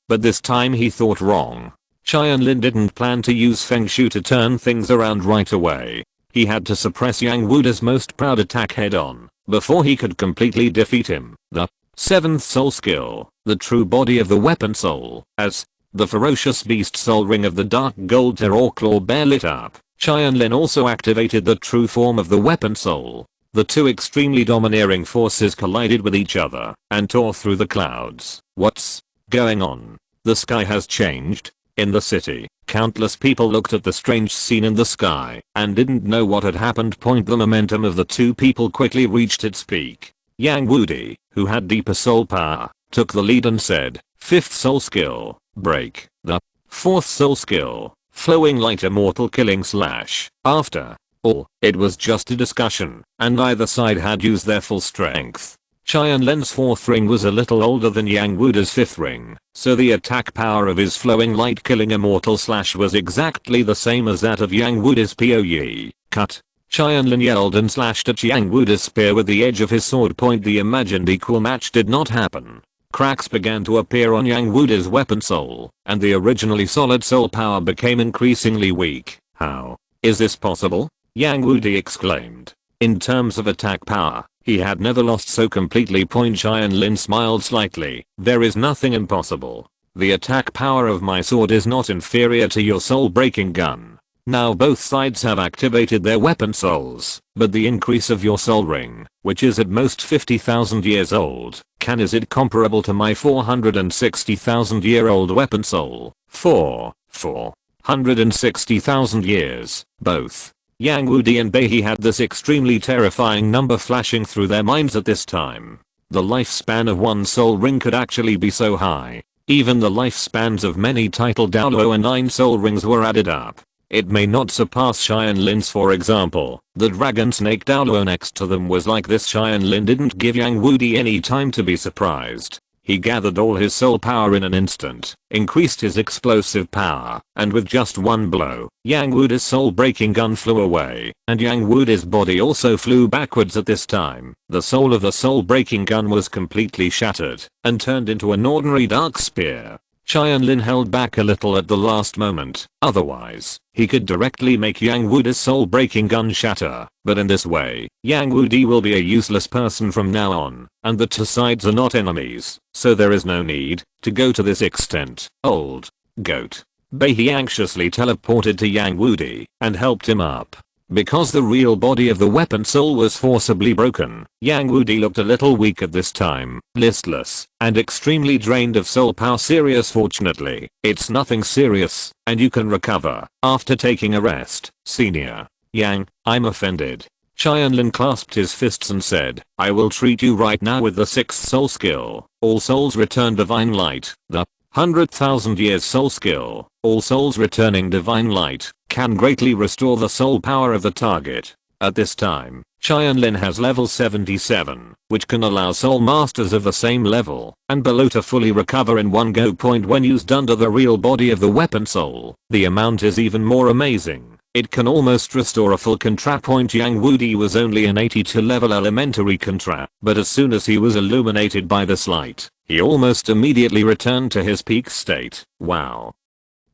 But this time he thought wrong. Tianlin didn't plan to use Feng Shui to turn things around right away. He had to suppress Yang Wudi's most proud attack head on, before he could completely defeat him. The 7th soul skill, the true body of the weapon soul. As the ferocious beast soul ring of the dark gold terror claw bear lit up, Tianlin also activated the true form of the weapon soul. The two extremely domineering forces collided with each other and tore through the clouds. What's going on? The sky has changed. In the city, countless people looked at the strange scene in the sky and didn't know what had happened. The momentum of the two people quickly reached its peak. Yang Wudi, who had deeper soul power, took the lead and said, 5th soul skill, break. The 4th soul skill, flowing light immortal killing slash. After all, it was just a discussion, and neither side had used their full strength. Tianlin's 4th ring was a little older than Yang Wudi's 5th ring, so the attack power of his flowing light killing immortal slash was exactly the same as that of Yang Wudi's PoE. Cut. Tianlin yelled and slashed at Yang Wudi's spear with the edge of his sword. The imagined equal match did not happen. Cracks began to appear on Yang Wudi's weapon soul, and the originally solid soul power became increasingly weak. How is this possible? Yang Wudi exclaimed. In terms of attack power, he had never lost so completely. Tianlin smiled slightly. There is nothing impossible. The attack power of my sword is not inferior to your soul-breaking gun. Now both sides have activated their weapon souls, but the increase of your soul ring, which is at most 50,000 years old, is it comparable to my 460,000 year old weapon soul? 460,000 years, both. Yang Wudi and Bei had this extremely terrifying number flashing through their minds at this time. The lifespan of one soul ring could actually be so high. Even the lifespans of many titled Douluo and 9 soul rings were added up. It may not surpass Tianlin's. For example, the dragon snake Douluo next to them was like this. Tianlin didn't give Yang Wudi any time to be surprised. He gathered all his soul power in an instant, increased his explosive power, and with just one blow, Yang Wudi's soul-breaking gun flew away, and Yang Wudi's body also flew backwards at this time. The soul of the soul-breaking gun was completely shattered, and turned into an ordinary dark spear. Tianlin held back a little at the last moment, otherwise, he could directly make Yang Wudi's soul-breaking gun shatter, but in this way, Yang Wudi will be a useless person from now on, and the two sides are not enemies, so there is no need to go to this extent. Old goat. Bei anxiously teleported to Yang Wudi and helped him up. Because the real body of the weapon soul was forcibly broken, Yang Wudi looked a little weak at this time, listless, and extremely drained of soul power. Serious? Fortunately, it's nothing serious, and you can recover after taking a rest, senior. Yang, I'm offended. Tianlin clasped his fists and said, I will treat you right now with the 6th soul skill, all souls return divine light, the 100,000 years soul skill, all souls returning divine light. can greatly restore the soul power of the target. At this time, Tianlin has level 77, which can allow soul masters of the same level and below to fully recover in one go. When used under the real body of the weapon soul, the amount is even more amazing. It can almost restore a full contra. Yang Wudi was only an 82 level elementary contra, but as soon as he was illuminated by this light, he almost immediately returned to his peak state. Wow.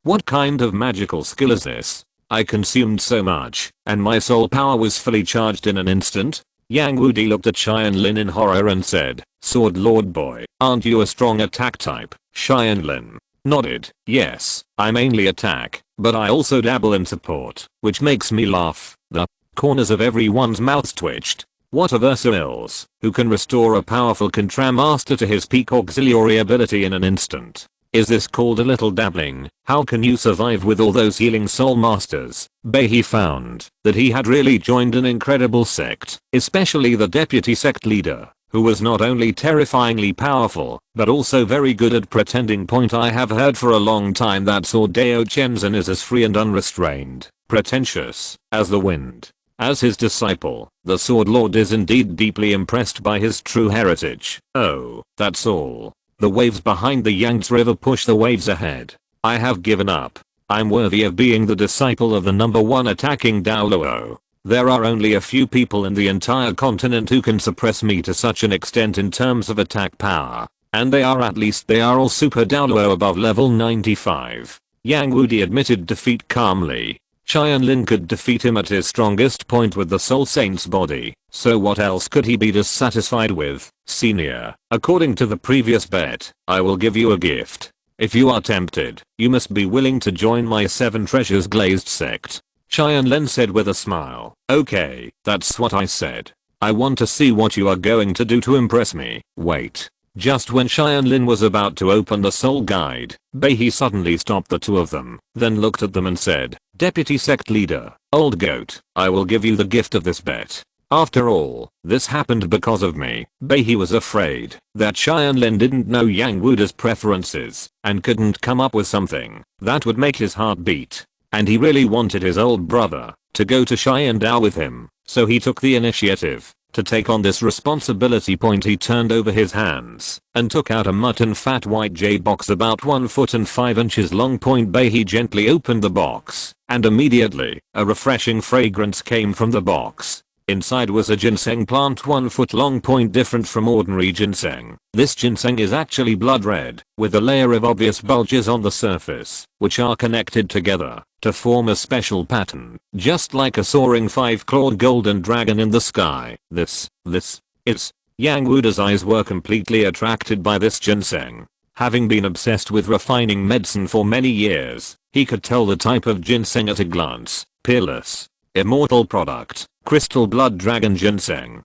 What kind of magical skill is this? I consumed so much, and my soul power was fully charged in an instant. Yang Wudi looked at Tianlin in horror and said, "Sword Lord boy, aren't you a strong attack type?" Tianlin nodded. "Yes, I mainly attack, but I also dabble in support," which makes me laugh. The corners of everyone's mouths twitched. What a versatiles, who can restore a powerful contra master to his peak auxiliary ability in an instant. Is this called a little dabbling? How can you survive with all those healing soul masters? He found that he had really joined an incredible sect, especially the deputy sect leader, who was not only terrifyingly powerful, but also very good at pretending. I have heard for a long time that Sword Douluo Chenzhen is as free and unrestrained, pretentious, as the wind. As his disciple, the Sword Lord is indeed deeply impressed by his true heritage. Oh, that's all. The waves behind the Yangtze River push the waves ahead. I have given up. I'm worthy of being the disciple of the #1 attacking Douluo. There are only a few people in the entire continent who can suppress me to such an extent in terms of attack power. And they are all Super Douluo above level 95. Yang Wudi admitted defeat calmly. Tianlin could defeat him at his strongest point with the Soul Saint's body, so what else could he be dissatisfied with? Senior, according to the previous bet, I will give you a gift. If you are tempted, you must be willing to join my 7 treasures glazed sect. Tianlin said with a smile. Okay, that's what I said. I want to see what you are going to do to impress me. Wait. Just when Tianlin was about to open the soul guide, he suddenly stopped the two of them, then looked at them and said, "Deputy sect leader, old goat, I will give you the gift of this bet. After all, this happened because of me." He was afraid that Tianlin didn't know Yang Wudi's preferences and couldn't come up with something that would make his heart beat. And he really wanted his old brother to go to Xiandao with him, so he took the initiative to take on this responsibility. He turned over his hands and took out a mutton fat white jade box about 1 foot and 5 inches long. He gently opened the box, and immediately, a refreshing fragrance came from the box. Inside was a ginseng plant 1 foot long. Different from ordinary ginseng, this ginseng is actually blood red, with a layer of obvious bulges on the surface, which are connected together to form a special pattern, just like a soaring 5-clawed golden dragon in the sky. This is. Yang Wudi's eyes were completely attracted by this ginseng. Having been obsessed with refining medicine for many years, he could tell the type of ginseng at a glance. Peerless. Immortal product. Crystal blood dragon ginseng.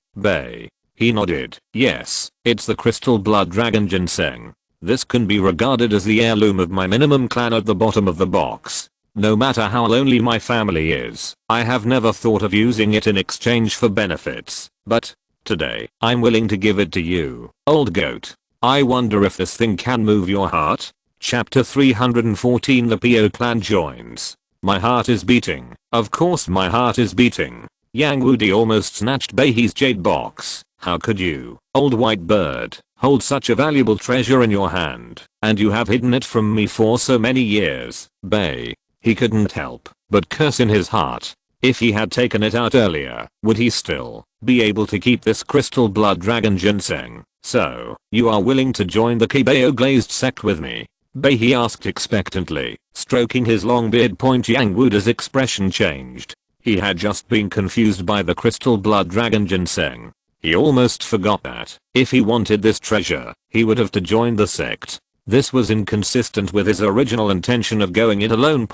He nodded. Yes, it's the crystal blood dragon ginseng. This can be regarded as the heirloom of my minimum clan. At the bottom of the box. No matter how lonely my family is, I have never thought of using it in exchange for benefits, but today, I'm willing to give it to you, old goat. I wonder if this thing can move your heart? Chapter 314. The Po clan joins. My heart is beating. Of course my heart is beating. Yang Wudi almost snatched Bei's jade box. How could you, old white bird, hold such a valuable treasure in your hand, and you have hidden it from me for so many years? He couldn't help but curse in his heart. If he had taken it out earlier, would he still be able to keep this crystal blood dragon ginseng? So, you are willing to join the Qibao glazed sect with me? He asked expectantly, stroking his long beard. Yang Wudi's expression changed. He had just been confused by the crystal blood dragon ginseng. He almost forgot that, if he wanted this treasure, he would have to join the sect. This was inconsistent with his original intention of going it alone.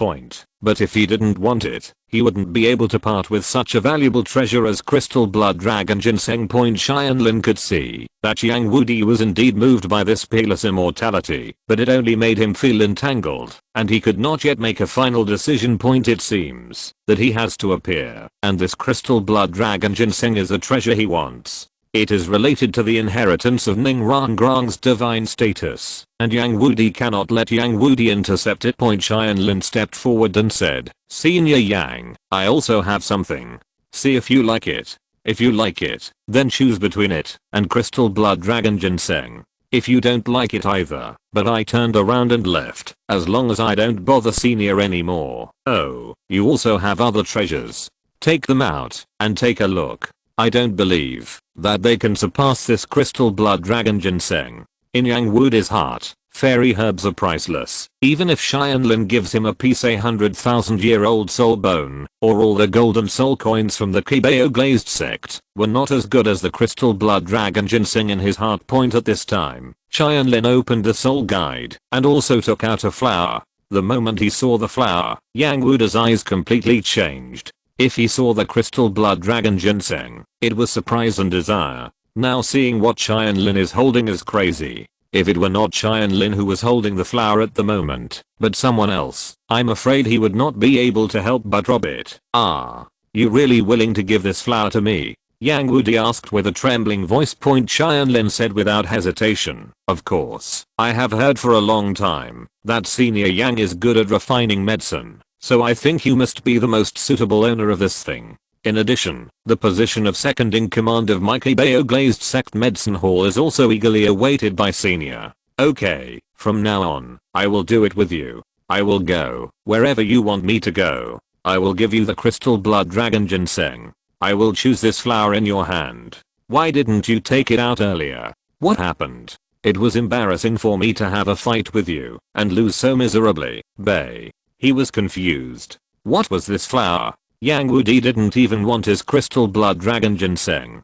But if he didn't want it, he wouldn't be able to part with such a valuable treasure as crystal blood dragon ginseng. Tianlin could see that Yang Wudi was indeed moved by this peerless immortality, but it only made him feel entangled, and he could not yet make a final decision. It seems that he has to appear, and this crystal blood dragon ginseng is a treasure he wants. It is related to the inheritance of Ning Rangrang's divine status, and Yang Wudi cannot let Yang Wudi intercept it. Qianlin stepped forward and said, Senior Yang, I also have something. See if you like it. If you like it, then choose between it and Crystal Blood Dragon Ginseng. If you don't like it either, but I turned around and left, as long as I don't bother Senior anymore. Oh, you also have other treasures. Take them out and take a look. I don't believe that they can surpass this Crystal Blood Dragon Ginseng. In Yang Wudi's heart, fairy herbs are priceless. Even if Qianlin gives him a piece 100,000-year-old soul bone, or all the golden soul coins from the Qibao Glazed sect, were not as good as the Crystal Blood Dragon Ginseng in his heart. At this time, Qianlin opened the soul guide and also took out a flower. The moment he saw the flower, Yang Wudi's eyes completely changed. If he saw the Crystal Blood Dragon Ginseng, it was surprise and desire. Now seeing what Qianlin is holding is crazy. If it were not Qianlin who was holding the flower at the moment, but someone else, I'm afraid he would not be able to help but rob it. Ah, you really willing to give this flower to me? Yang Wudi asked with a trembling voice. Qianlin said without hesitation, of course. I have heard for a long time that Senior Yang is good at refining medicine, so I think you must be the most suitable owner of this thing. In addition, the position of second in command of my Qibao Glazed Sect Medicine Hall is also eagerly awaited by Senior. Okay, from now on, I will do it with you. I will go wherever you want me to go. I will give you the Crystal Blood Dragon Ginseng. I will choose this flower in your hand. Why didn't you take it out earlier? What happened? It was embarrassing for me to have a fight with you and lose so miserably, Bei. He was confused. What was this flower? Yang Wudi didn't even want his Crystal Blood Dragon Ginseng.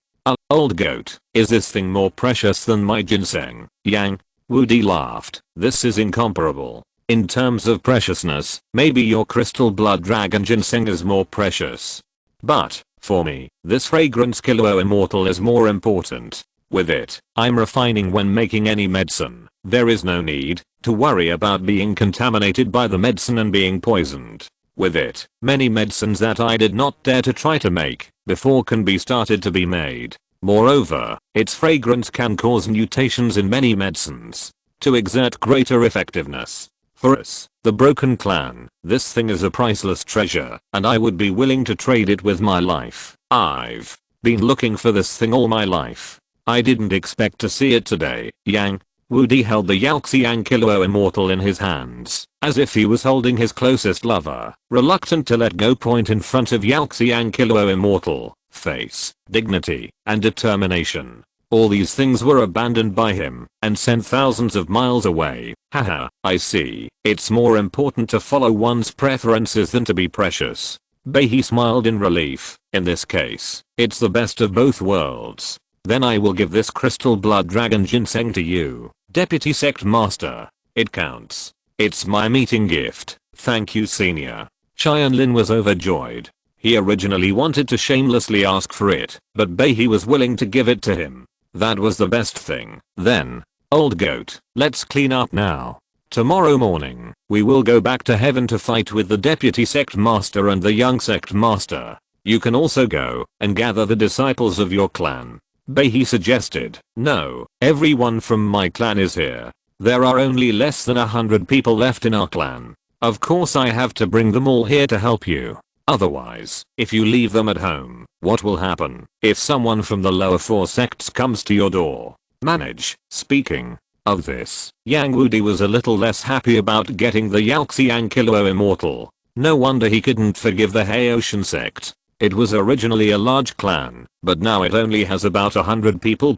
Old goat, is this thing more precious than my ginseng? Yang Wudi laughed. This is incomparable. In terms of preciousness, maybe your Crystal Blood Dragon Ginseng is more precious. But, for me, this fragrance Qibao Immortal is more important. With it, I'm refining when making any medicine. There is no need to worry about being contaminated by the medicine and being poisoned. With it, many medicines that I did not dare to try to make before can be started to be made. Moreover, its fragrance can cause mutations in many medicines to exert greater effectiveness. For us, the Broken Clan, this thing is a priceless treasure, and I would be willing to trade it with my life. I've been looking for this thing all my life. I didn't expect to see it today. Yang Wudi held the Yaoxiang Qibao Immortal in his hands, as if he was holding his closest lover, reluctant to let go. In front of Yaoxiang Qibao Immortal, face, dignity, and determination. All these things were abandoned by him and sent thousands of miles away. Haha, I see. It's more important to follow one's preferences than to be precious. Bei smiled in relief. In this case, it's the best of both worlds. Then I will give this Crystal Blood Dragon Ginseng to you, Deputy Sect Master. It counts. It's my meeting gift. Thank you, Senior. Qianlin was overjoyed. He originally wanted to shamelessly ask for it, but Bei was willing to give it to him. That was the best thing. Then, old goat, let's clean up now. Tomorrow morning, we will go back to heaven to fight with the Deputy Sect Master and the young Sect Master. You can also go and gather the disciples of your clan. Bei suggested. No, everyone from my clan is here. There are only less than 100 people left in our clan. Of course I have to bring them all here to help you. Otherwise, if you leave them at home, what will happen if someone from the lower 4 sects comes to your door? Manage. Speaking of this, Yang Wudi was a little less happy about getting the Yaoxiang Qibao Immortal. No wonder he couldn't forgive the Haotian sect. It was originally a large clan, but now it only has about 100 people.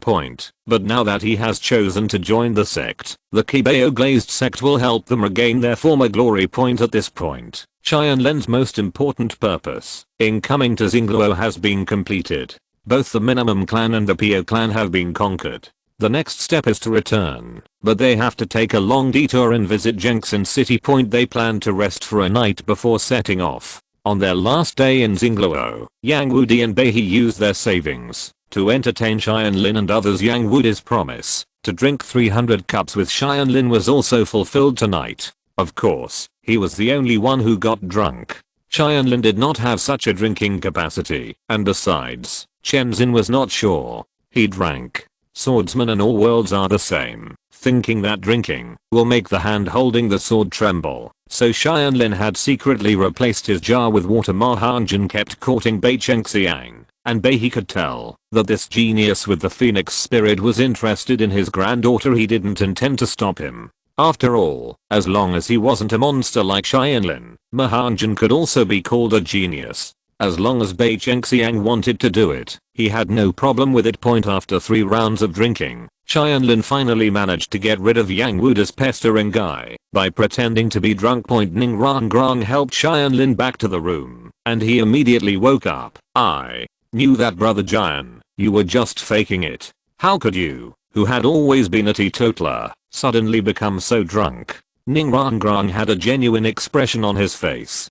But now that he has chosen to join the sect, the Qibao Glazed sect will help them regain their former glory. At this point, Qianlin's most important purpose in coming to Xingluo has been completed. Both the Minimum Clan and the Pio Clan have been conquered. The next step is to return, but they have to take a long detour and visit Jengxin City. They plan to rest for a night before setting off. On their last day in Xingluo, Yang Wudi and Bei used their savings to entertain Qianlin and others. Yang Wudi's promise to drink 300 cups with Qianlin was also fulfilled tonight. Of course, he was the only one who got drunk. Qianlin did not have such a drinking capacity, and besides, Chen Xin was not sure He drank. Swordsmen in all worlds are the same, thinking that drinking will make the hand holding the sword tremble. So Tianlin had secretly replaced his jar with water. Ma Hanjin kept courting Bai Chengxiang, and Bai he could tell that this genius with the phoenix spirit was interested in his granddaughter. He didn't intend to stop him. After all, as long as he wasn't a monster like Tianlin, Ma Hanjin could also be called a genius. As long as Bai Chengxiang wanted to do it, he had no problem with it. After 3 rounds of drinking, Tianlin finally managed to get rid of Yang Wuda's pestering guy by pretending to be drunk. Ning Rangrang helped Tianlin back to the room, and he immediately woke up. I knew that, Brother Jian, you were just faking it. How could you, who had always been a teetotaler, suddenly become so drunk? Ning Rangrang had a genuine expression on his face.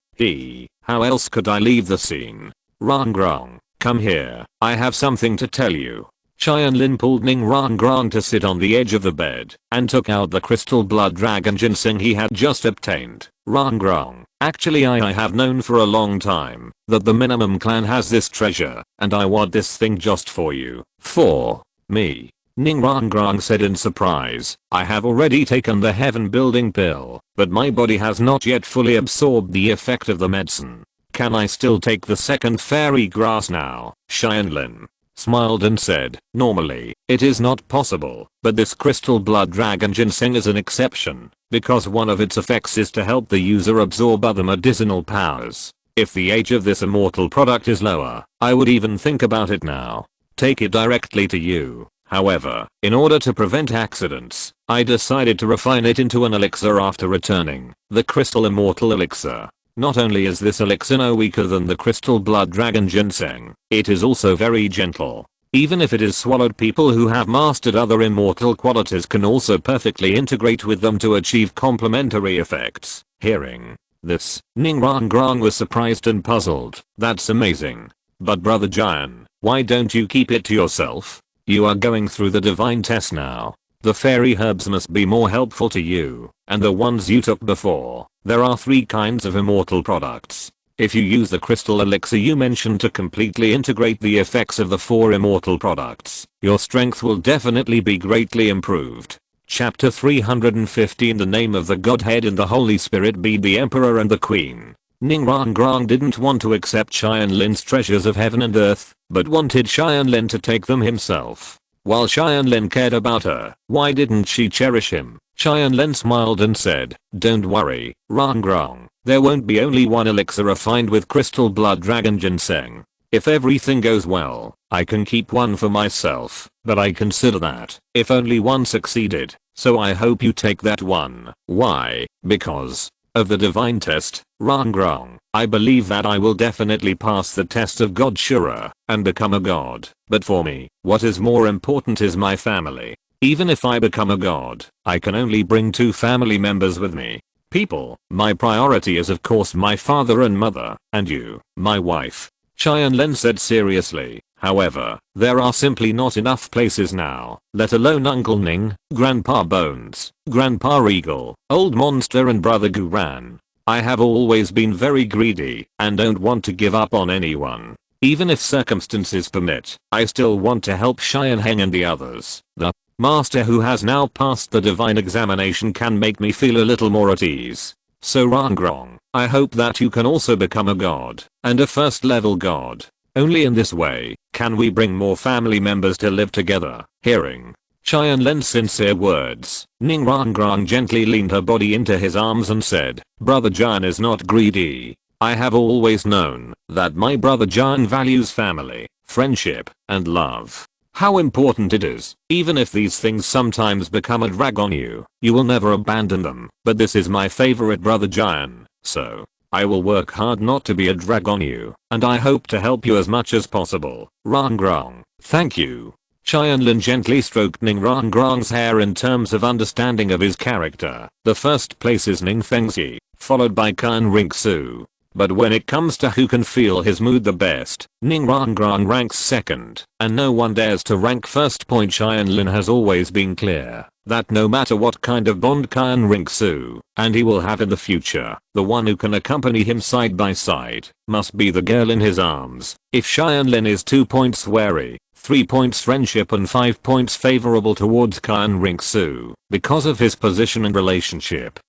How else could I leave the scene? Rangrang, come here, I have something to tell you. Tianlin pulled Ning Rangrang to sit on the edge of the bed and took out the crystal blood dragon ginseng he had just obtained. Rangrang, actually I have known for a long time that the minimum clan has this treasure, and I want this thing just for you. For me. Ning Rangrang said in surprise, I have already taken the heaven building pill, but my body has not yet fully absorbed the effect of the medicine. Can I still take the second fairy grass now? Tianlin smiled and said, normally, it is not possible, but this crystal blood dragon ginseng is an exception, because one of its effects is to help the user absorb other medicinal powers. If the age of this immortal product is lower, I would even think about it now. Take it directly to you. However, in order to prevent accidents, I decided to refine it into an elixir after returning. The crystal immortal elixir. Not only is this elixir no weaker than the crystal blood dragon ginseng, it is also very gentle. Even if it is swallowed, people who have mastered other immortal qualities can also perfectly integrate with them to achieve complementary effects. Hearing this, Ning Rangrang was surprised and puzzled. That's amazing. But Brother Jian, why don't you keep it to yourself? You are going through the divine test now. The fairy herbs must be more helpful to you, and the ones you took before. There are 3 kinds of immortal products. If you use the crystal elixir you mentioned to completely integrate the effects of the 4 immortal products, your strength will definitely be greatly improved. Chapter 315. The name of the Godhead and the Holy Spirit be the Emperor and the Queen. Ning Rangrang didn't want to accept Tianlin's treasures of heaven and earth, but wanted Tianlin to take them himself. While Tianlin cared about her, why didn't she cherish him? Tianlin smiled and said, don't worry, Rangrang, there won't be only one elixir refined with crystal blood dragon ginseng. If everything goes well, I can keep one for myself, but I consider that if only one succeeded, so I hope you take that one. Why? Because of the divine test, Rangrang. I believe that I will definitely pass the test of God Shura and become a god. But for me, what is more important is my family. Even if I become a god, I can only bring 2 family members with me. People, my priority is of course my father and mother, and you, my wife. Tianlin said seriously. However, there are simply not enough places now, let alone Uncle Ning, Grandpa Bones, Grandpa Eagle, Old Monster and Brother Guran. I have always been very greedy and don't want to give up on anyone. Even if circumstances permit, I still want to help Xianheng and the others. The master who has now passed the divine examination can make me feel a little more at ease. So Rangrang, I hope that you can also become a god, and a first level god. Only in this way can we bring more family members to live together. Hearing Tianlin's sincere words, Ning Rangrang gently leaned her body into his arms and said, Brother Jian is not greedy. I have always known that my brother Jian values family, friendship, and love. How important it is. Even if these things sometimes become a drag on you, you will never abandon them. But this is my favorite Brother Jian, so I will work hard not to be a drag on you, and I hope to help you as much as possible. Rangrang, thank you. Tianlin gently stroked Ning Rangrang's hair in terms of understanding of his character. The first place is Ning Fengxi, followed by Kan Ringsu. But when it comes to who can feel his mood the best, Ning Rangrang ranks second, and no one dares to rank first. Tianlin has always been clear that no matter what kind of bond Kan Ringsu and he will have in the future, the one who can accompany him side by side must be the girl in his arms. If Tianlin is 2 points wary, 3 points friendship and 5 points favorable towards Kyan Ringsu because of his position and relationship.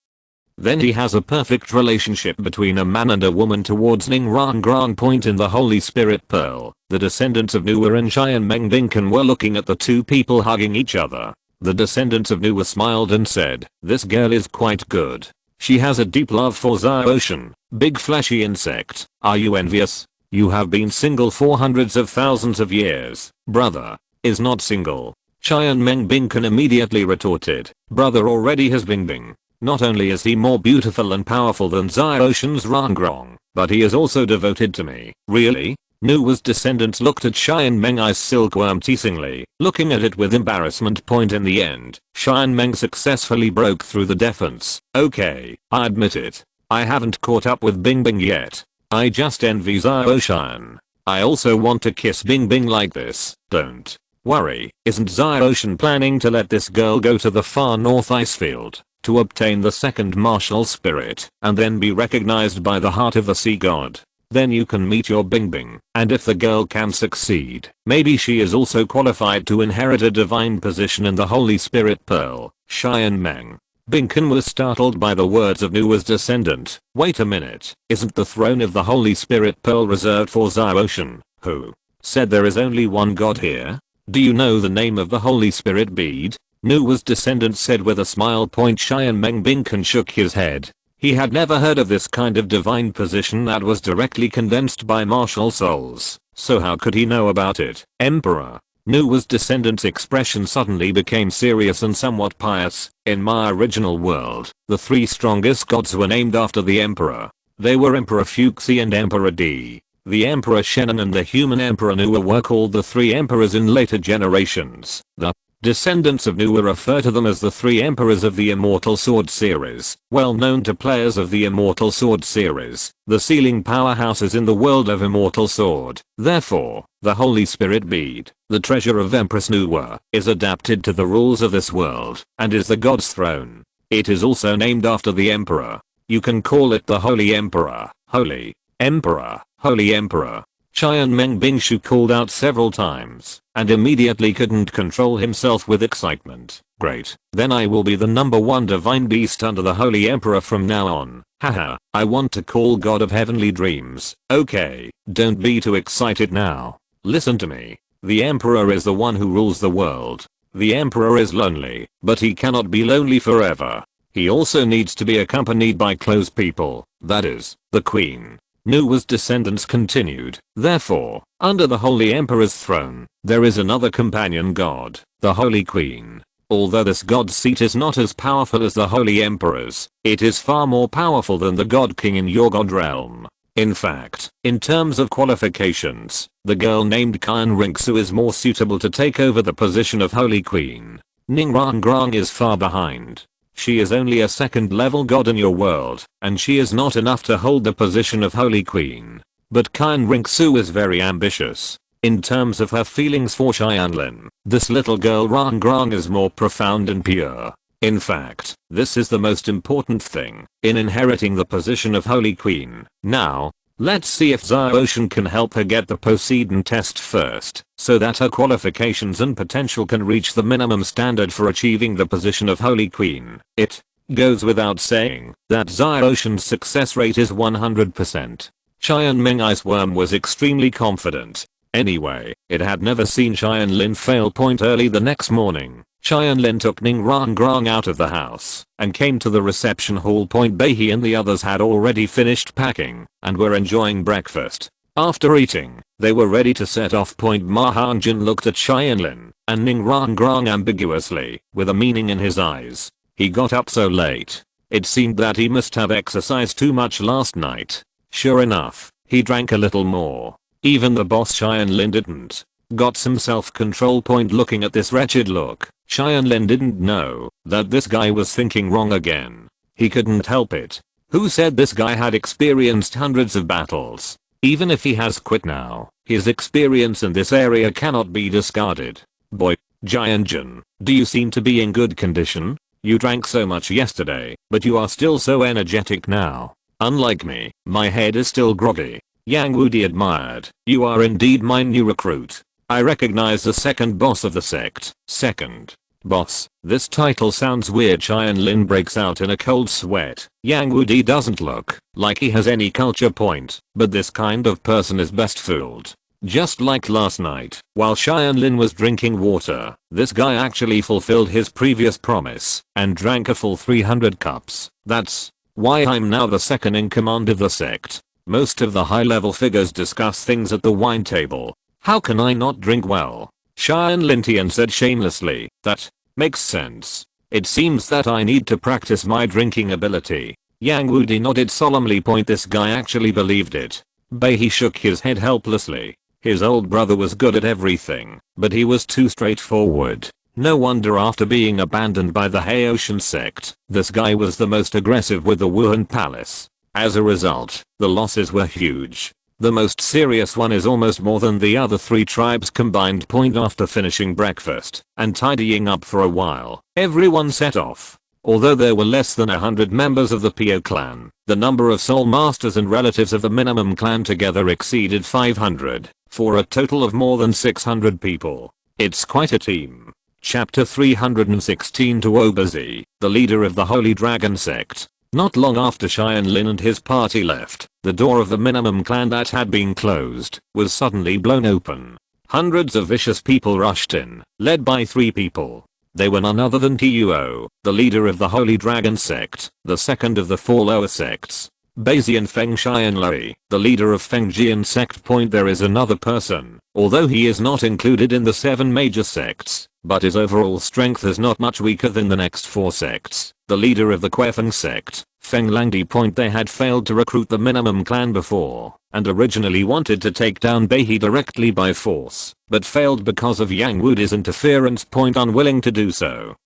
Then he has a perfect relationship between a man and a woman towards Ning Rangrang. Point in the Holy Spirit Pearl, the descendants of Nuwa and Cheyenne Mengbinken were looking at the two people hugging each other. The descendants of Nuwa smiled and said, "This girl is quite good. She has a deep love for Ocean, big fleshy insect. Are you envious? You have been single for hundreds of thousands of years. Brother is not single." Cheyenne Mengbinken immediately retorted, "Brother already has Bing Bing. Not only is he more beautiful and powerful than Ocean's Rangrong, but he is also devoted to me." "Really?" Nuwa's descendants looked at Cheyenne Meng I's silkworm teasingly, looking at it with embarrassment. Point in the end, Cheyenne Meng successfully broke through the defense. "Okay, I admit it. I haven't caught up with Bing Bing yet. I just envy Ocean. I also want to kiss Bing Bing like this." "Don't worry, isn't Ocean planning to let this girl go to the far north icefield to obtain the second martial spirit and then be recognized by the heart of the sea god? Then you can meet your Bing Bing, and if the girl can succeed, maybe she is also qualified to inherit a divine position in the Holy Spirit Pearl." Cheyenne Meng Binken was startled by the words of Nuwa's descendant. "Wait a minute, isn't the throne of the Holy Spirit Pearl reserved for Ocean? Who said there is only one god here? Do you know the name of the Holy Spirit bead?" Nuwa's descendant said with a smile. Cheyenne Meng Binken shook his head. He had never heard of this kind of divine position that was directly condensed by martial souls, so how could he know about it? "Emperor." Nuwa's descendant's expression suddenly became serious and somewhat pious. "In my original world, the 3 strongest gods were named after the emperor. They were Emperor Fuxi and Emperor Di. The Emperor Shannon and the human Emperor Nuwa were called the 3 emperors in later generations. The descendants of Nuwa refer to them as the 3 emperors of the Immortal Sword series, well known to players of the Immortal Sword series, the sealing powerhouses in the world of Immortal Sword. Therefore, the Holy Spirit Bead, the treasure of Empress Nuwa, is adapted to the rules of this world and is the god's throne. It is also named after the emperor. You can call it the Holy Emperor, Holy Emperor, Holy Emperor. Cheyenne Meng Bingshu called out several times and immediately couldn't control himself with excitement. "Great, then I will be the #1 divine beast under the Holy Emperor from now on. Haha, I want to call God of Heavenly Dreams." "Okay, don't be too excited now. Listen to me. The Emperor is the one who rules the world. The Emperor is lonely, but he cannot be lonely forever. He also needs to be accompanied by close people, that is, the Queen." Nuwa's descendants continued. "Therefore, under the Holy Emperor's throne, there is another companion god, the Holy Queen. Although this god's seat is not as powerful as the Holy Emperor's, it is far more powerful than the God King in your god realm. In fact, in terms of qualifications, the girl named Kyan Ringsu is more suitable to take over the position of Holy Queen. Ning Rangrang is far behind. She is only a 2nd level god in your world, and she is not enough to hold the position of Holy Queen. But Kyan Ringsu is very ambitious. In terms of her feelings for Tianlin, this little girl Rangrang is more profound and pure. In fact, this is the most important thing in inheriting the position of Holy Queen. Now, let's see if Ocean can help her get the Poseidon test first, so that her qualifications and potential can reach the minimum standard for achieving the position of Holy Queen. It goes without saying that Ocean's success rate is 100%. Cheyenne Meng Iceworm was extremely confident. Anyway, it had never seen Tianlin fail. Early the next morning, Tianlin took Ning Rangrang out of the house and came to the reception hall. Behi and the others had already finished packing and were enjoying breakfast. After eating, they were ready to set off. Mahanjin looked at Tianlin and Ning Rangrang ambiguously, with a meaning in his eyes. He got up so late. It seemed that he must have exercised too much last night. Sure enough, he drank a little more. Even the boss Tianlin didn't. Got some self-control. Looking at this wretched look, Tianlin didn't know that this guy was thinking wrong again. He couldn't help it. Who said this guy had experienced hundreds of battles? Even if he has quit now, his experience in this area cannot be discarded. Boy, Jianjun, do you seem to be in good condition? You drank so much yesterday, but you are still so energetic now. Unlike me, my head is still groggy. Yang Wudi admired. You are indeed my new recruit. I recognize the second boss of the sect. Second boss. This title sounds weird. Tianlin breaks out in a cold sweat. Yang Wudi doesn't look like he has any culture point, but this kind of person is best fooled. Just like last night, while Tianlin was drinking water, this guy actually fulfilled his previous promise and drank a full 300 cups. That's why I'm now the second in command of the sect. Most of the high-level figures discuss things at the wine table. How can I not drink well? Tianlin said shamelessly. That makes sense. It seems that I need to practice my drinking ability. Yang Wudi nodded solemnly. This guy actually believed it. He shook his head helplessly. His old brother was good at everything, but he was too straightforward. No wonder after being abandoned by the Haotian sect, this guy was the most aggressive with the Wuhan palace. As a result, the losses were huge. The most serious one is almost more than the other 3 tribes combined. After finishing breakfast and tidying up for a while, everyone set off. Although there were less than 100 members of the Qibao clan, the number of soul masters and relatives of the minimum clan together exceeded 500, for a total of more than 600 people. It's quite a team. Chapter 316. Tuobazi, the leader of the Holy Dragon sect. Not long after Tianlin and his party left, the door of the minimum clan that had been closed was suddenly blown open. Hundreds of vicious people rushed in, led by 3 people. They were none other than Tuo, the leader of the Holy Dragon sect, the second of the 4 lower sects. Baizi and Feng Xianlui, the leader of Fengjian sect. There is another person, although he is not included in the 7 major sects, but his overall strength is not much weaker than the next 4 sects. The leader of the Quefeng sect, Feng Langdi. They had failed to recruit the minimum clan before, and originally wanted to take down Baihe directly by force, but failed because of Yang Wudi's interference. Unwilling to do so,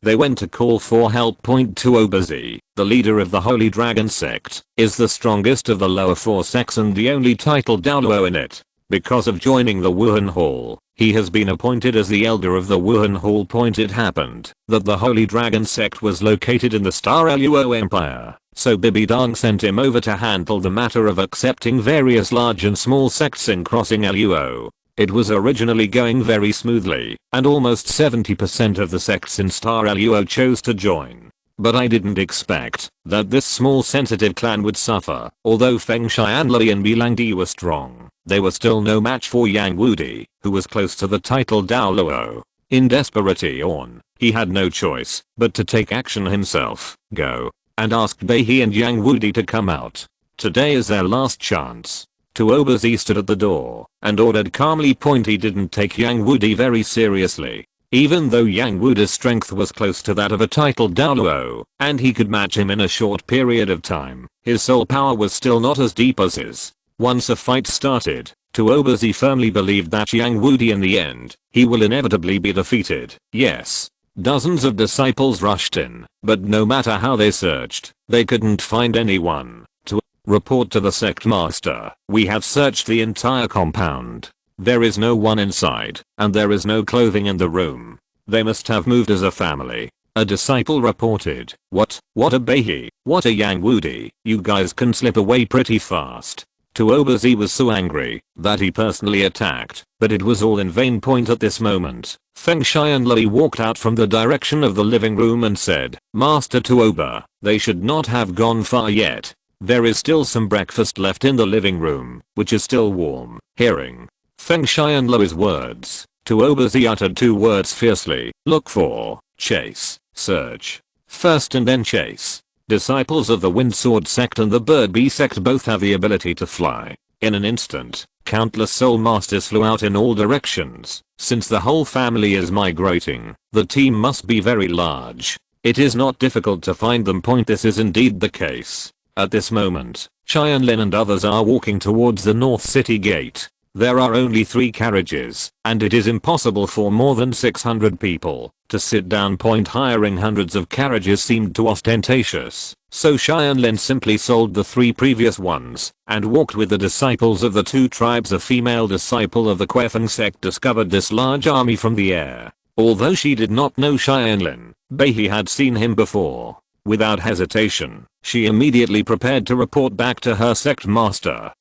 they went to call for help. Tuobazi, the leader of the Holy Dragon sect, is the strongest of the lower 4 sects and the only titled Douluo in it. Because of joining the Wuhan Hall, he has been appointed as the elder of the Wuhan Hall. It happened that the Holy Dragon sect was located in the Star Luo Empire, so Bibi Dong sent him over to handle the matter of accepting various large and small sects in crossing Luo. It was originally going very smoothly, and almost 70% of the sects in Star Luo chose to join. But I didn't expect that this small sensitive clan would suffer. Although Feng Xianlui and Bilangdi were strong, they were still no match for Yang Wudi, who was close to the title Douluo. In desperation, he had no choice but to take action himself, go and ask Baihe and Yang Wudi to come out. Today is their last chance. Tuobazi stood at the door and ordered calmly. He didn't take Yang Wudi very seriously. Even though Yang Wudi's strength was close to that of a titled Douluo, and he could match him in a short period of time, his soul power was still not as deep as his. Once a fight started, Tuobazi firmly believed that Yang Wudi in the end, he will inevitably be defeated. Yes. Dozens of disciples rushed in, but no matter how they searched, they couldn't find anyone. To report to the sect master, we have searched the entire compound. There is no one inside, and there is no clothing in the room. They must have moved as a family. A disciple reported. What a Baihe, what a Yang Wudi, you guys can slip away pretty fast. Tuobazi was so angry that he personally attacked, but it was all in vain. At this moment, Feng Xianlui walked out from the direction of the living room and said, Master Tuoba, they should not have gone far yet. There is still some breakfast left in the living room, which is still warm. Hearing Feng Xianlui's words, Tuobazi uttered 2 words fiercely. Look for, chase, search. First and then chase. Disciples of the Wind Sword sect and the Bird Bee sect both have the ability to fly. In an instant, countless soul masters flew out in all directions. Since the whole family is migrating, the team must be very large. It is not difficult to find them. This is indeed the case. At this moment, Tianlin and others are walking towards the North City Gate. There are only 3 carriages, and it is impossible for more than 600 people to sit down. Hiring hundreds of carriages seemed too ostentatious, so Tianlin simply sold the 3 previous ones and walked with the disciples of the 2 tribes. A female disciple of the Quefeng sect discovered this large army from the air. Although she did not know Tianlin, Baihe had seen him before. Without hesitation, she immediately prepared to report back to her sect master.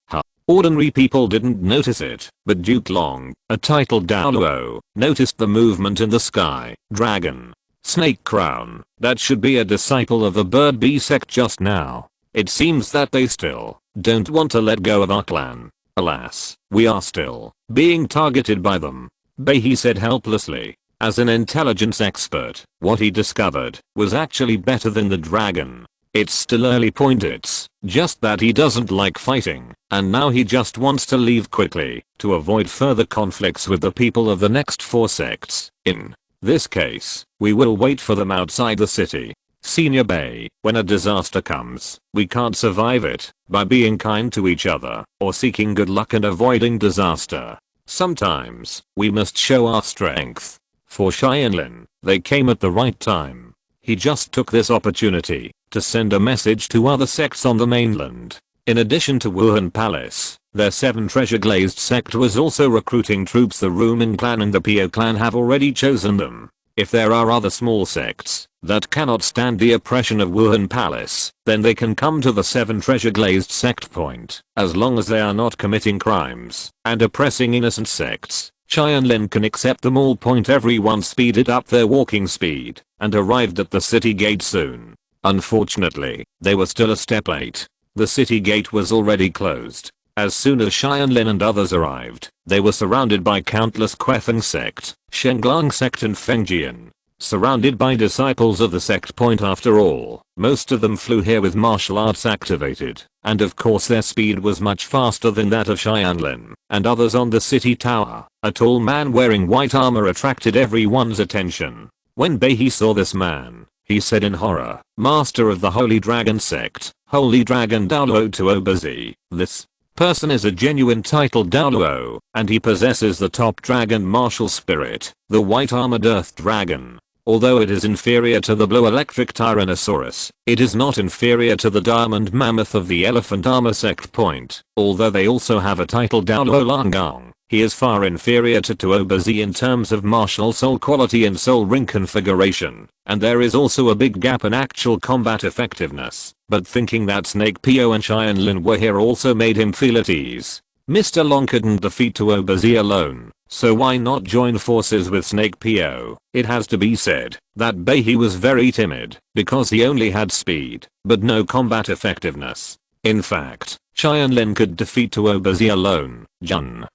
Ordinary people didn't notice it, but Duke Long, a titled Douluo, noticed the movement in the sky. Dragon. Snake crown. That should be a disciple of the bird bee sect just now. It seems that they still don't want to let go of our clan. Alas, we are still being targeted by them. Behi said helplessly. As an intelligence expert, what he discovered was actually better than the dragon. It's still early point, it's just that he doesn't like fighting, and now he just wants to leave quickly to avoid further conflicts with the people of the next 4 sects. In this case, we will wait for them outside the city. Senior Bay, when a disaster comes, we can't survive it by being kind to each other or seeking good luck and avoiding disaster. Sometimes, we must show our strength. For Tianlin, they came at the right time. He just took this opportunity to send a message to other sects on the mainland. In addition to Wuhan Palace, their 7 treasure glazed sect was also recruiting troops. The Rumen clan and the Pio clan have already chosen them. If there are other small sects that cannot stand the oppression of Wuhan Palace, then they can come to the 7 treasure glazed sect point, as long as they are not committing crimes and oppressing innocent sects. Tianlin can accept them all. Everyone speeded up their walking speed and arrived at the city gate soon. Unfortunately, they were still a step late. The city gate was already closed. As soon as Tianlin and others arrived, they were surrounded by countless Quefeng sect, Shenglang sect and Fengjian. Surrounded by disciples of the sect point. After all, most of them flew here with martial arts activated, and of course their speed was much faster than that of Tianlin and others on the city tower. A tall man wearing white armor attracted everyone's attention. When Behi saw this man, he said in horror, "Master of the Holy Dragon sect, Holy Dragon Douluo Tuobazi, this person is a genuine titled Douluo, and he possesses the top dragon martial spirit, the white armored earth dragon. Although it is inferior to the blue electric Tyrannosaurus, it is not inferior to the diamond mammoth of the elephant armor sect point. Although they also have a title Douluo Langang, he is far inferior to Tuobazi in terms of martial soul quality and soul ring configuration, and there is also a big gap in actual combat effectiveness. But thinking that Snake Pio and Tianlin were here also made him feel at ease. Mr. Long couldn't defeat Tuobazi alone, so why not join forces with Snake Pio? It has to be said that Behi was very timid because he only had speed, but no combat effectiveness. In fact, Tianlin could defeat Tuobazi alone. Jun.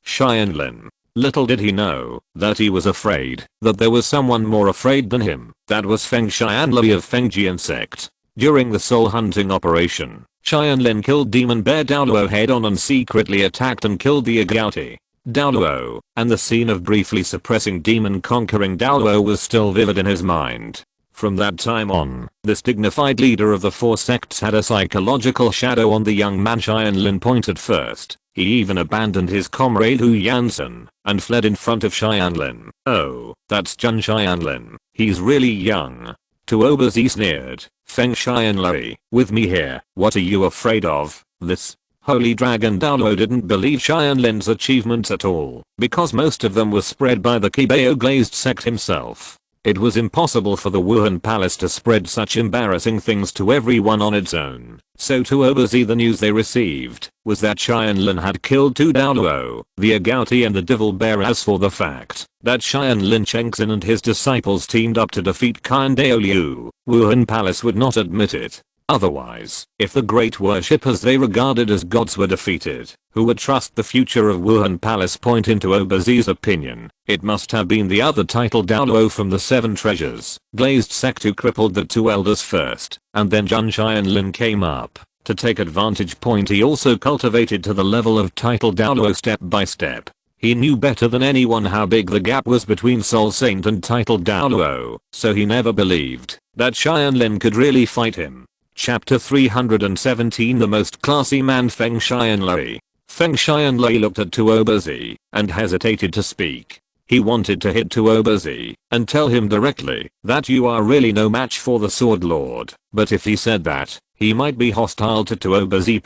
Tianlin. Little did he know that he was afraid that there was someone more afraid than him. That was Feng Xianlui of Fengjian sect. During the soul hunting operation, Tianlin killed Demon Bear Douluo head on and secretly attacked and killed the Agouti Douluo, and the scene of briefly suppressing demon conquering Douluo was still vivid in his mind. From that time on, this dignified leader of the 4 sects had a psychological shadow on the young man. Tianlin pointed first. He even abandoned his comrade Hu Yansen and fled in front of Tianlin. "Oh, that's Jun Tianlin. He's really young." Tuobazi sneered. "Feng Xianlui, with me here, what are you afraid of?" This Holy Dragon Douluo didn't believe Tianlin's achievements at all, because most of them were spread by the Qibao glazed sect himself. It was impossible for the Wuhan Palace to spread such embarrassing things to everyone on its own. So Tuobazi, the news they received was that Tianlin had killed 2 Douluo, the Agouti and the Devil Bear. As for the fact that Tianlin Chengxin and his disciples teamed up to defeat Qin Dao Liu, Wuhan Palace would not admit it. Otherwise, if the great worshippers they regarded as gods were defeated, who would trust the future of Wuhan Palace? Point into Tuobazi's opinion, it must have been the other title Douluo from the 7 treasures glazed sect who crippled the 2 elders first, and then Jun Tianlin came up to take advantage. He also cultivated to the level of title Douluo step by step. He knew better than anyone how big the gap was between Soul Saint and title Douluo, so he never believed that Tianlin could really fight him. Chapter 317 The most classy man. Feng Xianlui. Feng Xianlui looked at Tuobazi and hesitated to speak. He wanted to hit Tuobazi and tell him directly that you are really no match for the Sword Lord, but if he said that, he might be hostile to Tuobazi.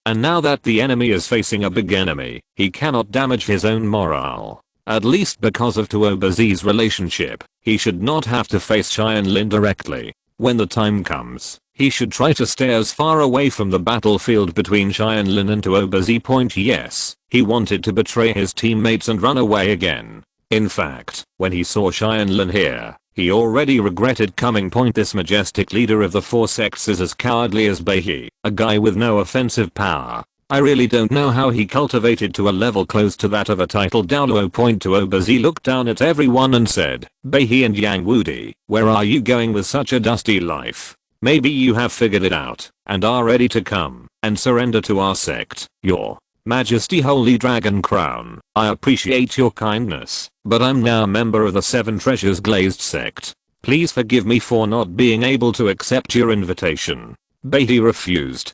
And now that the enemy is facing a big enemy, he cannot damage his own morale. At least because of Tuobazi's relationship, he should not have to face Tianlin directly. When the time comes, he should try to stay as far away from the battlefield between Tianlin and Tuobazi. Yes, he wanted to betray his teammates and run away again. In fact, when he saw Tianlin here, he already regretted coming. This majestic leader of the four sects is as cowardly as Beihe, a guy with no offensive power. I really don't know how he cultivated to a level close to that of a titled Douluo. Tuobazi looked down at everyone and said, Beihe and Yang Wudi, where are you going with such a dusty life? Maybe you have figured it out, and are ready to come and surrender to our sect, Your Majesty Holy Dragon Crown. I appreciate your kindness, but I'm now a member of the Seven Treasures Glazed sect. Please forgive me for not being able to accept your invitation. Beihe refused.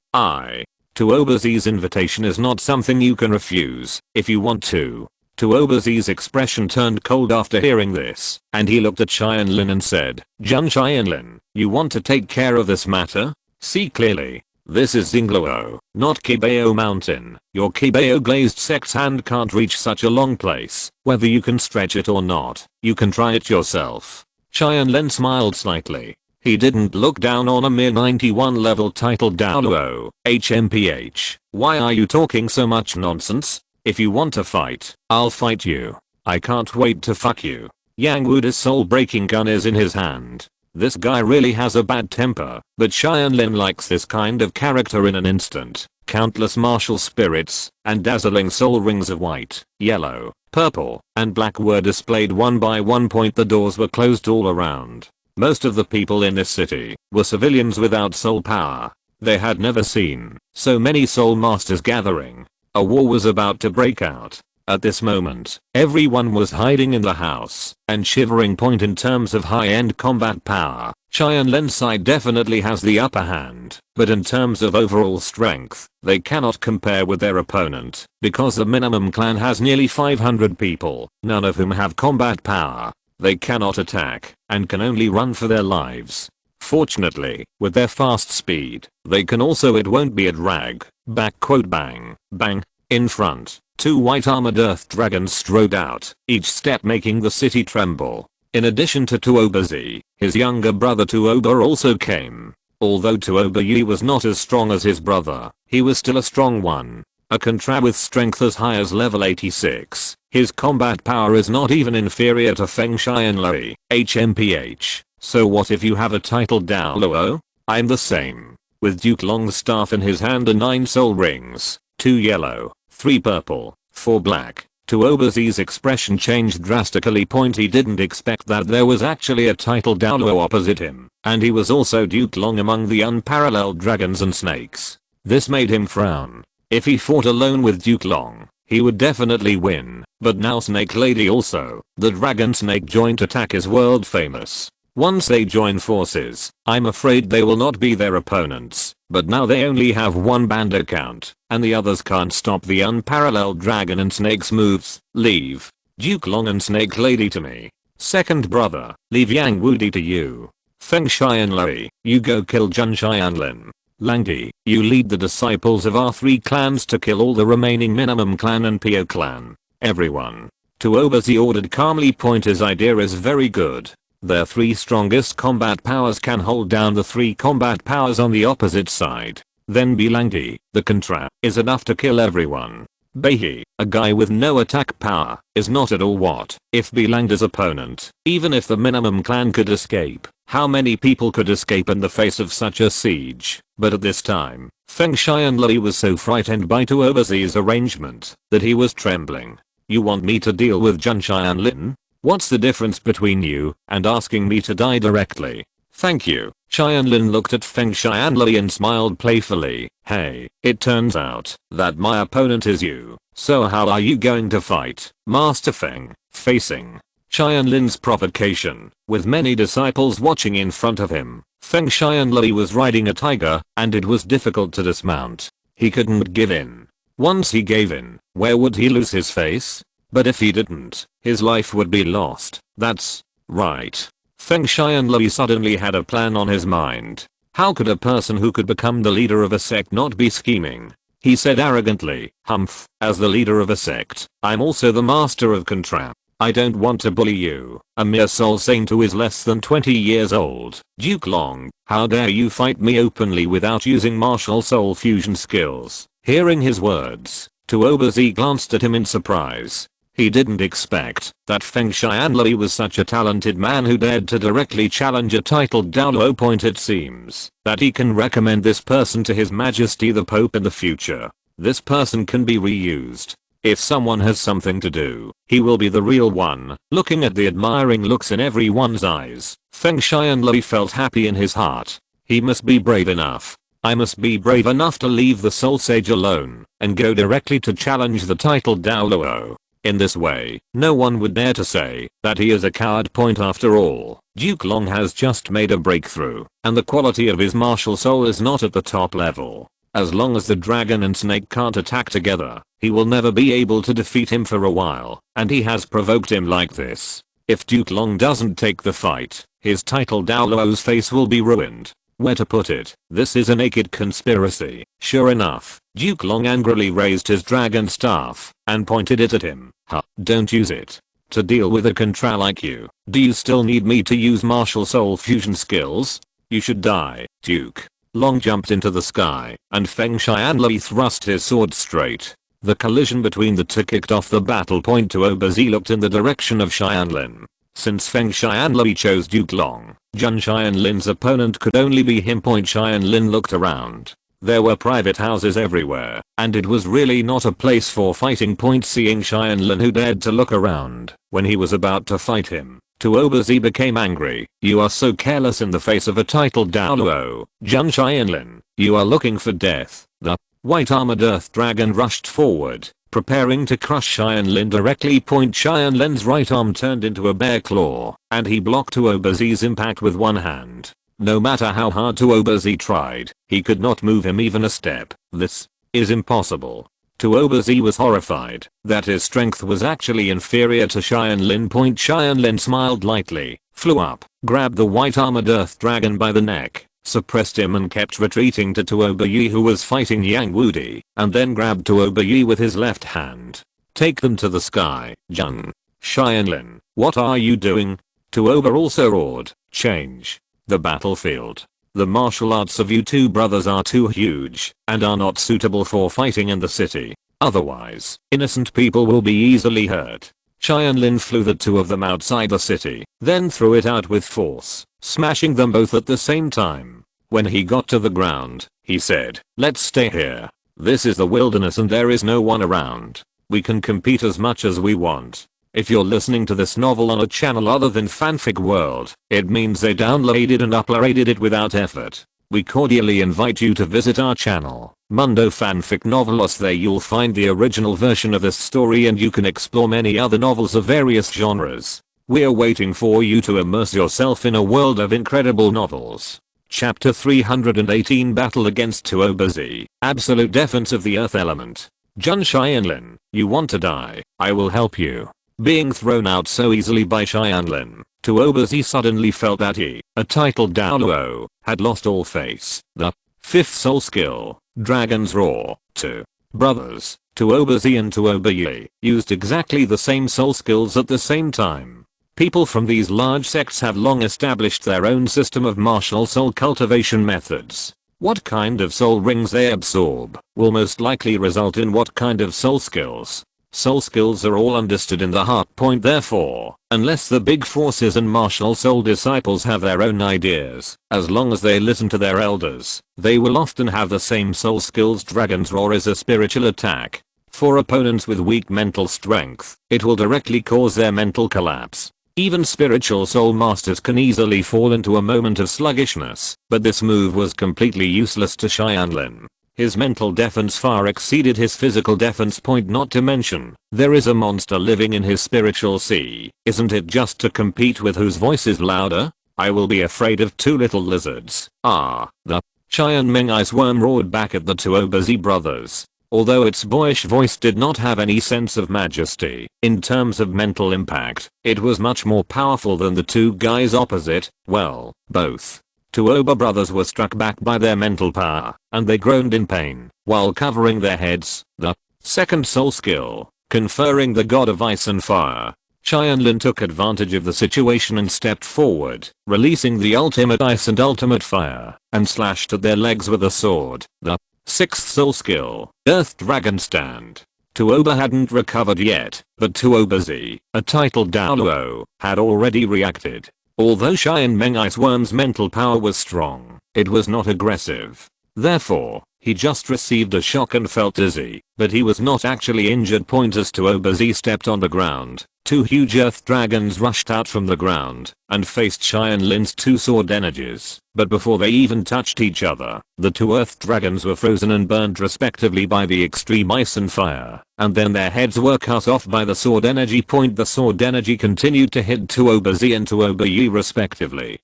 Tuobazi's invitation is not something you can refuse if you want to. Tuobazi's expression turned cold after hearing this, and he looked at Tianlin and said, Jun Tianlin, you want to take care of this matter? See clearly. This is Douluo, not Qibao Mountain. Your Qibao glazed sect's hand can't reach such a long place. Whether you can stretch it or not, you can try it yourself. Tianlin smiled slightly. He didn't look down on a mere 91 level titled Douluo, HMPH. Why are you talking so much nonsense? If you want to fight, I'll fight you. I can't wait to fuck you. Yang Wudi's soul-breaking gun is in his hand. This guy really has a bad temper, but Tianlin likes this kind of character in an instant. Countless martial spirits and dazzling soul rings of white, yellow, purple, and black were displayed one by one. The doors were closed all around. Most of the people in this city were civilians without soul power. They had never seen so many soul masters gathering. A war was about to break out. At this moment, everyone was hiding in the house and shivering. In terms of high-end combat power, Tianlin's side definitely has the upper hand, but in terms of overall strength, they cannot compare with their opponent, because the minimum clan has nearly 500 people, none of whom have combat power. They cannot attack and can only run for their lives. Fortunately, with their fast speed, they can also it won't be a drag. Bang, bang. In front, two white armored earth dragons strode out, each step making the city tremble. In addition to Tuobazi, his younger brother Tuoba also came. Although Tuobayi was not as strong as his brother, he was still a strong one. A contra with strength as high as level 86. His combat power is not even inferior to Feng Xianlui, HMPH. So what if you have a titled Douluo? I'm the same. With Duke Longstaff in his hand and 9 soul rings, 2 yellow, 3 purple, 4 black. Tuobazi's expression changed drastically. He didn't expect that there was actually a titled Douluo opposite him, and he was also Duke Long among the unparalleled dragons and snakes. This made him frown. If he fought alone with Duke Long, he would definitely win, but now Snake Lady also, the dragon snake joint attack is world famous. Once they join forces, I'm afraid they will not be their opponents, but now they only have one band account, and the others can't stop the unparalleled dragon and snake's moves. Leave Duke Long and Snake Lady to me. Second brother, leave Yang Wudi to you. Feng Xianlui, you go kill Jun Tianlin. Langdi, you lead the disciples of our 3 clans to kill all the remaining minimum clan and Pio clan. Everyone. Tuobazi ordered calmly. His idea is very good. Their 3 strongest combat powers can hold down the 3 combat powers on the opposite side. Then Langdi, the contra, is enough to kill everyone. Beihe, a guy with no attack power, is not at all what if Langdi's opponent. Even if the minimum clan could escape, how many people could escape in the face of such a siege? But at this time, Feng Xianlui was so frightened by Tuobazi's arrangement that he was trembling. You want me to deal with Jun Tianlin? What's the difference between you and asking me to die directly? Thank you. Tianlin looked at Feng Xianlui and smiled playfully. Hey, it turns out that my opponent is you. So how are you going to fight, Master Feng? Facing Tianlin's provocation, with many disciples watching in front of him, Feng Xianlui was riding a tiger, and it was difficult to dismount. He couldn't give in. Once he gave in, where would he lose his face? But if he didn't, his life would be lost. That's right. Feng Xianlui suddenly had a plan on his mind. How could a person who could become the leader of a sect not be scheming? He said arrogantly, Humph, as the leader of a sect, I'm also the master of contra. I don't want to bully you, a mere soul saint who is less than 20 years old. Duke Long, how dare you fight me openly without using martial soul fusion skills. Hearing his words, Tuobazi glanced at him in surprise. He didn't expect that Feng Xianlui was such a talented man who dared to directly challenge a titled Douluo point. It seems that he can recommend this person to His Majesty the Pope in the future. This person can be reused. If someone has something to do, he will be the real one. Looking at the admiring looks in everyone's eyes, Feng Xianlui felt happy in his heart. He must be brave enough. I must be brave enough to leave the Soul Sage alone and go directly to challenge the titled Douluo. In this way, no one would dare to say that he is a coward. Point after all, Duke Long has just made a breakthrough, and the quality of his martial soul is not at the top level. As long as the dragon and snake can't attack together, he will never be able to defeat him for a while, and he has provoked him like this. If Duke Long doesn't take the fight, his title Douluo's face will be ruined. Where to put it, this is a naked conspiracy. Sure enough, Duke Long angrily raised his dragon staff and pointed it at him. Huh, don't use it. To deal with a contra like you, do you still need me to use martial soul fusion skills? You should die, Duke. Long jumped into the sky, and Feng Xianlui thrust his sword straight. The collision between the two kicked off the battle. Tuobazi looked in the direction of Tianlin. Since Feng Xianlui chose Duke Long, Jun Tianlin's opponent could only be him. Tianlin looked around. There were private houses everywhere, and it was really not a place for fighting. Seeing Tianlin, who dared to look around when he was about to fight him, Tuobazi became angry. You are so careless in the face of a titled Douluo. Jun Tianlin, you are looking for death. The white armored earth dragon rushed forward, preparing to crush Tianlin directly. Tianlin's right arm turned into a bear claw, and he blocked Tuobazi's impact with one hand. No matter how hard Tuobazi tried, he could not move him even a step. This is impossible. Tuobazi was horrified that his strength was actually inferior to Tianlin. Tianlin smiled lightly, flew up, grabbed the white armored earth dragon by the neck, suppressed him and kept retreating to Tuobazi, who was fighting Yang Wudi, and then grabbed Tuobazi with his left hand. Take them to the sky, Jun. Tianlin, what are you doing? Tuoba also roared. Change the battlefield. The martial arts of you two brothers are too huge and are not suitable for fighting in the city. Otherwise, innocent people will be easily hurt. Tianlin flew the two of them outside the city, then threw it out with force, smashing them both at the same time. When he got to the ground, he said, let's stay here. This is the wilderness and there is no one around. We can compete as much as we want. If you're listening to this novel on a channel other than Fanfic World, it means they downloaded and uploaded it without effort. We cordially invite you to visit our channel, Mundo Fanfic Novelos. There you'll find the original version of this story and you can explore many other novels of various genres. We're waiting for you to immerse yourself in a world of incredible novels. Chapter 318, Battle Against Tuobazi. Absolute Defense of the Earth Element. Jun Tianlin, you want to die? I will help you. Being thrown out so easily by Tianlin, Tuobazi suddenly felt that he, a titled Douluo, had lost all face. The fifth soul skill, Dragon's Roar. Two brothers, Tuobazi and Tuobayi, used exactly the same soul skills at the same time. People from these large sects have long established their own system of martial soul cultivation methods. What kind of soul rings they absorb will most likely result in what kind of soul skills. Soul skills are all understood in the heart. Therefore, unless the big forces and martial soul disciples have their own ideas, as long as they listen to their elders, they will often have the same soul skills. Dragon's Roar is a spiritual attack. For opponents with weak mental strength, it will directly cause their mental collapse. Even spiritual soul masters can easily fall into a moment of sluggishness, but this move was completely useless to Tianlin. His mental defense far exceeded his physical defense. Not to mention, there is a monster living in his spiritual sea. Isn't it just to compete with whose voice is louder? I will be afraid of two little lizards. Ah, the Tianming Ice Worm roared back at the Tuobazi brothers. Although its boyish voice did not have any sense of majesty, in terms of mental impact, it was much more powerful than the two guys opposite. Well, both Tuoba brothers were struck back by their mental power, and they groaned in pain, while covering their heads. The second soul skill, conferring the god of ice and fire. Tianlin took advantage of the situation and stepped forward, releasing the ultimate ice and ultimate fire, and slashed at their legs with a sword. The 6th soul skill, Earth Dragon Stand. Tuoba hadn't recovered yet, but Tuoba Z, a titled Douluo, had already reacted. Although Xian Meng Ice Worm's mental power was strong, it was not aggressive. Therefore, he just received a shock and felt dizzy, but he was not actually injured. As Tuoba Z stepped on the ground, 2 huge earth dragons rushed out from the ground and faced Tianlin's 2 sword energies, but before they even touched each other, the 2 earth dragons were frozen and burned respectively by the extreme ice and fire, and then their heads were cut off by the sword energy. The sword energy continued to hit Tuoba Z and Tuoba Yi respectively,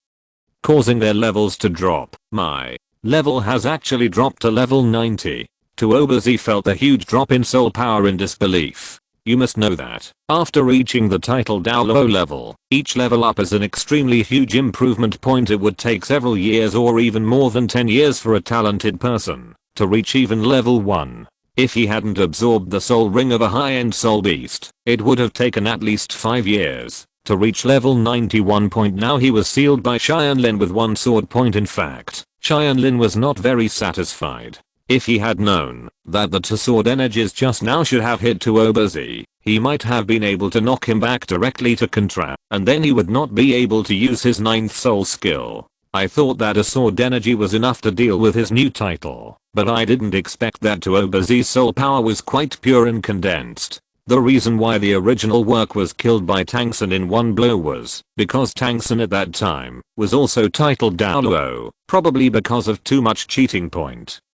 causing their levels to drop. My level has actually dropped to level 90. Tuoba Z felt a huge drop in soul power in disbelief. You must know that, after reaching the title Douluo level, each level up is an extremely huge improvement. It would take several years or even more than 10 years for a talented person to reach even level 1. If he hadn't absorbed the soul ring of a high-end soul beast, it would have taken at least 5 years to reach level 91. Now he was sealed by Tianlin with 1 sword. In fact, Tianlin was not very satisfied. If he had known that the 2 sword energies just now should have hit Tuoba Z, he might have been able to knock him back directly to Contra, and then he would not be able to use his 9th soul skill. I thought that a sword energy was enough to deal with his new title, but I didn't expect that Tuoba Z's soul power was quite pure and condensed. The reason why the original work was killed by Tangsun in one blow was because Tangsun at that time was also titled Douluo, probably because of too much cheating.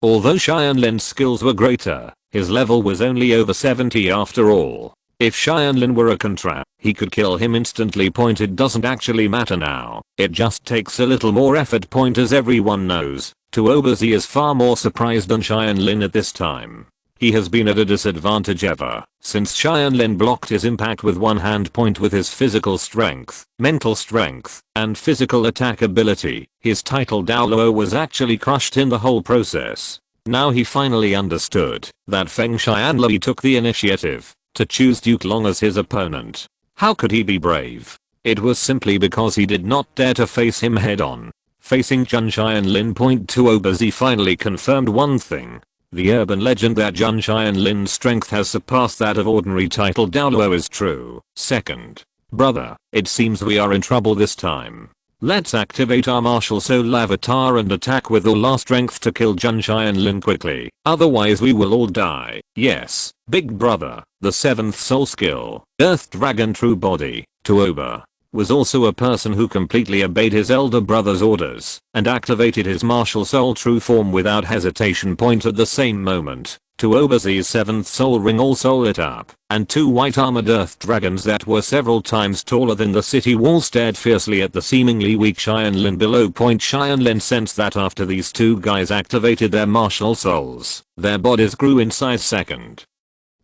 Although Tianlin's skills were greater, his level was only over 70 after all. If Tianlin were a Contra, he could kill him instantly. It doesn't actually matter now, it just takes a little more effort. As everyone knows, Tuoba Z is far more surprised than Tianlin at this time. He has been at a disadvantage ever since Tianlin blocked his impact with one hand. With his physical strength, mental strength, and physical attack ability, his title Douluo was actually crushed in the whole process. Now he finally understood that Feng Xianli took the initiative to choose Duke Long as his opponent. How could he be brave? It was simply because he did not dare to face him head on. Facing Jun Tianlin. Tuoba Z finally confirmed one thing. The urban legend that Jun Tianlin's strength has surpassed that of ordinary title Douluo is true. Second, brother, it seems we are in trouble this time. Let's activate our martial soul avatar and attack with all our strength to kill Jun Tianlin quickly, otherwise we will all die. Yes, big brother, the 7th soul skill, Earth Dragon True Body, Tuoba, was also a person who completely obeyed his elder brother's orders and activated his martial soul true form without hesitation. At the same moment, Tuoba Z's 7th soul ring also lit up, and 2 white armored earth dragons that were several times taller than the city wall stared fiercely at the seemingly weak Tianlin below. Tianlin sensed that after these 2 guys activated their martial souls, their bodies grew in size second.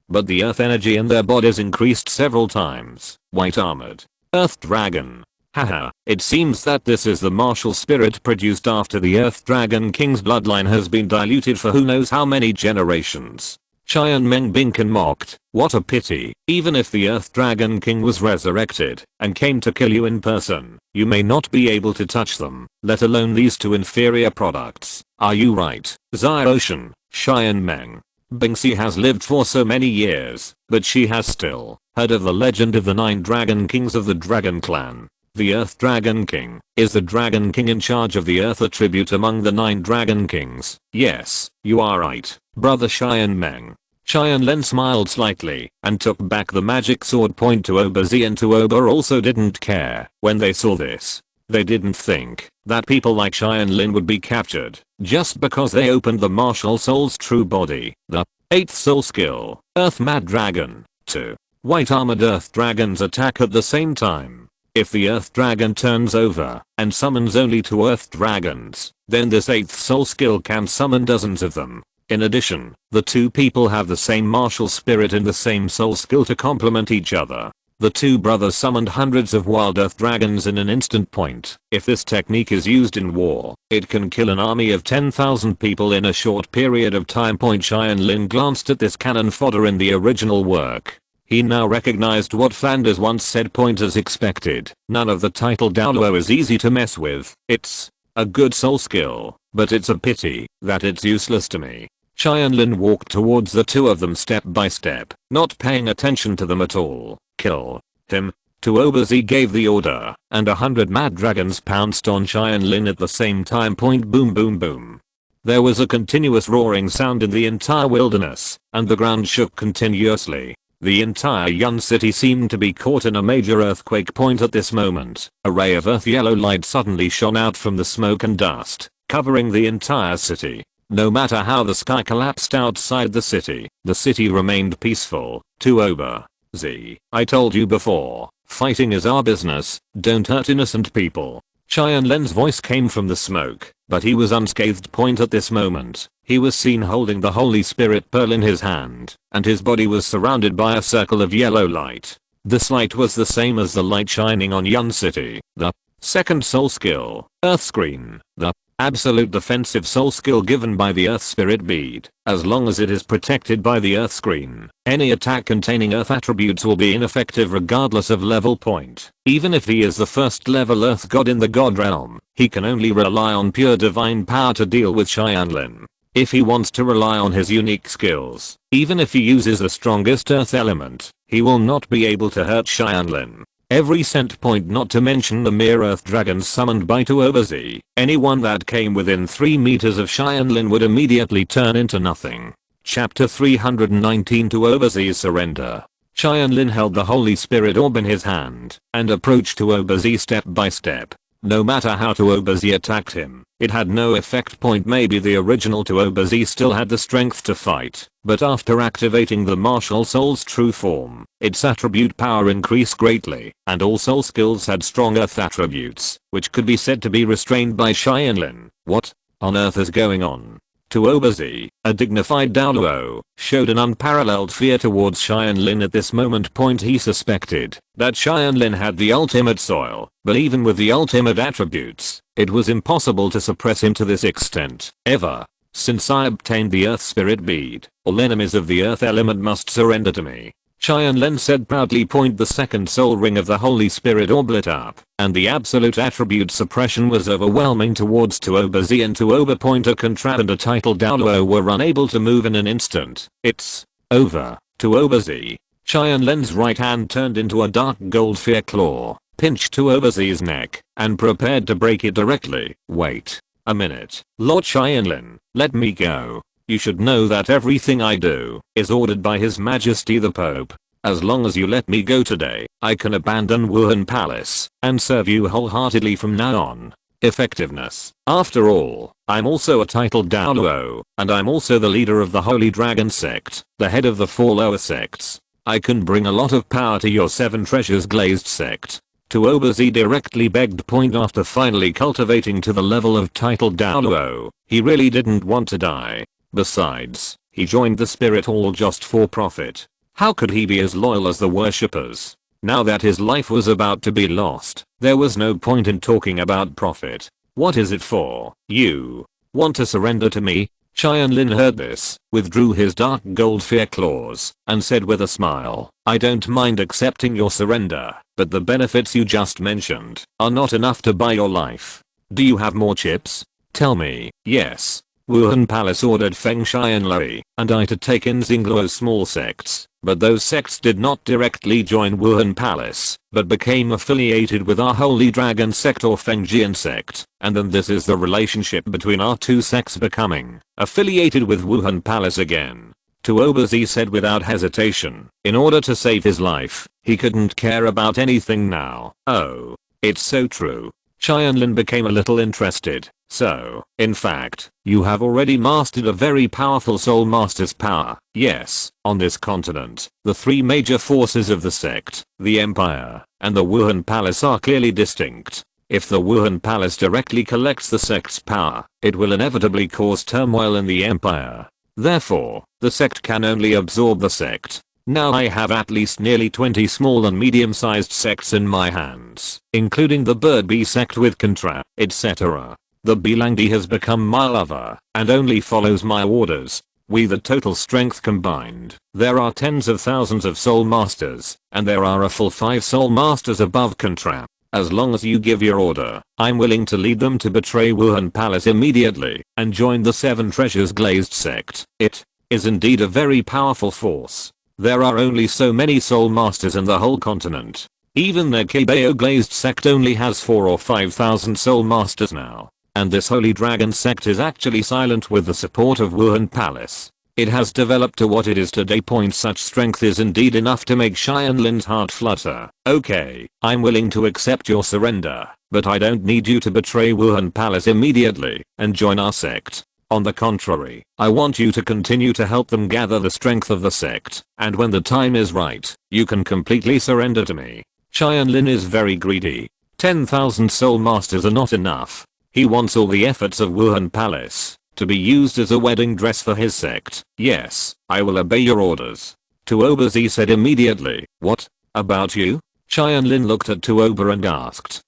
But the earth energy in their bodies increased several times. White armored Earth Dragon. Haha, it seems that this is the martial spirit produced after the Earth Dragon King's bloodline has been diluted for who knows how many generations. Tianmeng Binkan mocked, what a pity. Even if the Earth Dragon King was resurrected and came to kill you in person, you may not be able to touch them, let alone these 2 inferior products. Are you right, Xiaoshan? Tianmeng Bingxi has lived for so many years, but she has still heard of the legend of the 9 Dragon Kings of the Dragon Clan. The Earth Dragon King is the Dragon King in charge of the Earth attribute among the 9 Dragon Kings. Yes, you are right, brother Tianmeng. Tianlin smiled slightly and took back the magic sword. Tuoba Z and Tuoba also didn't care when they saw this. They didn't think that people like Tianlin would be captured just because they opened the martial soul's true body. The 8th soul skill, Earth Mad Dragon. 2 white armored earth dragons attack at the same time. If the earth dragon turns over and summons only 2 earth dragons, then this 8th soul skill can summon dozens of them. In addition, the 2 people have the same martial spirit and the same soul skill to complement each other. The 2 brothers summoned hundreds of wild earth dragons in an instant. If this technique is used in war, it can kill an army of 10,000 people in a short period of time. Tianlin glanced at this cannon fodder in the original work. He now recognized what Flanders once said as expected. None of the title Douluo is easy to mess with. It's a good soul skill, but it's a pity that it's useless to me. Tianlin walked towards the two of them step by step, not paying attention to them at all. Kill him. Tuobazi gave the order, and 100 mad dragons pounced on Tianlin at the same time. Boom boom boom. There was a continuous roaring sound in the entire wilderness, and the ground shook continuously. The entire Yun city seemed to be caught in a major earthquake. At this moment, a ray of earth yellow light suddenly shone out from the smoke and dust, covering the entire city. No matter how the sky collapsed outside the city remained peaceful. Tuobazi, I told you before, fighting is our business, don't hurt innocent people. Tianlin's voice came from the smoke, but he was unscathed. At this moment, he was seen holding the Holy Spirit Pearl in his hand, and his body was surrounded by a circle of yellow light. This light was the same as the light shining on Yun City. The second soul skill, Earth Screen, the absolute defensive soul skill given by the Earth Spirit Bead. As long as it is protected by the Earth Screen, any attack containing Earth attributes will be ineffective regardless of level point. Even if he is the first level Earth God in the God Realm, he can only rely on pure divine power to deal with Tianlin. If he wants to rely on his unique skills, even if he uses the strongest Earth element, he will not be able to hurt Tianlin. Every cent point, not to mention the mere earth dragons summoned by Tuobazi. Anyone that came within 3 meters of Tianlin would immediately turn into nothing. Chapter 319 Tuobazi's Surrender. Tianlin held the Holy Spirit Orb in his hand and approached Tuobazi step by step. No matter how Tuobazi attacked him, it had no effect. Maybe the original Tuobazi still had the strength to fight, but after activating the martial soul's true form, its attribute power increased greatly, and all soul skills had strong earth attributes, which could be said to be restrained by Tianlin. What on earth is going on? Tuobazi, a dignified Douluo, showed an unparalleled fear towards Tianlin at this moment. He suspected that Tianlin had the ultimate soil, but even with the ultimate attributes, it was impossible to suppress him to this extent. Ever since I obtained the Earth Spirit Bead, all enemies of the Earth element must surrender to me, Tianlin said proudly. The second soul ring of the Holy Spirit Orb lit up, and the absolute attribute suppression was overwhelming towards Tuobazi and Tuoba. A Contrab and a title Douluo were unable to move in an instant. It's over. Tuobazi. Tianlin's right hand turned into a dark gold fear claw, pinched Tuobazi's neck, and prepared to break it directly. Wait a minute, Lord Tianlin, let me go. You should know that everything I do is ordered by His Majesty the Pope. As long as you let me go today, I can abandon Wuhan Palace and serve you wholeheartedly from now on. Effectiveness. After all, I'm also a titled Douluo, and I'm also the leader of the Holy Dragon Sect, the head of the 4 lower sects. I can bring a lot of power to your 7 treasures glazed sect. Tuobazi directly begged. After finally cultivating to the level of titled Douluo, he really didn't want to die. Besides, he joined the Spirit Hall just for profit. How could he be as loyal as the worshippers? Now that his life was about to be lost, there was no point in talking about profit. What is it for? You want to surrender to me? Tianlin heard this, withdrew his dark gold fear claws, and said with a smile, I don't mind accepting your surrender, but the benefits you just mentioned are not enough to buy your life. Do you have more chips? Tell me. Yes. Wuhan Palace ordered Feng Xianlui and I to take in Xingluo's small sects, but those sects did not directly join Wuhan Palace, but became affiliated with our Holy Dragon sect or Fengjian sect, and then this is the relationship between our 2 sects becoming affiliated with Wuhan Palace again. Tuobazi said without hesitation. In order to save his life, he couldn't care about anything now. Oh, it's so true. Tianlin became a little interested. So, in fact, you have already mastered a very powerful soul master's power. Yes, on this continent, the 3 major forces of the sect, the Empire, and the Wuhan Palace are clearly distinct. If the Wuhan Palace directly collects the sect's power, it will inevitably cause turmoil in the Empire. Therefore, the sect can only absorb the sect. Now I have at least nearly 20 small and medium-sized sects in my hands, including the Bird Bee sect with Contra, etc. The Bilangdi has become my lover, and only follows my orders. With the total strength combined, there are tens of thousands of soul masters, and there are a full 5 soul masters above Contrap. As long as you give your order, I'm willing to lead them to betray Wuhan Palace immediately and join the 7 Treasures Glazed sect. It is indeed a very powerful force. There are only so many soul masters in the whole continent. Even their Qibao Glazed sect only has 4 or 5,000 soul masters now. And this Holy Dragon sect is actually silent with the support of Wuhan Palace. It has developed to what it is today. Such strength is indeed enough to make Tianlin's heart flutter. Okay, I'm willing to accept your surrender, but I don't need you to betray Wuhan Palace immediately and join our sect. On the contrary, I want you to continue to help them gather the strength of the sect, and when the time is right, you can completely surrender to me. Tianlin is very greedy. 10,000 soul masters are not enough. He wants all the efforts of Wuhan Palace to be used as a wedding dress for his sect. Yes, I will obey your orders. Tuobazi said immediately. What? About you? Tianlin looked at Tuoba and asked.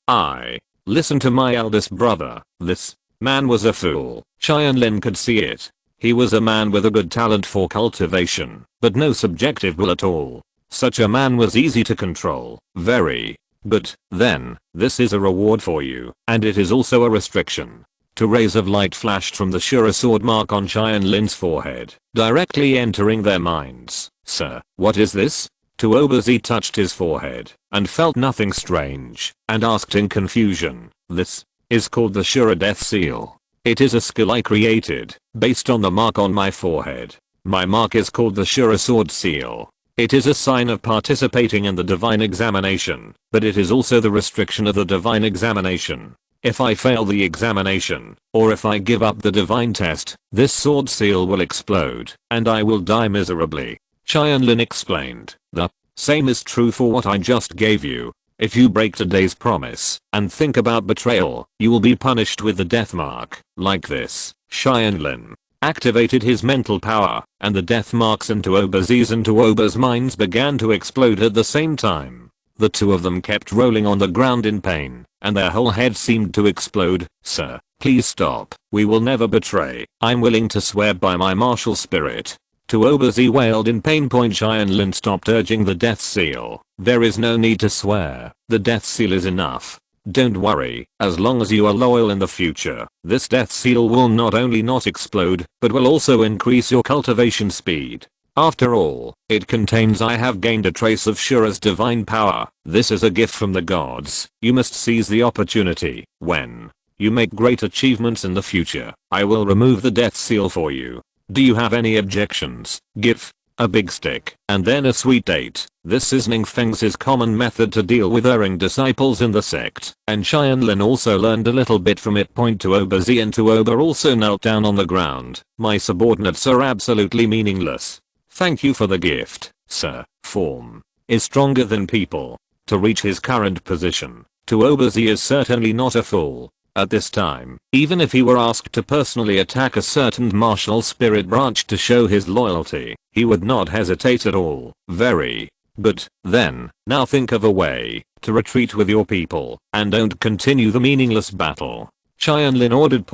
Listen to my eldest brother. This man was a fool. Tianlin could see it. He was a man with a good talent for cultivation, but no subjective will at all. Such a man was easy to control. Very. But, then, this is a reward for you, and it is also a restriction. 2 rays of light flashed from the Shura sword mark on Tianlin's forehead, directly entering their minds. Sir, what is this? Tuobazi touched his forehead, and felt nothing strange, and asked in confusion. This is called the Shura Death Seal. It is a skill I created, based on the mark on my forehead. My mark is called the Shura Sword Seal. It is a sign of participating in the divine examination, but it is also the restriction of the divine examination. If I fail the examination, or if I give up the divine test, this sword seal will explode, and I will die miserably. Tianlin explained. The same is true for what I just gave you. If you break today's promise, and think about betrayal, you will be punished with the death mark, like this. Tianlin activated his mental power, and the death marks in Tuobazi's and Tuoba's minds began to explode at the same time. The 2 of them kept rolling on the ground in pain, and their whole heads seemed to explode. Sir, please stop. We will never betray. I'm willing to swear by my martial spirit. Tuobazi wailed in pain. Tianlin stopped urging the death seal. There is no need to swear. The death seal is enough. Don't worry, as long as you are loyal in the future, this death seal will not only not explode, but will also increase your cultivation speed. After all, it contains I have gained a trace of Shura's divine power. This is a gift from the gods. You must seize the opportunity. When you make great achievements in the future, I will remove the death seal for you. Do you have any objections? Give a big stick, and then a sweet date. This is Ning Feng's common method to deal with erring disciples in the sect, and Tianlin also learned a little bit from it. Tuobazi and Tuoba also knelt down on the ground. My subordinates are absolutely meaningless. Thank you for the gift, sir. Form is stronger than people. To reach his current position, Tuobazi is certainly not a fool. At this time, even if he were asked to personally attack a certain martial spirit branch to show his loyalty, he would not hesitate at all. Very. But, then, now think of a way to retreat with your people, and don't continue the meaningless battle. Tianlin ordered.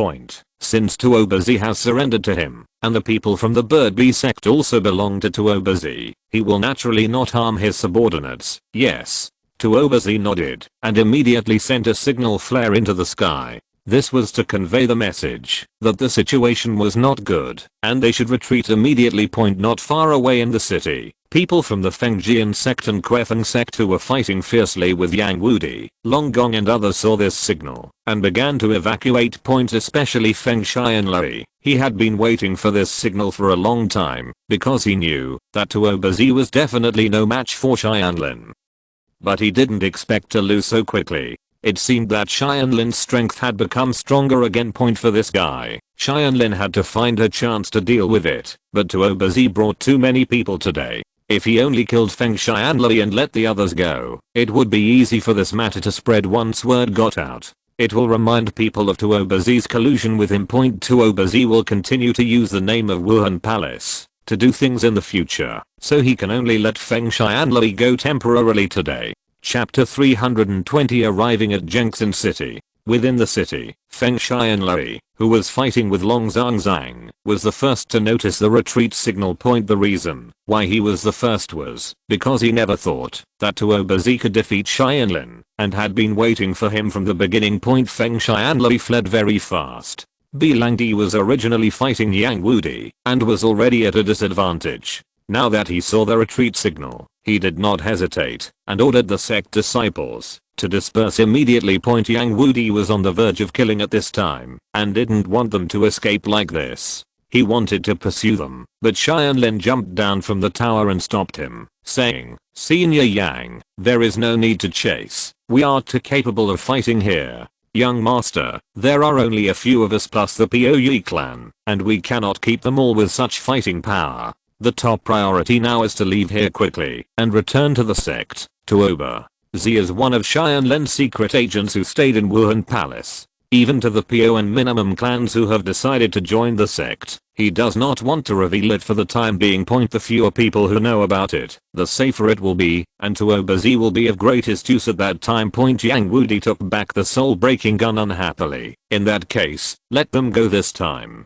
Since Tuobazi has surrendered to him, and the people from the Bird Bee sect also belong to Tuobazi, he will naturally not harm his subordinates. Yes. Tuobazi nodded, and immediately sent a signal flare into the sky. This was to convey the message that the situation was not good, and they should retreat immediately. Not far away in the city, people from the Fengjian sect and Quefeng sect who were fighting fiercely with Yang Wudi, Long Gong and others saw this signal, and began to evacuate. Especially Feng Xianlui. He had been waiting for this signal for a long time, because he knew that Tuobazi was definitely no match for Tianlin. But he didn't expect to lose so quickly. It seemed that Tianlin's strength had become stronger again. For this guy, Tianlin had to find a chance to deal with it, but Tuobazi brought too many people today. If he only killed Feng Xianlui and let the others go, it would be easy for this matter to spread once word got out. It will remind people of Tuobazi's collusion with him. Tuobazi will continue to use the name of Wuhan Palace to do things in the future, so he can only let Feng Xianlui go temporarily today. Chapter 320 Arriving at Jengxin City. Within the city, Feng Xianlui, who was fighting with Long Zhang, was the first to notice the retreat signal point. The reason why he was the first was because he never thought that Tuo Bazi could defeat Xianlin, and had been waiting for him from the beginning. Feng Xianlui fled very fast. Bilangdi was originally fighting Yang Wudi, and was already at a disadvantage. Now that he saw the retreat signal, he did not hesitate, and ordered the sect disciples to disperse immediately. Yang Wudi was on the verge of killing at this time, and didn't want them to escape like this. He wanted to pursue them, but Xianlin jumped down from the tower and stopped him, saying, "Senior Yang, there is no need to chase. We are too capable of fighting here. Young master, there are only a few of us plus the Pou clan, and we cannot keep them all with such fighting power. The top priority now is to leave here quickly and return to the sect. Tuo Bazi is one of Xianlin's secret agents who stayed in Wuhan Palace. Even to the Pou and minimum clans who have decided to join the sect, he does not want to reveal it for the time being. The fewer people who know about it, the safer it will be, and Tuo Bazi will be of greatest use at that time." Yang Wudi took back the soul-breaking gun unhappily. "In that case, let them go this time.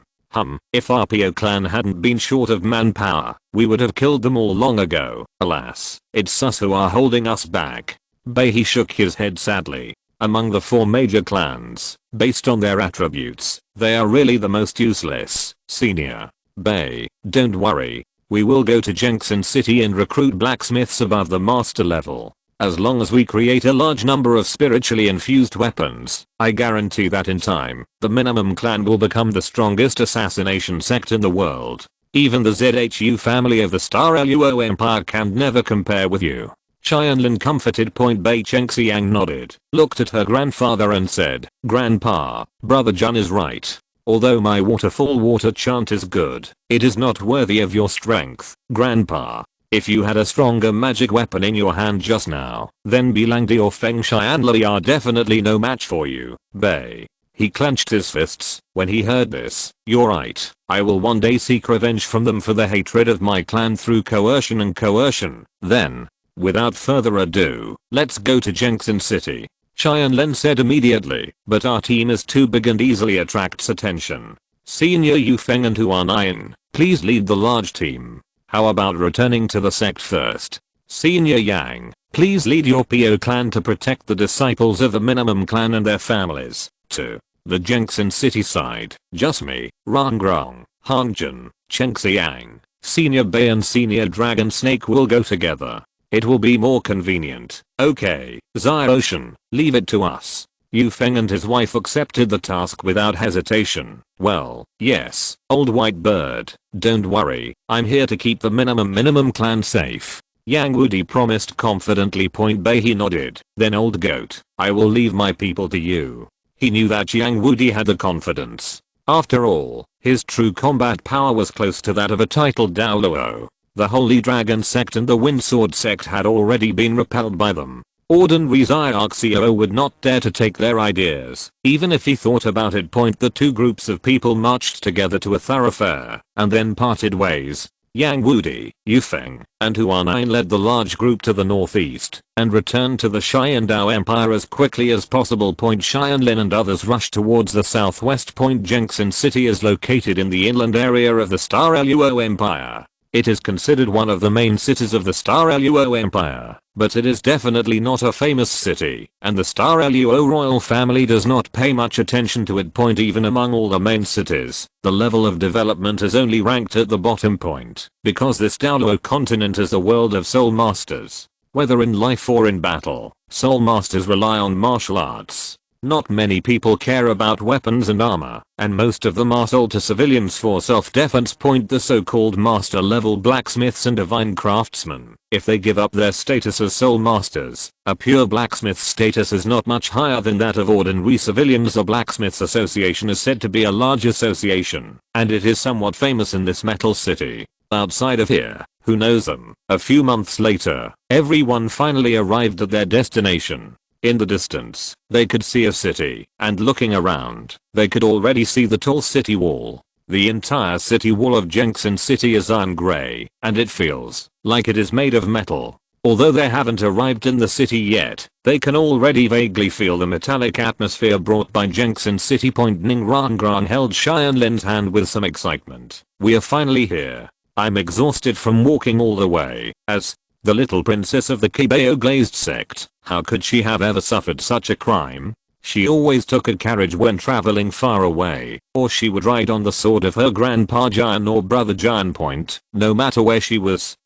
If our Pou clan hadn't been short of manpower, we would have killed them all long ago. Alas, it's us who are holding us back." He shook his head sadly. Among the 4 major clans, based on their attributes, they are really the most useless. "Senior Bei, don't worry. We will go to Jengxin City and recruit blacksmiths above the master level. As long as we create a large number of spiritually infused weapons, I guarantee that in time, the minimum clan will become the strongest assassination sect in the world. Even the ZHU family of the Star Luo Empire can never compare with you." Xianlin comforted. Bei Chengxiang nodded, looked at her grandfather and said, "Grandpa, Brother Jun is right. Although my waterfall water chant is good, it is not worthy of your strength, Grandpa. If you had a stronger magic weapon in your hand just now, then Bilangdi or Feng Xianlui are definitely no match for you, Bei." He clenched his fists when he heard this. "You're right. I will one day seek revenge from them for the hatred of my clan through coercion and coercion. Then, without further ado, let's go to Jengxin City." Xianlin said immediately, "But our team is too big and easily attracts attention. Senior Yu Feng and Huan, please lead the large team. How about returning to the sect first? Senior Yang, please lead your Pou clan to protect the disciples of the minimum clan and their families. To the Jengxin City side, just me, Rangrong, Hangjin, Chengxiang, Senior Bei and Senior Dragon Snake will go together. It will be more convenient." "Okay, Xiaoshan, leave it to us." Yu Feng and his wife accepted the task without hesitation. "Well, yes, old white bird, don't worry, I'm here to keep the minimum clan safe." Yang Wudi promised confidently. Bei he nodded. "Then old goat, I will leave my people to you." He knew that Yang Wudi had the confidence. After all, his true combat power was close to that of a titled Douluo. The Holy Dragon sect and the Wind Sword sect had already been repelled by them. Ordinary Xiaoxiao would not dare to take their ideas, even if he thought about it. The 2 groups of people marched together to a thoroughfare, and then parted ways. Yang Wudi, Yu Feng, and Huan led the large group to the northeast, and returned to the Xiandao Empire as quickly as possible. Xianlin and others rushed towards the southwest. Jengxin City is located in the inland area of the Star Luo Empire. It is considered one of the main cities of the Star Luo Empire, but it is definitely not a famous city, and the Star Luo royal family does not pay much attention to it. Even among all the main cities, the level of development is only ranked at the bottom point, because this Douluo Continent is a world of soul masters. Whether in life or in battle, soul masters rely on martial arts. Not many people care about weapons and armor, and most of them are sold to civilians for self-defense. The so-called master level blacksmiths and divine craftsmen, if they give up their status as soul masters, a pure blacksmith's status is not much higher than that of ordinary civilians. The Blacksmiths Association is said to be a large association, and it is somewhat famous in this metal city. Outside of here, who knows them? A few months later, everyone finally arrived at their destination. In the distance, they could see a city, and looking around, they could already see the tall city wall. The entire city wall of Jengxin City is iron gray, and it feels like it is made of metal. Although they haven't arrived in the city yet, they can already vaguely feel the metallic atmosphere brought by Jenks in City Point. Ning Rangrang held Tianlin's hand with some excitement. We are finally here. I'm exhausted from walking all the way. As the little princess of the Qibao Glazed sect, how could she have ever suffered such a crime? She always took a carriage when traveling far away, or she would ride on the sword of her grandpa Jian or brother Jian Point. No matter where she was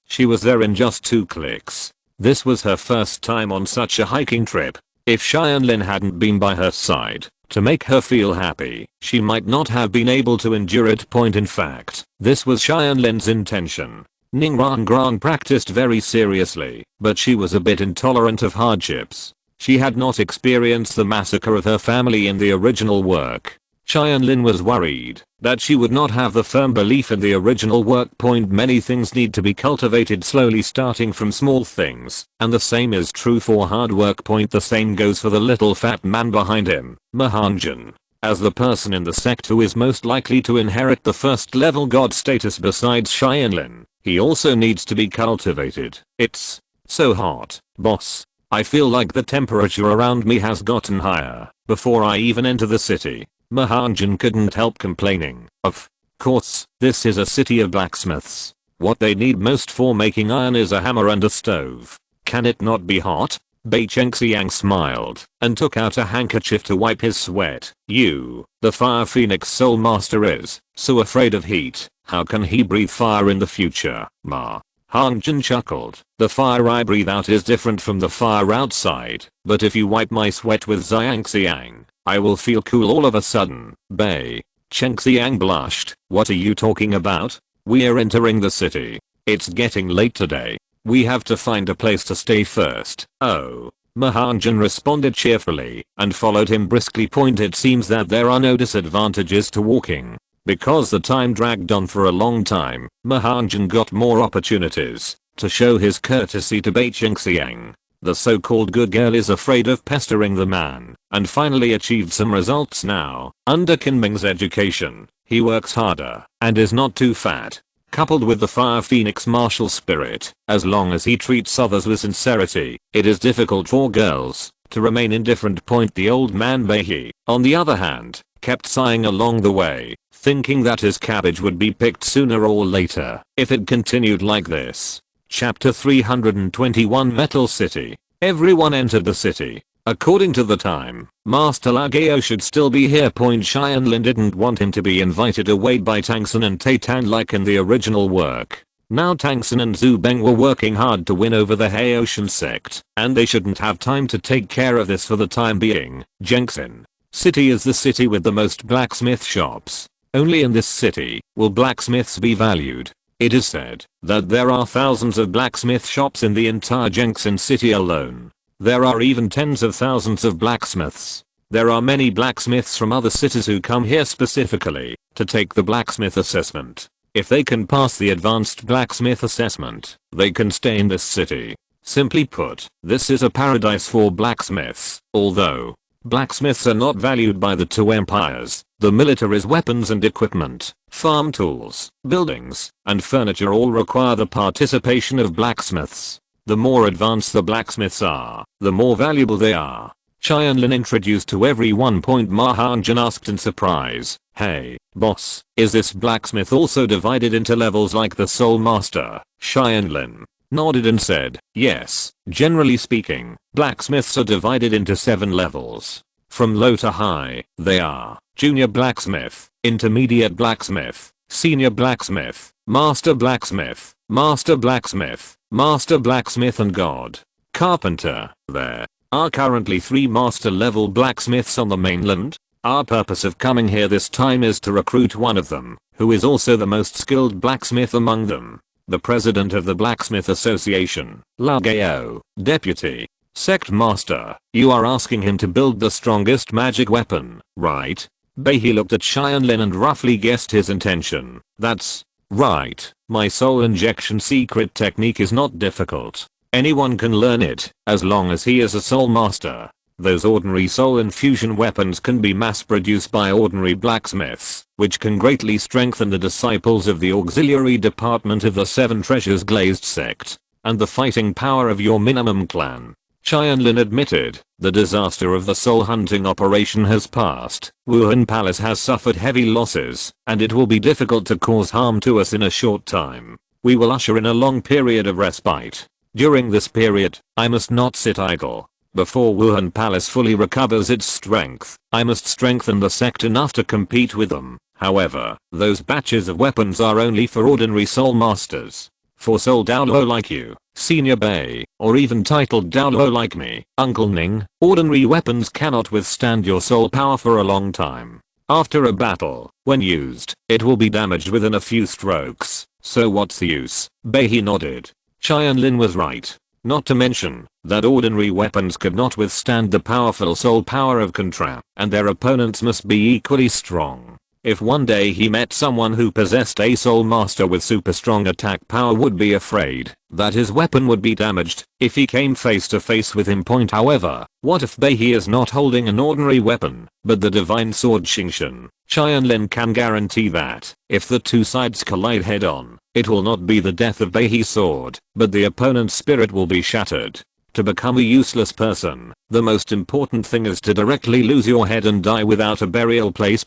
there in just 2 clicks. This was her first time on such a hiking trip. If Tianlin hadn't been by her side to make her feel happy, she might not have been able to endure it. In fact, this was Tianlin's intention. Ning Rangrang practiced very seriously, but she was a bit intolerant of hardships. She had not experienced the massacre of her family in the original work. Tianlin was worried that she would not have the firm belief in the original work. Many things need to be cultivated slowly, starting from small things, and the same is true for hard work. The same goes for the little fat man behind him, Mahanjan. As the person in the sect who is most likely to inherit the first level god status besides Tianlin, he also needs to be cultivated. It's so hot, boss. I feel like the temperature around me has gotten higher before I even enter the city. Mahanjan couldn't help complaining. Of course, this is a city of blacksmiths. What they need most for making iron is a hammer and a stove. Can it not be hot? Bei Chengxiang smiled and took out a handkerchief to wipe his sweat. The Fire Phoenix Soul Master is so afraid of heat. How can he breathe fire in the future? Hanjan chuckled. The fire I breathe out is different from the fire outside, but if you wipe my sweat with Xiangxiang, I will feel cool all of a sudden. Bei Chengxiang blushed. What are you talking about? We're entering the city. It's getting late today. We have to find a place to stay first. Oh. Mahanjan responded cheerfully and followed him briskly. It seems that there are no disadvantages to walking. Because the time dragged on for a long time, Mahanjan got more opportunities to show his courtesy to Bei Chengxiang. The so-called good girl is afraid of pestering the man, and finally achieved some results now. Under Kinming's education, he works harder and is not too fat. Coupled with the Fire Phoenix martial spirit, as long as he treats others with sincerity, it is difficult for girls to remain indifferent. The old man Bei, on the other hand, kept sighing along the way, thinking that his cabbage would be picked sooner or later if it continued like this. Chapter 321 Metal City. Everyone entered the city. According to the time, Master Lagao should still be here. Tianlin didn't want him to be invited away by Tangsun and Taitan like in the original work. Now Tangsun and Zhu Beng were working hard to win over the Haotian sect, and they shouldn't have time to take care of this for the time being. Jengxin City is the city with the most blacksmith shops. Only in this city will blacksmiths be valued. It is said that there are thousands of blacksmith shops in the entire Jengxin city alone. There are even tens of thousands of blacksmiths. There are many blacksmiths from other cities who come here specifically to take the blacksmith assessment. If they can pass the advanced blacksmith assessment, they can stay in this city. Simply put, this is a paradise for blacksmiths. Although blacksmiths are not valued by the two empires, the military's weapons and equipment, farm tools, buildings, and furniture all require the participation of blacksmiths. The more advanced the blacksmiths are, the more valuable they are. Tianlin introduced to everyone. Mahanjan asked in surprise, "Hey, boss, is this blacksmith also divided into levels like the Soul Master?" Tianlin nodded and said, "Yes, generally speaking, blacksmiths are divided into 7 levels. From low to high, they are Junior Blacksmith, Intermediate Blacksmith, Senior Blacksmith, Master Blacksmith, Master Blacksmith, Master Blacksmith and God Carpenter. There are currently 3 master level blacksmiths on the mainland. Our purpose of coming here this time is to recruit one of them, who is also the most skilled blacksmith among them. The president of the Blacksmith Association, Lagao, Deputy Sect Master. You are asking him to build the strongest magic weapon, right?" Bei looked at Tianlin and roughly guessed his intention. "That's right. My soul injection secret technique is not difficult. Anyone can learn it, as long as he is a soul master. Those ordinary soul infusion weapons can be mass produced by ordinary blacksmiths, which can greatly strengthen the disciples of the auxiliary department of the 7 treasures glazed sect. and the fighting power of your minimum clan. Tianlin admitted, the disaster of the soul hunting operation has passed. Wuhan Palace has suffered heavy losses, and it will be difficult to cause harm to us in a short time. We will usher in a long period of respite. During this period, I must not sit idle. Before Wuhan Palace fully recovers its strength, I must strengthen the sect enough to compete with them. However, those batches of weapons are only for ordinary soul masters. For Soul Douluo like you, Senior Bei, or even titled Douluo like me, Uncle Ning, ordinary weapons cannot withstand your soul power for a long time. After a battle, when used, it will be damaged within a few strokes. So what's the use? Bei nodded. Tianlin was right. Not to mention, that ordinary weapons could not withstand the powerful soul power of Contra, and their opponents must be equally strong. If one day he met someone who possessed a soul master with super strong attack power, would be afraid that his weapon would be damaged if he came face to face with him. However, what if Bei is not holding an ordinary weapon, but the divine sword Xingshan? Tianlin can guarantee that, if the two sides collide head on, it will not be the death of Bei's sword, but the opponent's spirit will be shattered. To become a useless person, the most important thing is to directly lose your head and die without a burial place.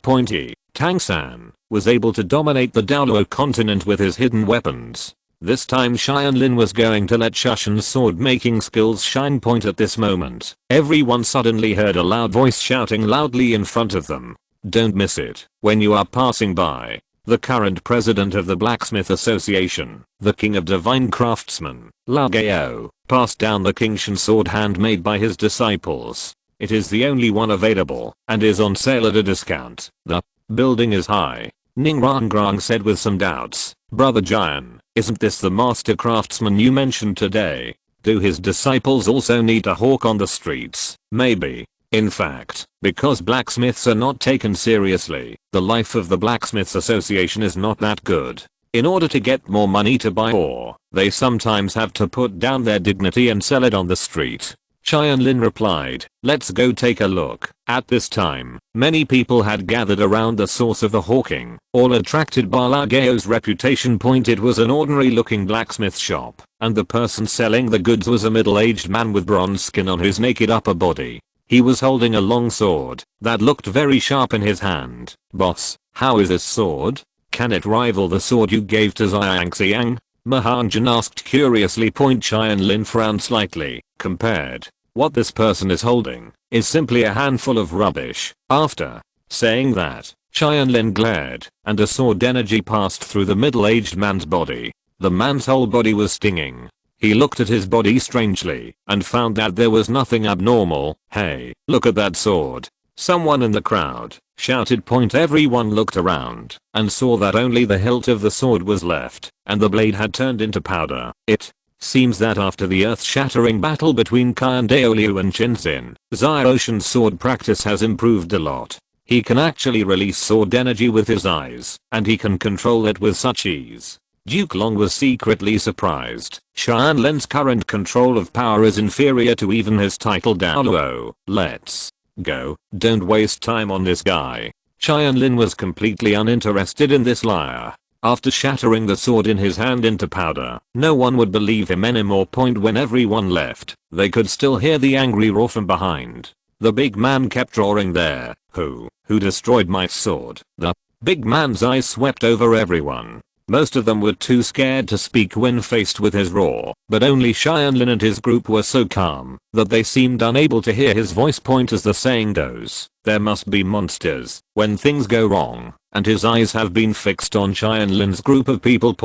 Tang San was able to dominate the Douluo Continent with his hidden weapons. This time Tianlin was going to let Shushan's sword making skills shine. At this moment, everyone suddenly heard a loud voice shouting loudly in front of them. Don't miss it when you are passing by. The current president of the Blacksmith Association, the king of divine craftsmen, Lao Gao, passed down the Qingshan sword handmade by his disciples. It is the only one available, and is on sale at a discount. The building is high. Ning Rangrang said with some doubts. Brother Jian, isn't this the master craftsman you mentioned today? Do his disciples also need a hawk on the streets? Maybe. In fact, because blacksmiths are not taken seriously, the life of the Blacksmiths Association is not that good. In order to get more money to buy ore, they sometimes have to put down their dignity and sell it on the street. Tianlin replied, let's go take a look. At this time, many people had gathered around the source of the hawking, all attracted by Lao Gao's reputation. It was an ordinary looking blacksmith shop, and the person selling the goods was a middle-aged man with bronze skin on his naked upper body. He was holding a long sword that looked very sharp in his hand. Boss, how is this sword? Can it rival the sword you gave to Xiangxiang? Mahanjan asked curiously. Tianlin frowned slightly. Compared, what this person is holding is simply a handful of rubbish. After saying that, Tianlin glared, and a sword energy passed through the middle-aged man's body. The man's whole body was stinging. He looked at his body strangely, and found that there was nothing abnormal. Hey, look at that sword. Someone in the crowd shouted. Everyone looked around, and saw that only the hilt of the sword was left, and the blade had turned into powder. It seems that after the earth-shattering battle between Qian Daoliu and Qinzin, Xiaoshan's sword practice has improved a lot. He can actually release sword energy with his eyes, and he can control it with such ease. Duke Long was secretly surprised. Tianlin's current control of power is inferior to even his title Douluo. Let's go. Don't waste time on this guy. Tianlin was completely uninterested in this liar. After shattering the sword in his hand into powder, no one would believe him anymore. When everyone left, they could still hear the angry roar from behind. The big man kept roaring there. Who destroyed my sword? The big man's eyes swept over everyone. Most of them were too scared to speak when faced with his roar, but only Tianlin and his group were so calm that they seemed unable to hear his voice. As the saying goes, there must be monsters when things go wrong, and his eyes have been fixed on Tianlin's group of people.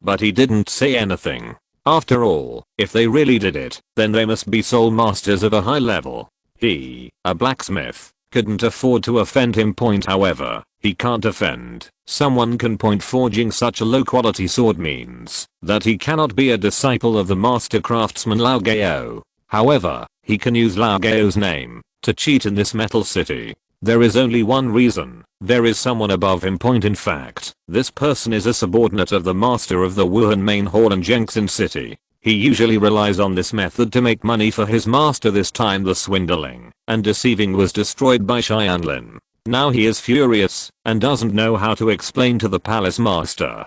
But he didn't say anything. After all, if they really did it, then they must be soul masters of a high level. He, a blacksmith, couldn't afford to offend him. However, he can't offend someone. Forging such a low quality sword means that he cannot be a disciple of the master craftsman Lao Gao. However, he can use Lao Gao's name to cheat in this metal city. There is only one reason. There is someone above him. In fact, this person is a subordinate of the master of the Wuhan main hall in Jiangxin City. He usually relies on this method to make money for his master. This time the swindling and deceiving was destroyed by Tianlin. Now he is furious and doesn't know how to explain to the palace master.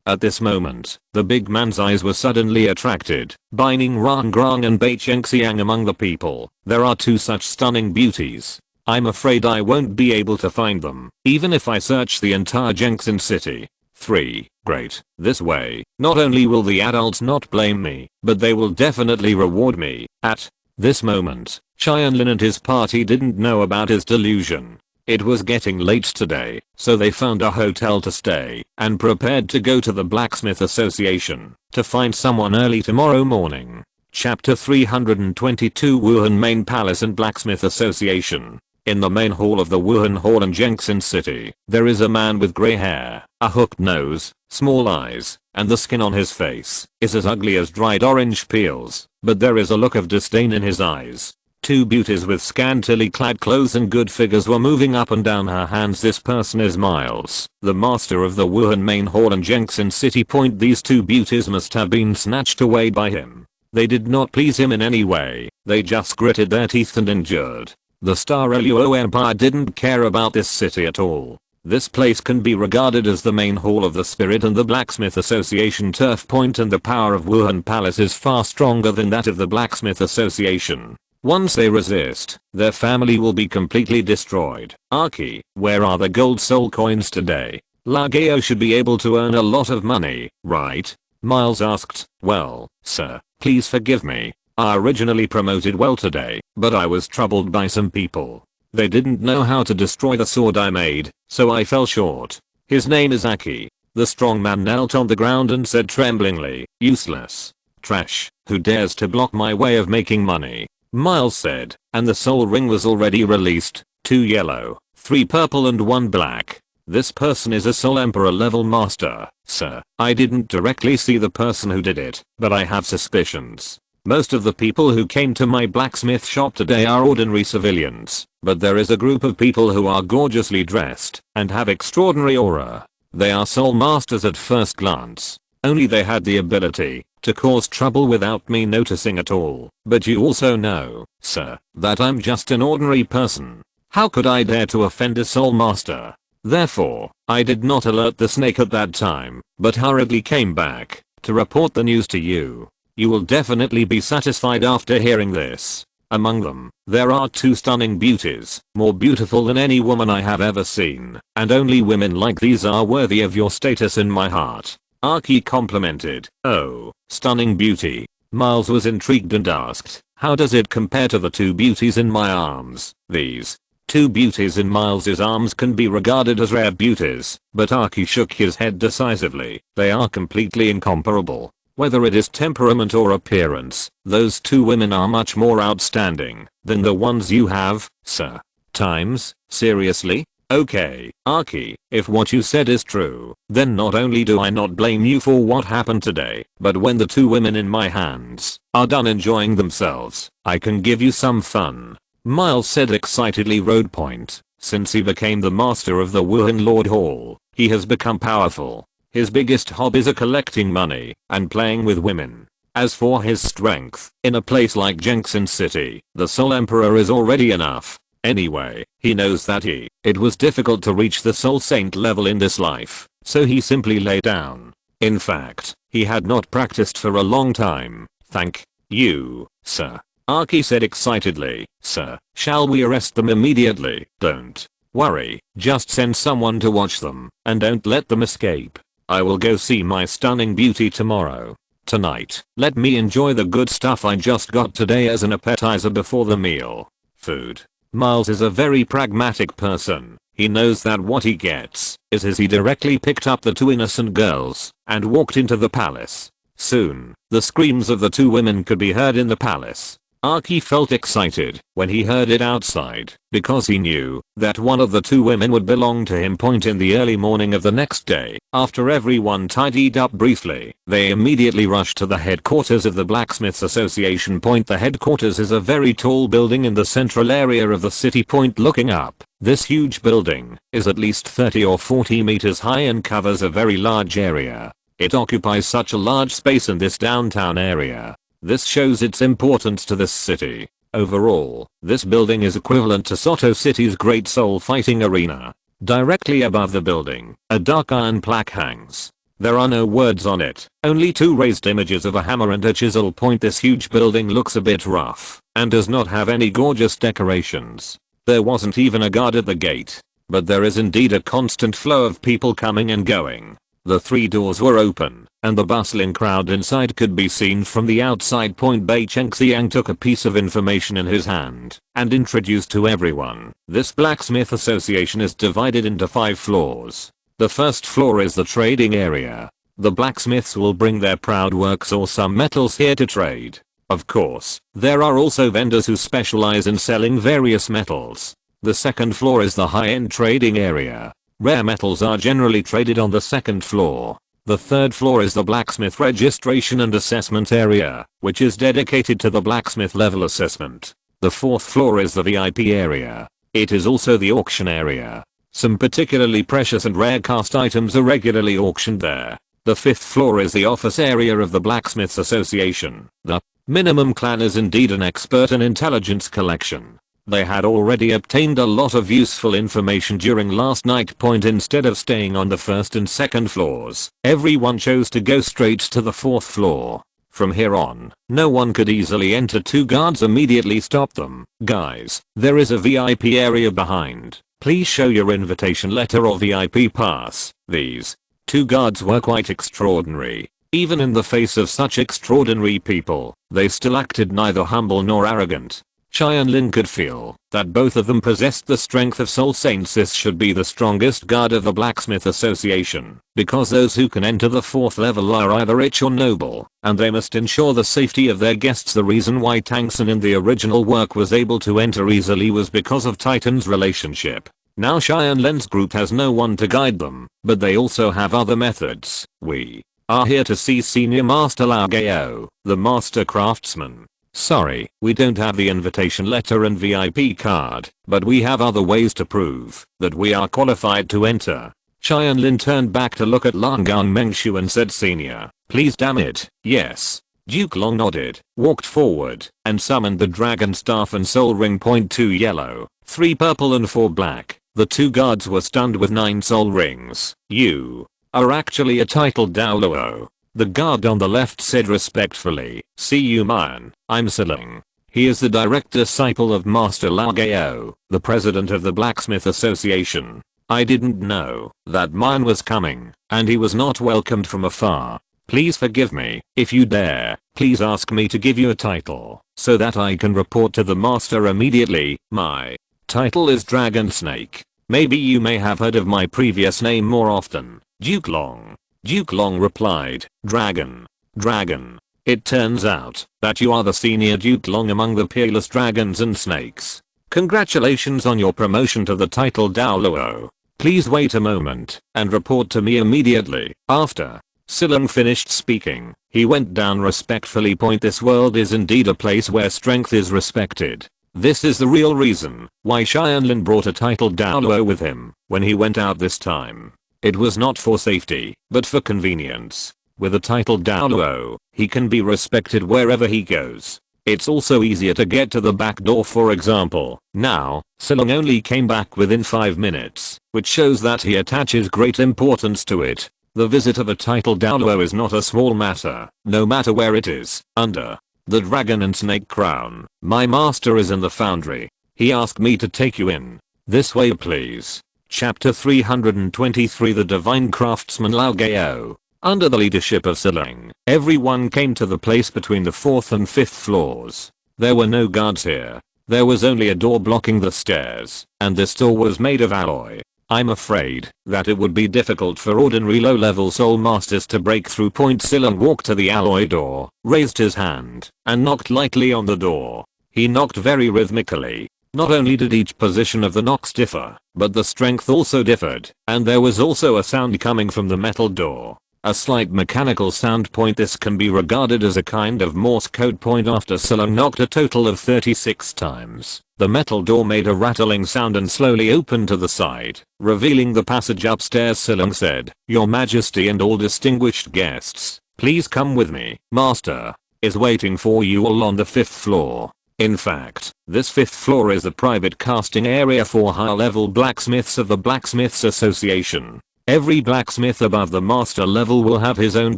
At this moment, the big man's eyes were suddenly attracted by Ning Rang Grang and Bai Chengxiang among the people. There are two such stunning beauties. I'm afraid I won't be able to find them, even if I search the entire Jengxin city. 3. Great. This way, not only will the adults not blame me, but they will definitely reward me. At this moment, Tianlin and his party didn't know about his delusion. It was getting late today, so they found a hotel to stay and prepared to go to the Blacksmith Association to find someone early tomorrow morning. Chapter 322 Wuhan Main Palace and Blacksmith Association. In the main hall of the Wuhan Hall in Jengxin City, there is a man with grey hair, a hooked nose, small eyes, and the skin on his face is as ugly as dried orange peels, but there is a look of disdain in his eyes. Two beauties with scantily clad clothes and good figures were moving up and down her hands. This person is Miles, the master of the Wuhan Main Hall in Jengxin City. These two beauties must have been snatched away by him. They did not please him in any way, they just gritted their teeth and endured. The Star Luo Empire didn't care about this city at all. This place can be regarded as the main hall of the spirit and the Blacksmith Association turf point, and the power of Wuhan Palace is far stronger than that of the Blacksmith Association. Once they resist, their family will be completely destroyed. Archie, where are the gold soul coins today? Lageo should be able to earn a lot of money, right? Miles asked. Well, sir, please forgive me. I originally promoted well today, but I was troubled by some people. They didn't know how to destroy the sword I made, so I fell short. His name is Aki. The strong man knelt on the ground and said tremblingly, useless. Trash, who dares to block my way of making money? Miles said, and the soul ring was already released. 2 yellow, 3 purple and 1 black. This person is a soul emperor level master, sir. I didn't directly see the person who did it, but I have suspicions. Most of the people who came to my blacksmith shop today are ordinary civilians, but there is a group of people who are gorgeously dressed and have extraordinary aura. They are soul masters at first glance. Only they had the ability to cause trouble without me noticing at all. But you also know, sir, that I'm just an ordinary person. How could I dare to offend a soul master? Therefore, I did not alert the snake at that time, but hurriedly came back to report the news to you. You will definitely be satisfied after hearing this. Among them, there are 2 stunning beauties, more beautiful than any woman I have ever seen, and only women like these are worthy of your status in my heart. Archie complimented. Oh, stunning beauty. Miles was intrigued and asked, how does it compare to the 2 beauties in my arms? These 2 beauties in Miles's arms can be regarded as rare beauties, but Archie shook his head decisively. They are completely incomparable. Whether it is temperament or appearance, those 2 women are much more outstanding than the ones you have, sir. Times, seriously? Okay, Archie, if what you said is true, then not only do I not blame you for what happened today, but when the 2 women in my hands are done enjoying themselves, I can give you some fun. Miles said excitedly. Road point. Since he became the master of the Wuhan Lord Hall, he has become powerful. His biggest hobbies are collecting money and playing with women. As for his strength, in a place like Jengxin City, the Soul Emperor is already enough. Anyway, he knows that it was difficult to reach the Soul Saint level in this life, so he simply lay down. In fact, he had not practiced for a long time. Thank you, sir. Archie said excitedly. Sir, shall we arrest them immediately? Don't worry, just send someone to watch them, and don't let them escape. I will go see my stunning beauty tomorrow. Tonight, let me enjoy the good stuff I just got today as an appetizer before the meal. Food. Miles is a very pragmatic person. He knows that what he gets is his. He directly picked up the 2 innocent girls and walked into the palace. Soon, the screams of the 2 women could be heard in the palace. Archie felt excited when he heard it outside, because he knew that one of the 2 women would belong to him. In the early morning of the next day, after everyone tidied up briefly, they immediately rushed to the headquarters of the Blacksmiths Association. The headquarters is a very tall building in the central area of the city. Looking up, this huge building is at least 30 or 40 meters high and covers a very large area. It occupies such a large space in this downtown area. This shows its importance to this city. Overall, this building is equivalent to Soto City's Great Soul Fighting Arena. Directly above the building, a dark iron plaque hangs. There are no words on it, only two raised images of a hammer and a chisel point. This huge building looks a bit rough and does not have any gorgeous decorations. There wasn't even a guard at the gate. But there is indeed a constant flow of people coming and going. The three doors were open, and the bustling crowd inside could be seen from the outside. Bei Chengxiang took a piece of information in his hand and introduced to everyone. This blacksmith association is divided into 5 floors. The first floor is the trading area. The blacksmiths will bring their proud works or some metals here to trade. Of course, there are also vendors who specialize in selling various metals. The second floor is the high-end trading area. Rare metals are generally traded on the second floor. The third floor is the blacksmith registration and assessment area, which is dedicated to the blacksmith level assessment. The fourth floor is the VIP area. It is also the auction area. Some particularly precious and rare cast items are regularly auctioned there. The fifth floor is the office area of the Blacksmiths Association. The minimum clan is indeed an expert in intelligence collection. They had already obtained a lot of useful information during last night. Instead of staying on the first and second floors, everyone chose to go straight to the fourth floor. From here on, no one could easily enter. 2 guards immediately stopped them. Guys, there is a VIP area behind. Please show your invitation letter or VIP pass. These 2 guards were quite extraordinary. Even in the face of such extraordinary people, they still acted neither humble nor arrogant. Tianlin could feel that both of them possessed the strength of soul saints. This should be the strongest guard of the Blacksmith Association, because those who can enter the 4th level are either rich or noble, and they must ensure the safety of their guests. The reason why Tangson in the original work was able to enter easily was because of Titan's relationship. Now Tianlin's group has no one to guide them, but they also have other methods. We are here to see Senior Master Lao Gao, the Master Craftsman. Sorry, we don't have the invitation letter and VIP card, but we have other ways to prove that we are qualified to enter. Tianlin turned back to look at Langang Mengshu and said, Senior, please damn it, yes. Duke Long nodded, walked forward, and summoned the dragon staff and soul ring. 2 yellow, 3 purple and 4 black. The 2 guards were stunned with 9 soul rings. You are actually a titled Douluo. The guard on the left said respectfully, see you man, I'm Siling. He is the direct disciple of Master Lao Gao, the president of the Blacksmith Association. I didn't know that mine was coming, and he was not welcomed from afar. Please forgive me, if you dare, please ask me to give you a title, so that I can report to the master immediately. My title is Dragon Snake. Maybe you may have heard of my previous name more often, Duke Long. Duke Long replied, Dragon. Dragon. It turns out that you are the senior Duke Long among the peerless dragons and snakes. Congratulations on your promotion to the title Douluo. Please wait a moment and report to me immediately. After Siling finished speaking, he went down respectfully. This world is indeed a place where strength is respected. This is the real reason why Tianlin brought a title Douluo with him when he went out this time. It was not for safety, but for convenience. With a title Douluo, he can be respected wherever he goes. It's also easier to get to the back door, for example. Now, Siling only came back within 5 minutes, which shows that he attaches great importance to it. The visit of a title Douluo is not a small matter, no matter where it is. Under the dragon and snake crown, my master is in the foundry. He asked me to take you in. This way please. Chapter 323 The Divine Craftsman Lao Gao. Under the leadership of Siling, everyone came to the place between the 4th and 5th floors. There were no guards here. There was only a door blocking the stairs, and this door was made of alloy. I'm afraid that it would be difficult for ordinary low-level soul masters to break through. Siling walked to the alloy door, raised his hand, and knocked lightly on the door. He knocked very rhythmically. Not only did each position of the knocks differ, but the strength also differed, and there was also a sound coming from the metal door. A slight mechanical sound. This can be regarded as a kind of Morse code. After Siling knocked a total of 36 times, the metal door made a rattling sound and slowly opened to the side, revealing the passage upstairs. Siling said, Your Majesty and all distinguished guests, please come with me. Master is waiting for you all on the 5th floor. In fact, this 5th floor is the private casting area for high-level blacksmiths of the Blacksmiths Association. Every blacksmith above the master level will have his own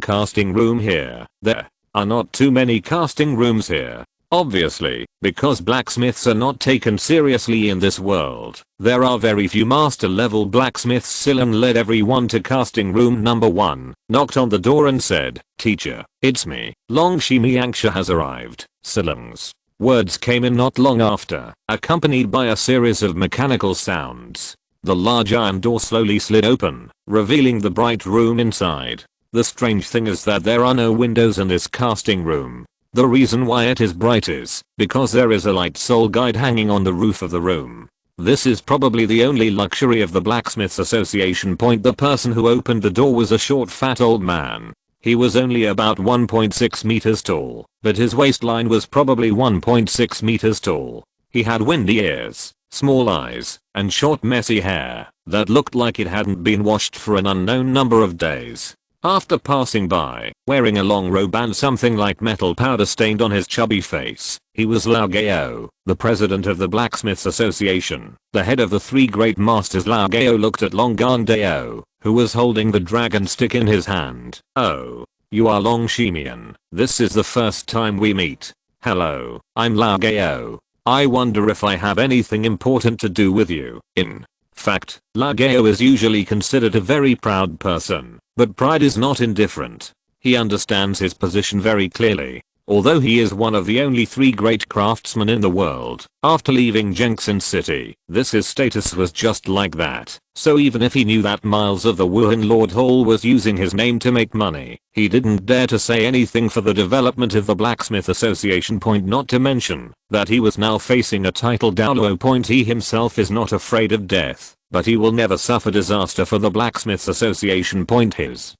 casting room here. There are not too many casting rooms here. Obviously, because blacksmiths are not taken seriously in this world, there are very few master level blacksmiths. Silan led everyone to casting room number 1, knocked on the door and said, "Teacher, it's me. Longshimi Yangsha has arrived." Silang's words came in not long after, accompanied by a series of mechanical sounds. The large iron door slowly slid open, revealing the bright room inside. The strange thing is that there are no windows in this casting room. The reason why it is bright is because there is a light soul guide hanging on the roof of the room. This is probably the only luxury of the Blacksmiths Association point. The person who opened the door was a short fat old man. He was only about 1.6 meters tall, but his waistline was probably 1.6 meters tall. He had windy ears, small eyes, and short messy hair that looked like it hadn't been washed for an unknown number of days. After passing by, wearing a long robe and something like metal powder stained on his chubby face, he was Lao Gao, the president of the Blacksmiths Association, the head of the 3 great masters. Lao Gao looked at Long Gang Dao, who was holding the dragon stick in his hand. "Oh, you are Long Shimian. This is the first time we meet. Hello, I'm Lao Gao. I wonder if I have anything important to do with you." In fact, Lao Gao is usually considered a very proud person, but pride is not indifferent. He understands his position very clearly. Although he is one of the only 3 great craftsmen in the world, after leaving Jenkson City, his status was just like that. So even if he knew that Miles of the Wuhan Lord Hall was using his name to make money, he didn't dare to say anything for the development of the Blacksmith Association point, not to mention that he was now facing a title Douluo point. He himself is not afraid of death, but he will never suffer disaster for the Blacksmiths Association point. His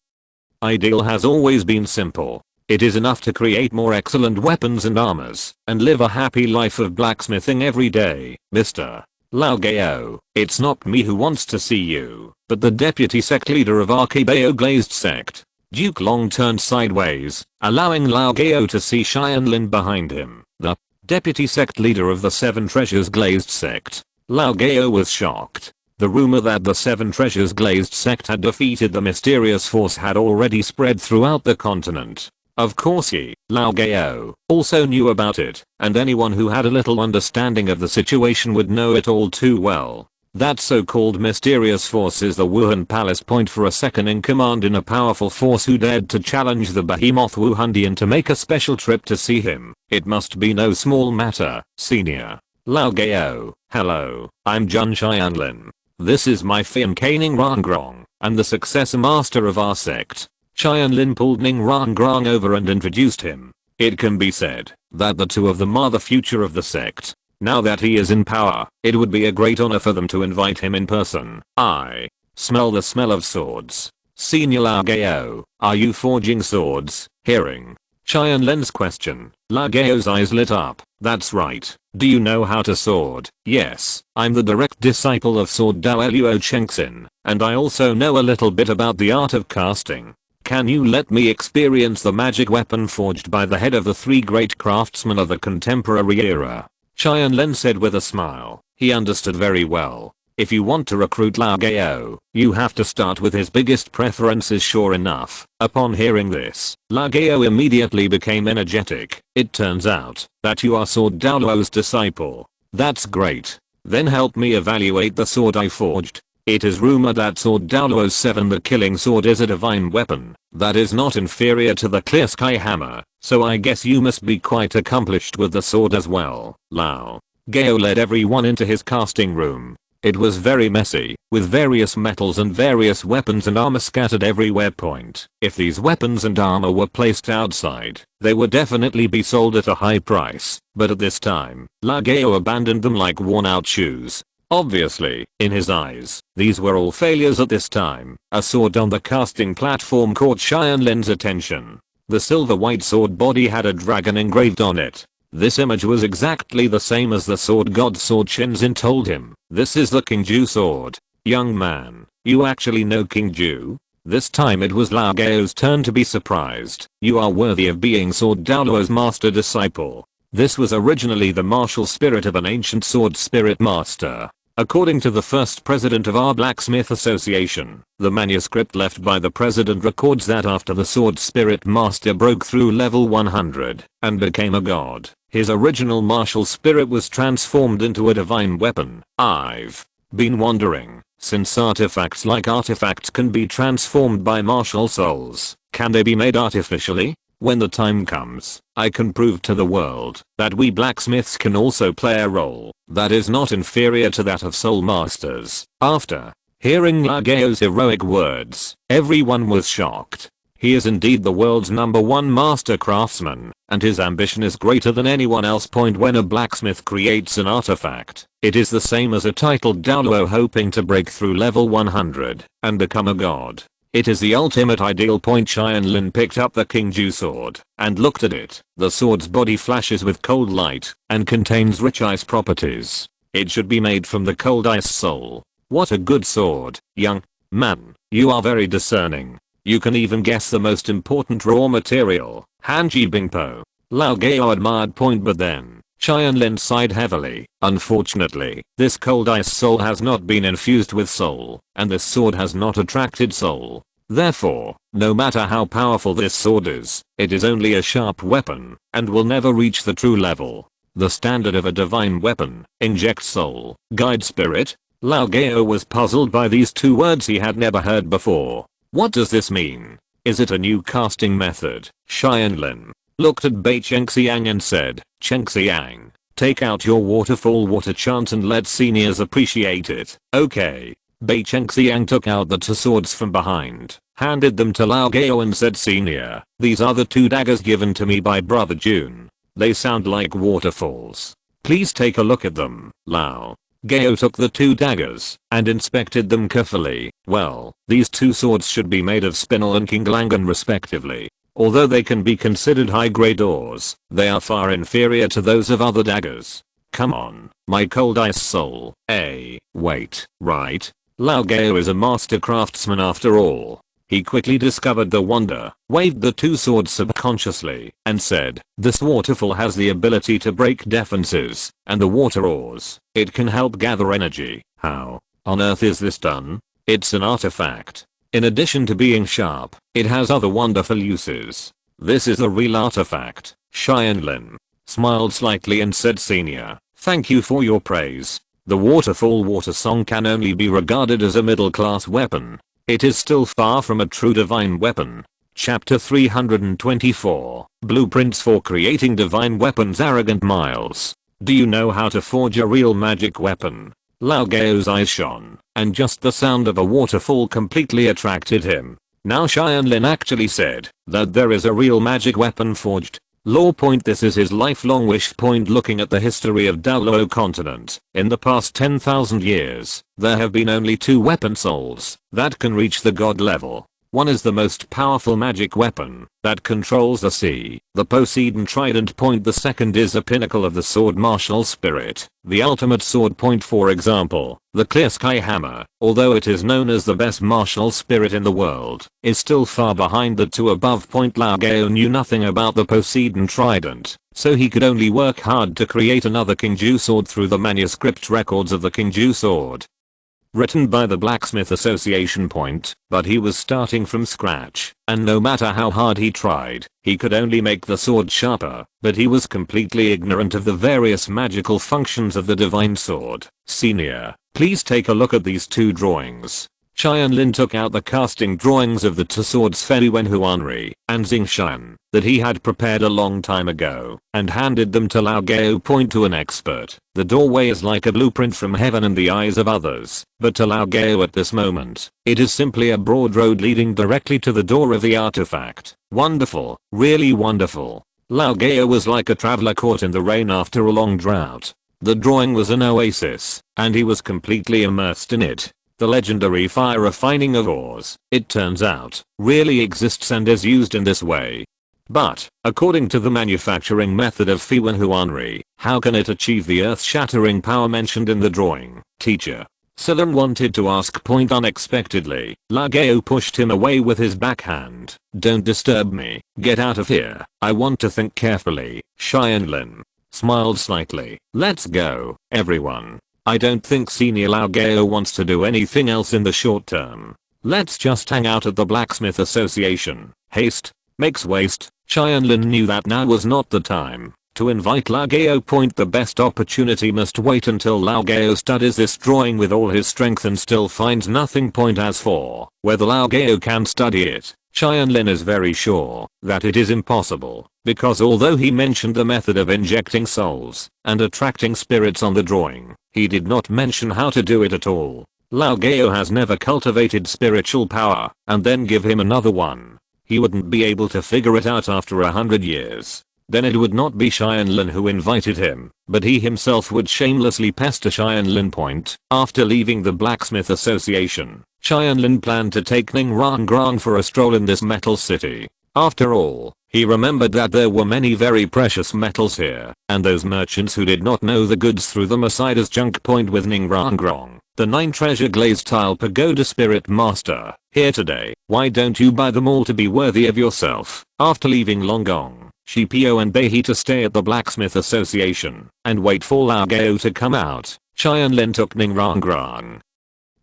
ideal has always been simple. It is enough to create more excellent weapons and armors, and live a happy life of blacksmithing every day. Mr. Lao Gao, it's not me who wants to see you, but the deputy sect leader of our Qibao Glazed sect. Duke Long turned sideways, allowing Lao Gao to see Tianlin behind him, the deputy sect leader of the 7 Treasures Glazed sect. Lao Gao was shocked. The rumor that the 7 Treasures Glazed sect had defeated the mysterious force had already spread throughout the continent. Of course he, Lao Gao, also knew about it, and anyone who had a little understanding of the situation would know it all too well. That so-called mysterious force is the Wuhan Palace point for a second in command in a powerful force who dared to challenge the behemoth Wuhandian to make a special trip to see him. It must be no small matter. Senior Lao Gao, hello, I'm Jun Tianlin. This is my Fian Ning Rangrong, and the successor master of our sect. Tianlin pulled Ning Rangrong over and introduced him. It can be said that the 2 of them are the future of the sect. Now that he is in power, it would be a great honor for them to invite him in person. I smell the smell of swords. Senior Lao Gao, are you forging swords? Hearing Tianlin's question, Lao Gao's eyes lit up. That's right. Do you know how to sword? Yes, I'm the direct disciple of Sword Douluo Chengxin, and I also know a little bit about the art of casting. Can you let me experience the magic weapon forged by the head of the 3 great craftsmen of the contemporary era? Tianlin said with a smile. He understood very well. If you want to recruit Lao Gao, you have to start with his biggest preferences. Sure enough, upon hearing this, Lao Gao immediately became energetic. It turns out that you are Sword Douluo's disciple. That's great. Then help me evaluate the sword I forged. It is rumored that Sword Douluo 7, the killing sword, is a divine weapon that is not inferior to the clear sky hammer, so I guess you must be quite accomplished with the sword as well. Lao Gao led everyone into his casting room. It was very messy, with various metals and various weapons and armor scattered everywhere. If these weapons and armor were placed outside, they would definitely be sold at a high price, but at this time, Lao Gao abandoned them like worn out shoes. Obviously, in his eyes, these were all failures at this time. A sword on the casting platform caught Tianlin's attention. The silver white sword body had a dragon engraved on it. This image was exactly the same as the sword god Sword Shinzin told him. This is the King Ju sword. Young man, you actually know King Ju? This time it was Lao Gao's turn to be surprised. You are worthy of being Sword Douluo's master disciple. This was originally the martial spirit of an ancient sword spirit master. According to the first president of our blacksmith association, the manuscript left by the president records that after the sword spirit master broke through level 100 and became a god, his original martial spirit was transformed into a divine weapon. I've been wondering, since artifacts like artifacts can be transformed by martial souls, can they be made artificially? When the time comes, I can prove to the world that we blacksmiths can also play a role that is not inferior to that of soul masters. After hearing Lageo's heroic words, everyone was shocked. He is indeed the world's #1 master craftsman, and his ambition is greater than anyone else. When a blacksmith creates an artifact, it is the same as a titled Douluo hoping to break through level 100 and become a god. It is the ultimate ideal. Tianlin picked up the Qingju sword and looked at it. The sword's body flashes with cold light and contains rich ice properties. It should be made from the cold ice soul. What a good sword, young man. You are very discerning. You can even guess the most important raw material. Hanji Bingpo. Lao Gao admired. But then Tianlin sighed heavily. Unfortunately, this cold ice soul has not been infused with soul, and this sword has not attracted soul. Therefore, no matter how powerful this sword is, it is only a sharp weapon, and will never reach the true level. The standard of a divine weapon, inject soul, guide spirit. Lao Gao was puzzled by these two words he had never heard before. What does this mean? Is it a new casting method? Tianlin looked at Bei Chengxiang and said, Chengxiang, take out your waterfall water chant and let seniors appreciate it. Okay. Bei Chengxiang took out the two swords from behind, handed them to Lao Gao and said, Senior, these are the 2 daggers given to me by Brother June. They sound like waterfalls. Please take a look at them. Lao Gao took the 2 daggers and inspected them carefully. Well, these 2 swords should be made of spinel and qinglangan respectively. Although they can be considered high-grade ores, they are far inferior to those of other daggers. Come on, my cold ice soul. Wait, right? Lao Gao is a master craftsman after all. He quickly discovered the wonder, waved the 2 swords subconsciously, and said, this waterfall has the ability to break defenses, and the water ores, it can help gather energy. How on earth is this done? It's an artifact. In addition to being sharp, it has other wonderful uses. This is a real artifact. Tianlin smiled slightly and said, Senior, thank you for your praise. The waterfall water song can only be regarded as a middle-class weapon. It is still far from a true divine weapon. Chapter 324, Blueprints for Creating Divine Weapons. Arrogant Miles. Do you know how to forge a real magic weapon? Lao Gao's eyes shone, and just the sound of a waterfall completely attracted him. Now Tianlin actually said that there is a real magic weapon forged. Law. This is his lifelong wish. Looking at the history of Douluo Continent, in the past 10,000 years, there have been only 2 weapon souls that can reach the god level. One is the most powerful magic weapon that controls the sea, the Poseidon Trident. The second is a pinnacle of the sword martial spirit, the ultimate sword. For example, the Clear Sky Hammer, although it is known as the best martial spirit in the world, is still far behind the 2 above. Lao Gao knew nothing about the Poseidon Trident, so he could only work hard to create another Qingju sword through the manuscript records of the Qingju sword, written by the Blacksmith Association. But he was starting from scratch, and no matter how hard he tried, he could only make the sword sharper. But he was completely ignorant of the various magical functions of the divine sword. Senior, please take a look at these 2 drawings. Tianlin took out the casting drawings of the 2 swords Fei Wenhuanri and Xingshan that he had prepared a long time ago and handed them to Lao Gao. To an expert, the doorway is like a blueprint from heaven in the eyes of others, but to Lao Gao at this moment, it is simply a broad road leading directly to the door of the artifact. Wonderful, really wonderful. Lao Gao was like a traveler caught in the rain after a long drought. The drawing was an oasis, and he was completely immersed in it. The legendary fire refining of ores, it turns out, really exists and is used in this way. But, according to the manufacturing method of Fei Wenhuanri, how can it achieve the earth-shattering power mentioned in the drawing, teacher? Silan wanted to ask. Unexpectedly, Lao Gao pushed him away with his backhand. Don't disturb me, get out of here, I want to think carefully. Tianlin smiled slightly. Let's go, everyone. I don't think Senior Lao Gao wants to do anything else in the short term. Let's just hang out at the Blacksmith Association. Haste makes waste. Tianlin knew that now was not the time to invite Lao Gao. The best opportunity must wait until Lao Gao studies this drawing with all his strength and still finds nothing. As for whether Lao Gao can study it, Tianlin is very sure that it is impossible, because although he mentioned the method of injecting souls and attracting spirits on the drawing, he did not mention how to do it at all. Lao Gao has never cultivated spiritual power, and then give him another one. He wouldn't be able to figure it out after 100 years. Then it would not be Tianlin who invited him, but he himself would shamelessly pester Tianlin. After leaving the Blacksmith Association, Tianlin planned to take Ning Rangrang for a stroll in this metal city. After all, he remembered that there were many very precious metals here, and those merchants who did not know the goods threw them aside as junk. With Ning Rangrang, the 9 treasure glazed tile pagoda spirit master, here today. Why don't you buy them all to be worthy of yourself? After leaving Longgong, Qibao and Beihe to stay at the Blacksmith Association and wait for Lao Gao to come out, Tianlin took Ning Rangrang,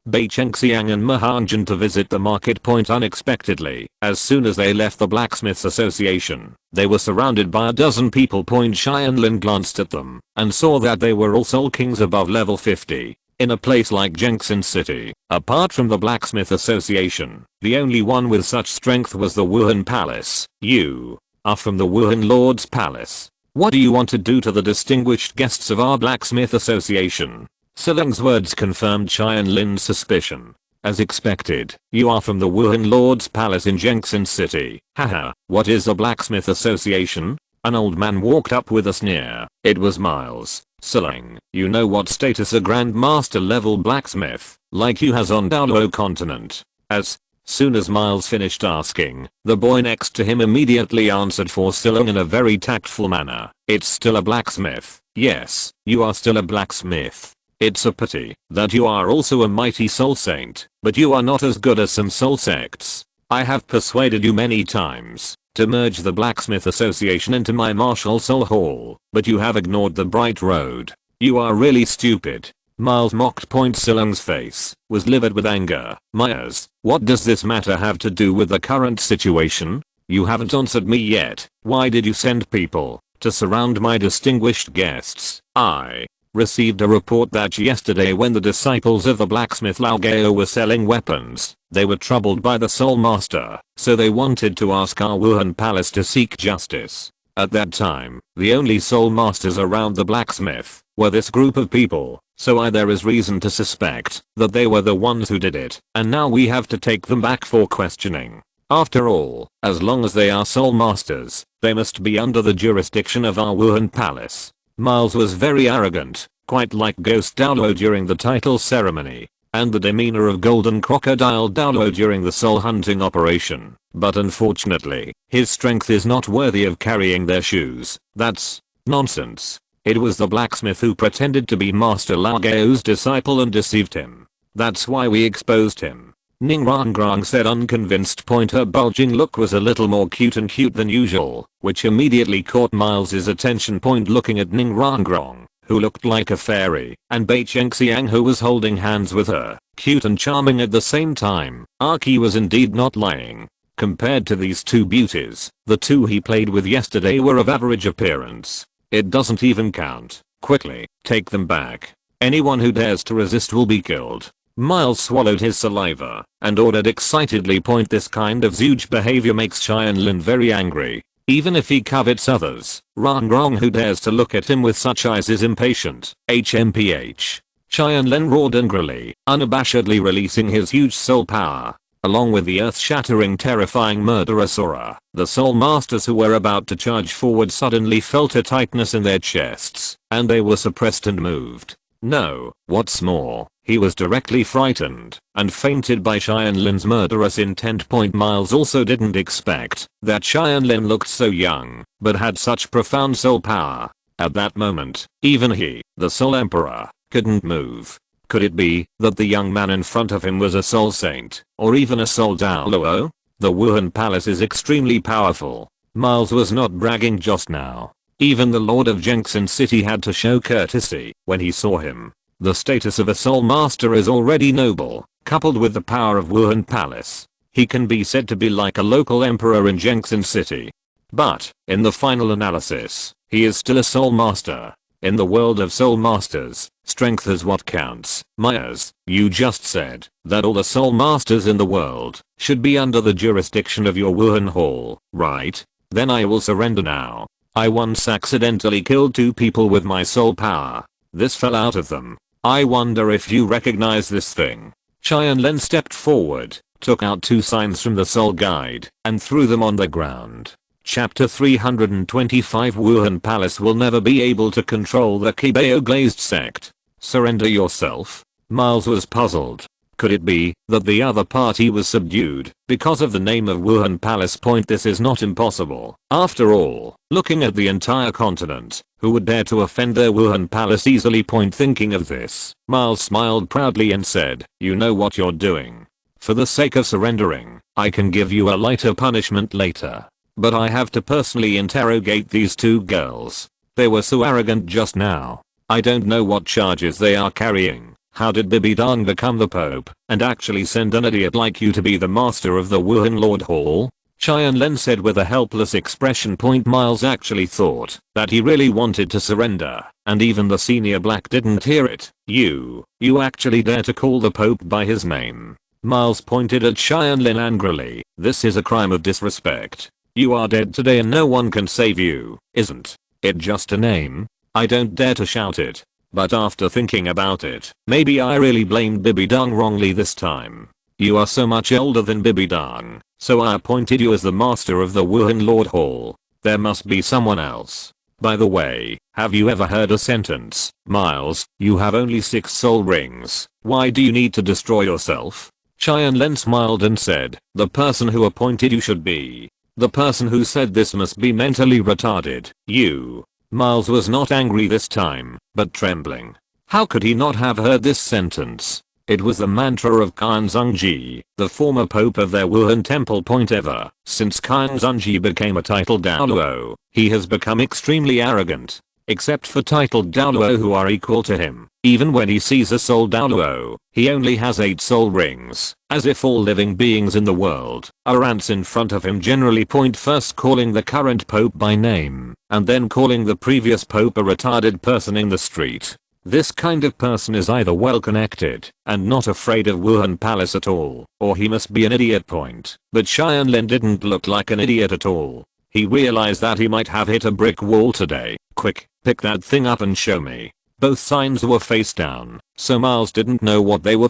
Bei Chengxiang and Mahanjan to visit the market. Unexpectedly, as soon as they left the Blacksmiths Association, they were surrounded by a dozen people. Tianlin glanced at them and saw that they were all soul kings above level 50. In a place like Jengxin City, apart from the Blacksmith Association, the only one with such strength was the Wuhan Palace. You are from the Wuhan Lord's Palace. What do you want to do to the distinguished guests of our Blacksmith Association? Silung's words confirmed Tianlin's suspicion. As expected, you are from the Wuhan Lord's Palace in Jengxin City. Haha, what is the Blacksmith Association? An old man walked up with a sneer. It was Miles. Silung, you know what status a Grandmaster level blacksmith like you has on Douluo Continent? As soon as Miles finished asking, the boy next to him immediately answered for Silung in a very tactful manner. It's still a blacksmith. Yes, you are still a blacksmith. It's a pity that you are also a mighty soul saint, but you are not as good as some soul sects. I have persuaded you many times to merge the Blacksmith Association into my martial soul hall, but you have ignored the bright road. You are really stupid. Miles mocked. Silung's face was livid with anger. Myers, what does this matter have to do with the current situation? You haven't answered me yet. Why did you send people to surround my distinguished guests? I received a report that yesterday when the disciples of the blacksmith Lao Gao were selling weapons, they were troubled by the Soul Master, so they wanted to ask our Wuhan Palace to seek justice. At that time, the only Soul Masters around the blacksmith were this group of people, so there is reason to suspect that they were the ones who did it, and now we have to take them back for questioning. After all, as long as they are Soul Masters, they must be under the jurisdiction of our Wuhan Palace. Miles was very arrogant, quite like Ghost Douluo during the title ceremony, and the demeanor of Golden Crocodile Douluo during the soul hunting operation, but unfortunately, his strength is not worthy of carrying their shoes. That's nonsense. It was the blacksmith who pretended to be Master Lao Gao's disciple and deceived him. That's why we exposed him. Ning Rangrang said unconvinced. Her bulging look was a little more cute than usual, which immediately caught Miles's attention. Looking at Ning Rangrang, who looked like a fairy, and Bei Chengxiang who was holding hands with her, cute and charming at the same time, Archie was indeed not lying. Compared to these two beauties, the two he played with yesterday were of average appearance. It doesn't even count. Quickly, take them back. Anyone who dares to resist will be killed. Miles swallowed his saliva and ordered excitedly. This kind of zooge behavior makes Tianlin very angry. Even if he covets others, Rangrang who dares to look at him with such eyes is impatient. HMPH. Tianlin roared angrily, unabashedly releasing his huge soul power. Along with the earth-shattering terrifying murderous aura, the soul masters who were about to charge forward suddenly felt a tightness in their chests, and they were suppressed and moved. No, what's more, he was directly frightened and fainted by Tianlin's murderous intent. Miles also didn't expect that Tianlin looked so young, but had such profound soul power. At that moment, even he, the Soul Emperor, couldn't move. Could it be that the young man in front of him was a soul saint, or even a Soul Douluo? The Wuhan Palace is extremely powerful. Miles was not bragging just now. Even the Lord of Jengxin City had to show courtesy when he saw him. The status of a soul master is already noble, coupled with the power of Wuhan Palace. He can be said to be like a local emperor in Jengxin City. But, in the final analysis, he is still a soul master. In the world of soul masters, strength is what counts. Myers, you just said that all the soul masters in the world should be under the jurisdiction of your Wuhan Hall, right? Then I will surrender now. I once accidentally killed 2 people with my soul power. This fell out of them. I wonder if you recognize this thing. Tianlin stepped forward, took out 2 signs from the soul guide, and threw them on the ground. Chapter 325 Wuhan Palace will never be able to control the Qibao Glazed sect. Surrender yourself? Miles was puzzled. Could it be that the other party was subdued because of the name of Wuhan Palace? This is not impossible. After all, looking at the entire continent, who would dare to offend their Wuhan Palace easily? Thinking of this, Miles smiled proudly and said, you know what you're doing. For the sake of surrendering, I can give you a lighter punishment later. But I have to personally interrogate these 2 girls. They were so arrogant just now. I don't know what charges they are carrying. How did Bibi Dong become the Pope and actually send an idiot like you to be the master of the Wuhan Lord Hall? Tianlin said with a helpless expression. Miles actually thought that he really wanted to surrender, and even the senior black didn't hear it. You actually dare to call the Pope by his name? Miles pointed at Tianlin angrily. This is a crime of disrespect. You are dead today and no one can save you. Isn't it just a name? I don't dare to shout it. But after thinking about it, maybe I really blamed Bibi Dong wrongly this time. You are so much older than Bibi Dong, so I appointed you as the master of the Wuhan Lord Hall. There must be someone else. By the way, have you ever heard a sentence? Miles, you have only 6 soul rings. Why do you need to destroy yourself? Tianlin smiled and said, the person who appointed you should be. The person who said this must be mentally retarded. You. Miles was not angry this time, but trembling. How could he not have heard this sentence? It was the mantra of Qin Zhengji, the former pope of their Wuhan temple. Ever since Qin Zhengji became a titled Douluo, he has become extremely arrogant. Except for titled Douluo who are equal to him. Even when he sees a soul Douluo, he only has 8 soul rings, as if all living beings in the world are ants in front of him. Generally. First calling the current pope by name, and then calling the previous pope a retarded person in the street. This kind of person is either well connected and not afraid of Wuhan Palace at all, or he must be an idiot. But Tianlin didn't look like an idiot at all. He realized that he might have hit a brick wall today. Quick, pick that thing up and show me. Both signs were face down, so Miles didn't know what they were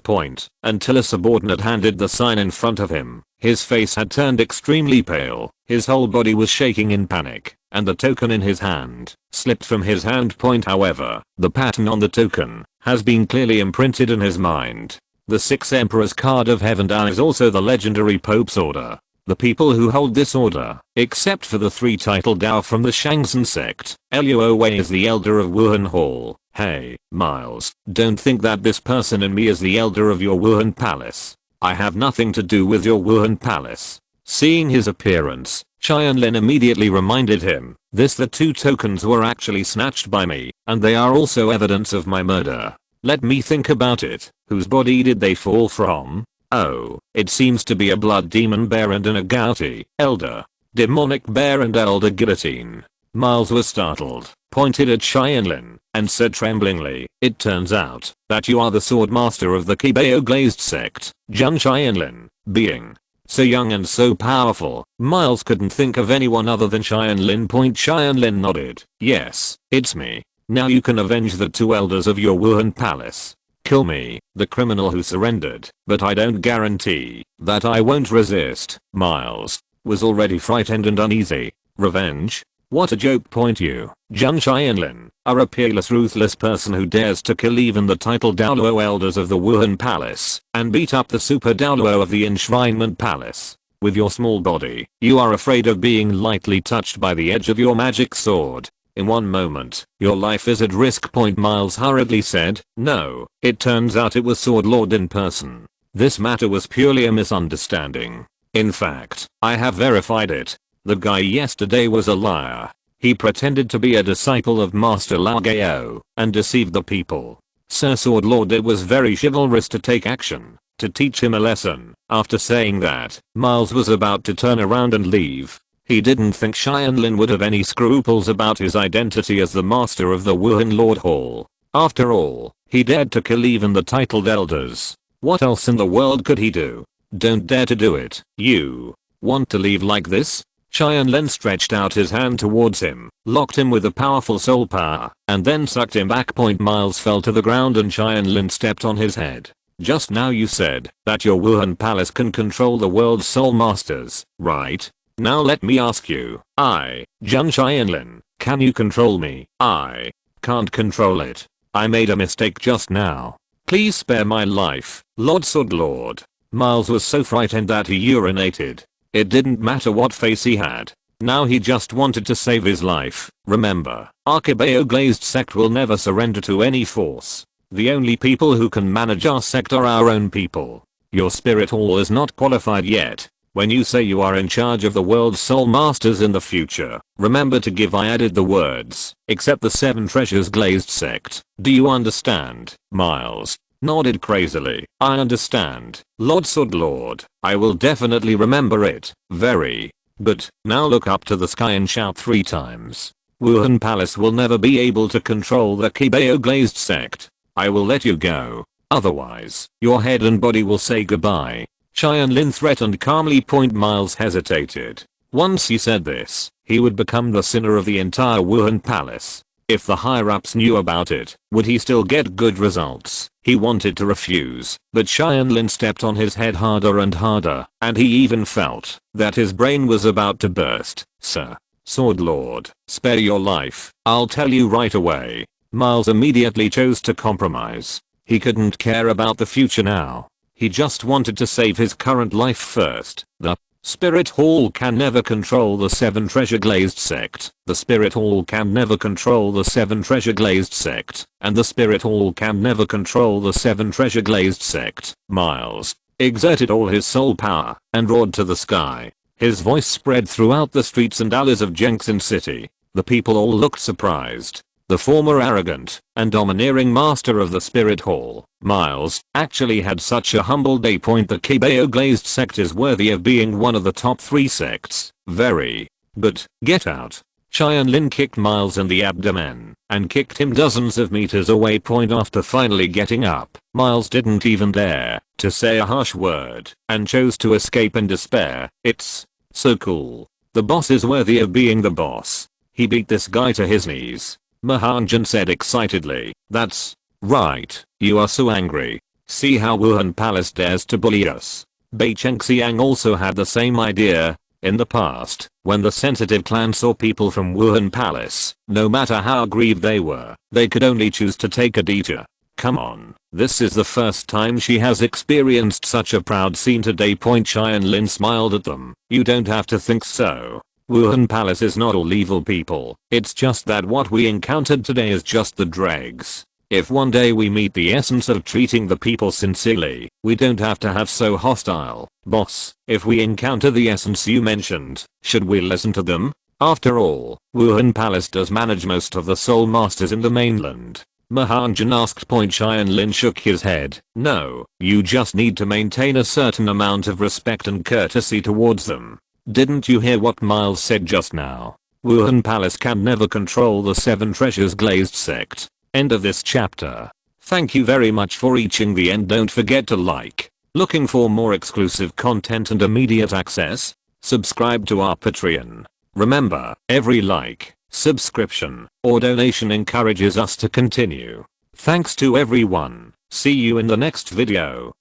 until a subordinate handed the sign in front of him. His face had turned extremely pale, his whole body was shaking in panic, and the token in his hand slipped from his hand. However, the pattern on the token has been clearly imprinted in his mind. The 6 Emperor's card of Heaven Dao is also the legendary Pope's order. The people who hold this order, except for the 3 titled Dao from the Shangxin sect, Luo Wei is the elder of Wuhan Hall. Hey, Miles, don't think that this person in me is the elder of your Wuhan Palace. I have nothing to do with your Wuhan Palace. Seeing his appearance, Tianlin immediately reminded him, the 2 tokens were actually snatched by me, and they are also evidence of my murder. Let me think about it. Whose body did they fall from? Oh, it seems to be a blood demon bear and an agouti, elder, demonic bear and elder guillotine. Miles was startled, pointed at Tianlin, and said tremblingly, it turns out that you are the sword master of the Qibao Glazed sect. Young Tianlin, being so young and so powerful, Miles couldn't think of anyone other than Tianlin. Tianlin nodded, yes, it's me. Now you can avenge the 2 elders of your Wuhan Palace. Kill me, the criminal who surrendered, but I don't guarantee that I won't resist. Miles was already frightened and uneasy. Revenge? What a joke. You, Zhang Tianlin, are a peerless, ruthless person who dares to kill even the titled Douluo elders of the Wuhan Palace and beat up the super Douluo of the Enshrinement Palace. With your small body, you are afraid of being lightly touched by the edge of your magic sword. In one moment, your life is at risk. Miles hurriedly said, no, it turns out it was Sword Lord in person. This matter was purely a misunderstanding. In fact, I have verified it. The guy yesterday was a liar. He pretended to be a disciple of Master Lao Gao and deceived the people. Sir Sword Lord, it was very chivalrous to take action, to teach him a lesson. After saying that, Miles was about to turn around and leave. He didn't think Tianlin would have any scruples about his identity as the master of the Wuhan Lord Hall. After all, he dared to kill even the titled elders. What else in the world could he do? Don't dare to do it. You want to leave like this? Tianlin stretched out his hand towards him, locked him with a powerful soul power, and then sucked him back. Miles fell to the ground and Tianlin stepped on his head. Just now you said that your Wuhan palace can control the world's soul masters, right? Now let me ask you, Jun Tianlin, can you control me? I can't control it. I made a mistake just now. Please spare my life, Lord Sword Lord. Miles was so frightened that he urinated. It didn't matter what face he had. Now he just wanted to save his life. Remember, our Qibao Glazed sect will never surrender to any force. The only people who can manage our sect are our own people. Your spirit hall is not qualified yet. When you say you are in charge of the world's soul masters in the future, remember to give I added the words, except the 7 treasures glazed sect. Do you understand? Miles nodded crazily. I understand, Lord Sword Lord. I will definitely remember it. Very good. Now look up to the sky and shout 3 times. Wuhan Palace will never be able to control the Qibao Glazed sect. I will let you go. Otherwise, your head and body will say goodbye. Tianlin threatened calmly. Miles hesitated. Once he said this, he would become the sinner of the entire Wuhan Palace. If the higher-ups knew about it, would he still get good results? He wanted to refuse, but Tianlin stepped on his head harder and harder, and he even felt that his brain was about to burst. Sir Sword Lord, spare your life. I'll tell you right away. Miles immediately chose to compromise. He couldn't care about the future now. He just wanted to save his current life first. The Spirit Hall can never control the 7 treasure glazed sect. The Spirit Hall can never control the 7 treasure glazed sect. And the Spirit Hall can never control the 7 treasure glazed sect. Miles exerted all his soul power and roared to the sky. His voice spread throughout the streets and alleys of Jengxin City. The people all looked surprised. The former arrogant and domineering master of the Spirit Hall, Miles, actually had such a humble day. The Qibao Glazed sect is worthy of being one of the top 3 sects. Very good. Get out. Tianlin kicked Miles in the abdomen and kicked him dozens of meters away. After finally getting up, Miles didn't even dare to say a harsh word and chose to escape in despair. It's so cool. The boss is worthy of being the boss. He beat this guy to his knees. Mahanjan said excitedly. That's right. You are so angry. See how Wuhan Palace dares to bully us. Bei Chengxiang also had the same idea. In the past, when the sensitive clan saw people from Wuhan Palace, no matter how aggrieved they were, they could only choose to take a detour. Come on, this is the first time she has experienced such a proud scene today. Tianlin smiled at them. You don't have to think so. Wuhan Palace is not all evil people. It's just that what we encountered today is just the dregs. If one day we meet the essence of treating the people sincerely, we don't have to have so hostile. Boss, if we encounter the essence you mentioned, should we listen to them? After all, Wuhan Palace does manage most of the soul masters in the mainland. Mahanjan asked. Tianlin shook his head. No, you just need to maintain a certain amount of respect and courtesy towards them. Didn't you hear what Miles said just now? Wuhan Palace can never control the 7 treasures glazed sect. End of this chapter. Thank you very much for reaching the end. Don't forget to like. Looking for more exclusive content and immediate access? Subscribe to our Patreon. Remember, every like, subscription, or donation encourages us to continue. Thanks to everyone. See you in the next video.